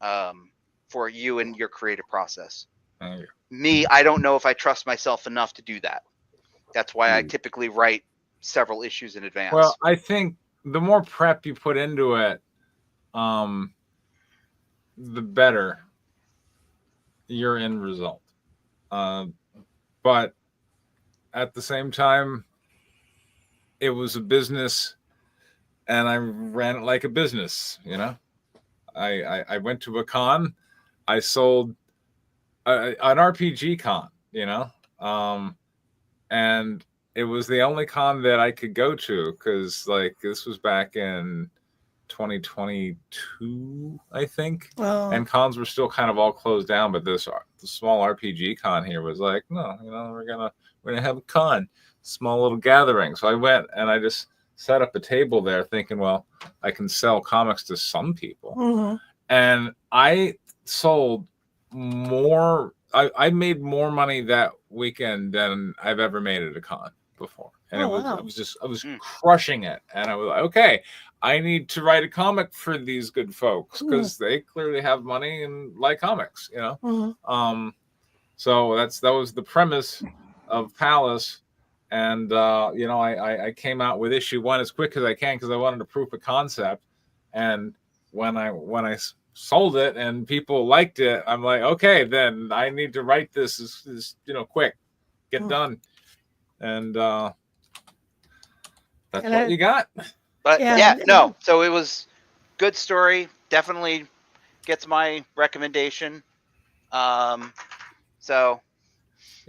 you and your creative process. Thank you. Me, I don't know if I trust myself enough to do that. That's why I typically write several issues in advance. Well, I think the more prep you put into it, the better your end result. But at the same time, it was a business, and I ran it like a business. I went to a con, I sold an RPG con, and it was the only con that I could go to, because like this was back in 2022, I think, and cons were still kind of all closed down. But the small RPG con here was like, no, we're gonna have a con, small little gathering. So I went and I just set up a table there, thinking, well, I can sell comics to some people, and I sold more. I made more money that weekend than I've ever made at a con before. And I was crushing it. And I was like, okay, I need to write a comic for these good folks, because they clearly have money and like comics, So that was the premise of Palace. And, I came out with issue 1 as quick as I can, because I wanted to proof of concept. And when I sold it and people liked it, I'm like, okay, then I need to write this quick, get done. And that's what you got. But so it was good story, definitely gets my recommendation. So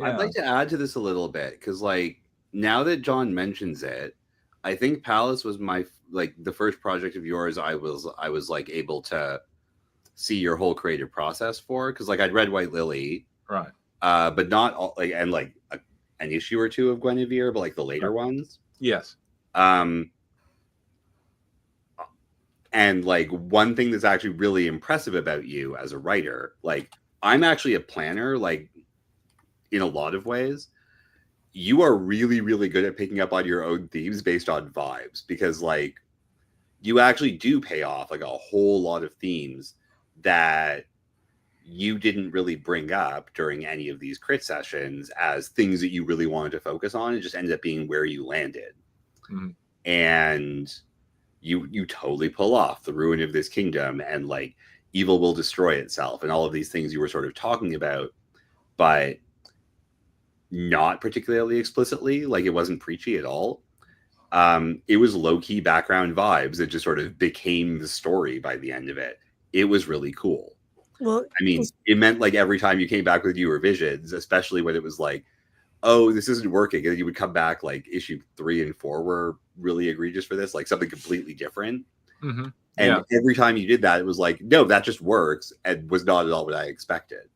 I'd like to add to this a little bit, because like now that John mentions it, I think Palace was the first project of yours I was like able to see your whole creative process for, because like I'd read White Lily, right, but not all, an issue or 2 of Guinevere, but like the later ones. Yes. And like one thing that's actually really impressive about you as a writer, like I'm actually a planner, like in a lot of ways. You are really, really good at picking up on your own themes based on vibes, because like you actually do pay off like a whole lot of themes that you didn't really bring up during any of these crit sessions as things that you really wanted to focus on. It just ended up being where you landed. And you totally pull off the ruin of this kingdom, and like evil will destroy itself, and all of these things you were sort of talking about, but not particularly explicitly. Like it wasn't preachy at all. It was low-key background vibes that just sort of became the story by the end of it. It was really cool. Well, I mean, it meant like every time you came back with newer visions, especially when it was like, oh, this isn't working, and you would come back like issue 3 and 4 were really egregious for this, like something completely different. And every time you did that, it was like, no, that just works, and was not at all what I expected.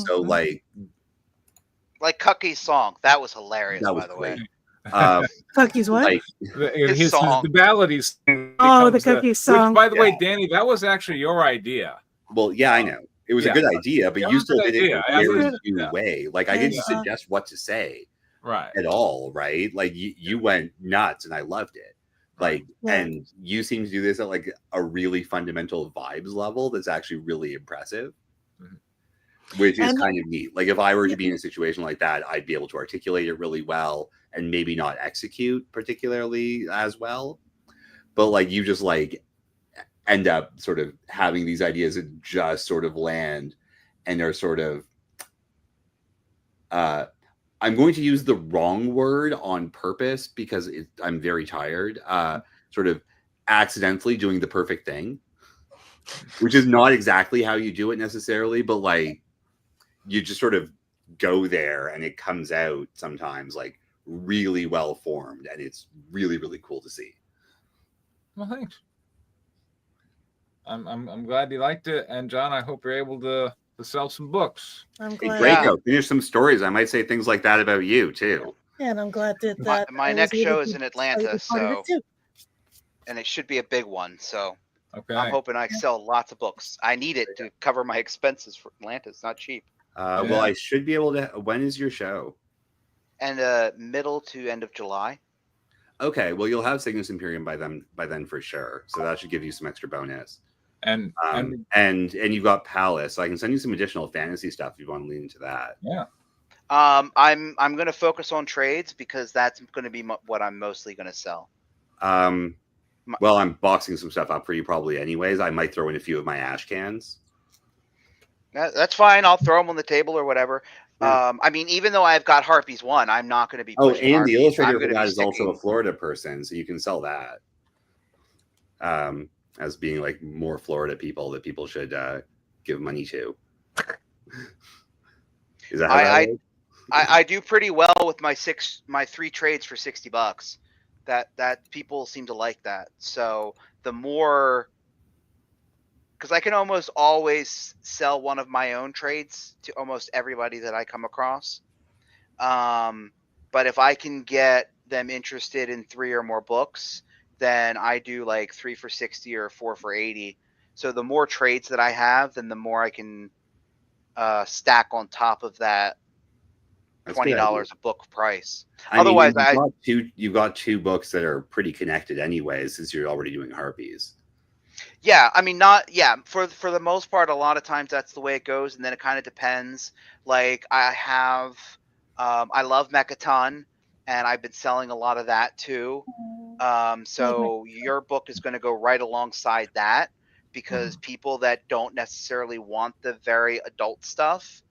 So like Cucky's song, that was hilarious, by the way. Cookies, what? Like, His song. the ballad he's singing Oh, the becomes cookie song. Which, by the way, Yeah. Danny, that was actually your idea. well, yeah, I know. It was a Yeah. good idea, but Yeah, you it was a still good did it in idea. a I very agree. you Yeah. way. Like, I Yeah. didn't suggest what to say Right. at all, right? Like, you went nuts, and I loved it. Like, Yeah. and you seem to do this at like a really fundamental vibes level that's actually really impressive, which is And- kind of neat. Like, if I were to be in a situation like that, I'd be able to articulate it really well and maybe not execute particularly as well. But like, you just like end up sort of having these ideas that just sort of land and are sort of I'm going to use the wrong word on purpose because I'm very tired, sort of accidentally doing the perfect thing, which is not exactly how you do it necessarily, but like you just sort of go there and it comes out sometimes like really well formed, and it's really, really cool to see. Well, thanks. I'm glad you liked it, and John, I hope you're able to sell some books. I'm Hey, glad. Draco, finish some stories. I might say things like that about you too. Yeah, and I'm glad that My I was next able show to is in tell you Atlanta, part of it so too. and it should be a big one. So Okay. I'm hoping I sell lots of books. I need it to cover my expenses for Atlanta. It's not cheap. Well, I should be able to. When is your show? And middle to end of July. Okay, well, you'll have Cygnus Imperium by then for sure. So that should give you some extra bonus. And you've got Palace. So I can send you some additional fantasy stuff if you want to lean into that. yeah. I'm going to focus on trades because that's going to be what I'm mostly going to sell. Well, I'm boxing some stuff up for you probably anyways. I might throw in a few of my ash cans. That's fine. I'll throw them on the table or whatever. Yeah. I mean, even though I've got Harpies 1, I'm not going to be Oh, pushing and Harpies. the illustrator I'm for gonna that be is also a sticking- Florida person, so you can sell that as being like more Florida people that people should give money to. Is that how that works? I do pretty well with my 3 trades for $60. That people seem to like that. So the more, because I can almost always sell one of my own trades to almost everybody that I come across. But if I can get them interested in 3 or more books, then I do like 3 for 60 or 4 for 80. So the more trades that I have, then the more I can stack on top of that That's a good $20 idea. a book price. I mean, Otherwise, you've got two books that are pretty connected anyways, since you're already doing Harpies. yeah, I mean, for the most part, a lot of times that's the way it goes, and then it kind of depends. Like I have, I love Mechaton, and I've been selling a lot of that too. So your book is going to go right alongside that because people that don't necessarily want the very adult stuff,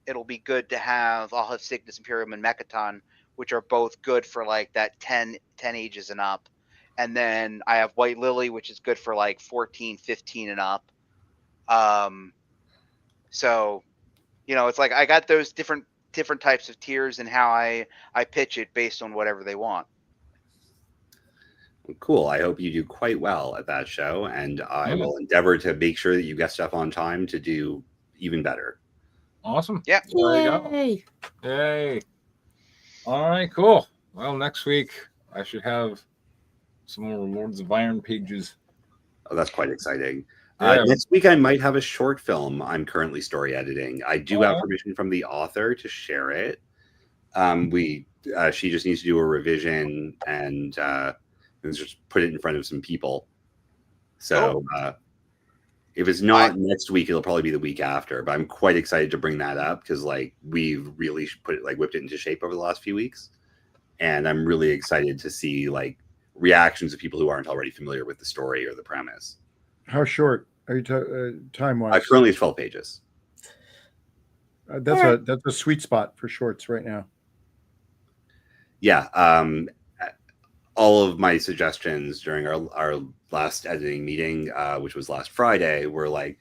it'll be good to have. I'll have Cygnus Imperium and Mechaton, which are both good for like that 10 ages and up. And then I have White Lily, which is good for like 14, 15 and up. So, it's like I got those different types of tiers and how I pitch it based on whatever they want. Cool. I hope you do quite well at that show, and I will endeavor to make sure that you get stuff on time to do even better. Awesome. Yeah. There you go. Yay. All right, cool. Well, next week I should have some more Lords of Iron pages. Oh, that's quite exciting. Yeah. Next week I might have a short film I'm currently story editing. I do have permission from the author to share it. She just needs to do a revision and just put it in front of some people. So if it's not next week, it'll probably be the week after. But I'm quite excited to bring that up because we've really whipped it into shape over the last few weeks, and I'm really excited to see reactions of people who aren't already familiar with the story or the premise. How short are you time-wise? Currently, it's 12 pages. That's a sweet spot for shorts right now. Yeah. All of my suggestions during our last editing meeting, which was last Friday, were like,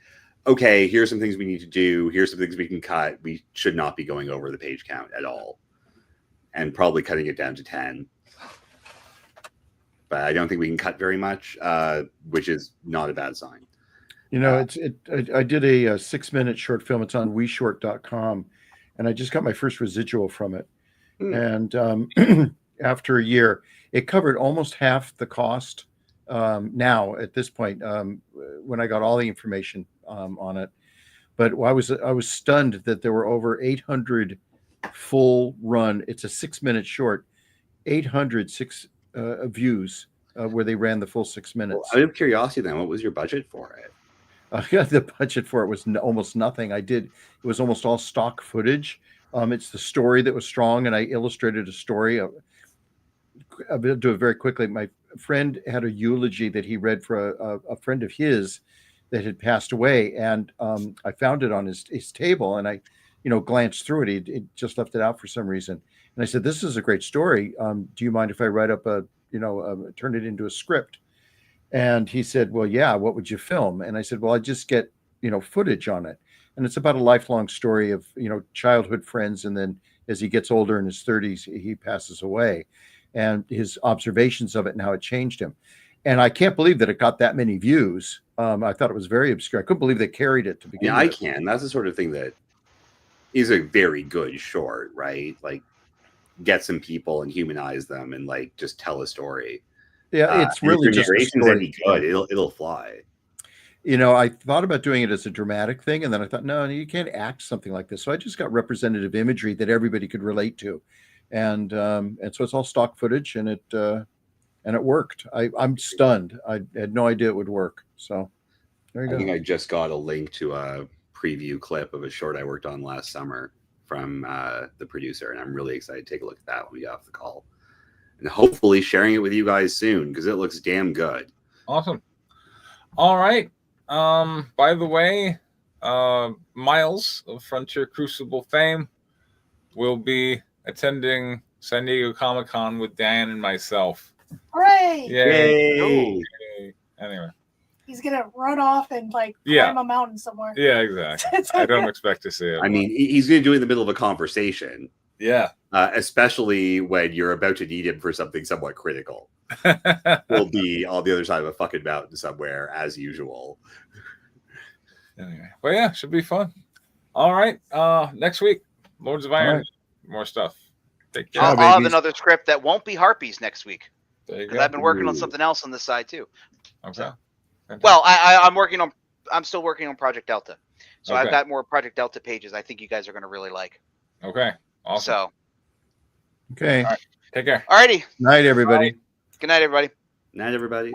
okay, here's some things we need to do. Here's some things we can cut. We should not be going over the page count at all, and probably cutting it down to 10. But I don't think we can cut very much, which is not a bad sign. I did a 6-minute short film. It's on weshort.com, and I just got my first residual from it. And after a year, it covered almost half the cost. Now at this point, when I got all the information on it, but I was stunned that there were over 800 full run. It's a 6-minute short, 806 views where they ran the full 6 minutes. Out of curiosity, then, what was your budget for it? The budget for it was almost nothing. It was almost all stock footage. It's the story that was strong, and I illustrated a story. I'll do it very quickly. My friend had a eulogy that he read for a friend of his that had passed away, and I found it on his table, and I, glanced through it. He just left it out for some reason, and I said, "This is a great story. Do you mind if I write up turn it into a script?" And he said, "Well, yeah. What would you film?" And I said, "Well, I just get footage on it." And it's about a lifelong story of childhood friends, and then as he gets older in his 30s, he passes away, and his observations of it and how it changed him. And I can't believe that it got that many views. I thought it was very obscure. I couldn't believe they carried it to begin Yeah, with. I can. That's the sort of thing that is a very good short, right? Like, get some people and humanize them and like just tell a story. Yeah, it's really just a narration's story. any good. It'll fly. I thought about doing it as a dramatic thing, and then I thought, no, you can't act something like this. So I just got representative imagery that everybody could relate to, and so it's all stock footage, and it worked. I'm stunned. I had no idea it would work. So there you go. I think I just got a link to a preview clip of a short I worked on last summer from the producer, and I'm really excited to take a look at that when we get off the call, and hopefully sharing it with you guys soon because it looks damn good. Awesome. All right. By the way, Miles of Frontier Crucible fame will be attending San Diego Comic-Con with Dan and myself. Hooray! Yay! Anyway. He's gonna run off and climb a mountain somewhere. Yeah, exactly. I don't expect to see it. I mean, he's going to do it in the middle of a conversation. Yeah. Especially when you're about to need him for something somewhat critical. We'll be on the other side of a fucking mountain somewhere, as usual. Anyway, but yeah, should be fun. All right. Next week, Lords of Iron, more stuff. Take care. I'll have another script that won't be Harpies next week. There you Because go. I've been working on something else on this side too. Okay. So, well, I'm still working on Project Delta. So Okay. I've got more Project Delta pages I think you guys are going to really like. Okay. Awesome. So, Okay. All right. Take care. alrighty. Night, everybody. Good night, everybody. Night, everybody.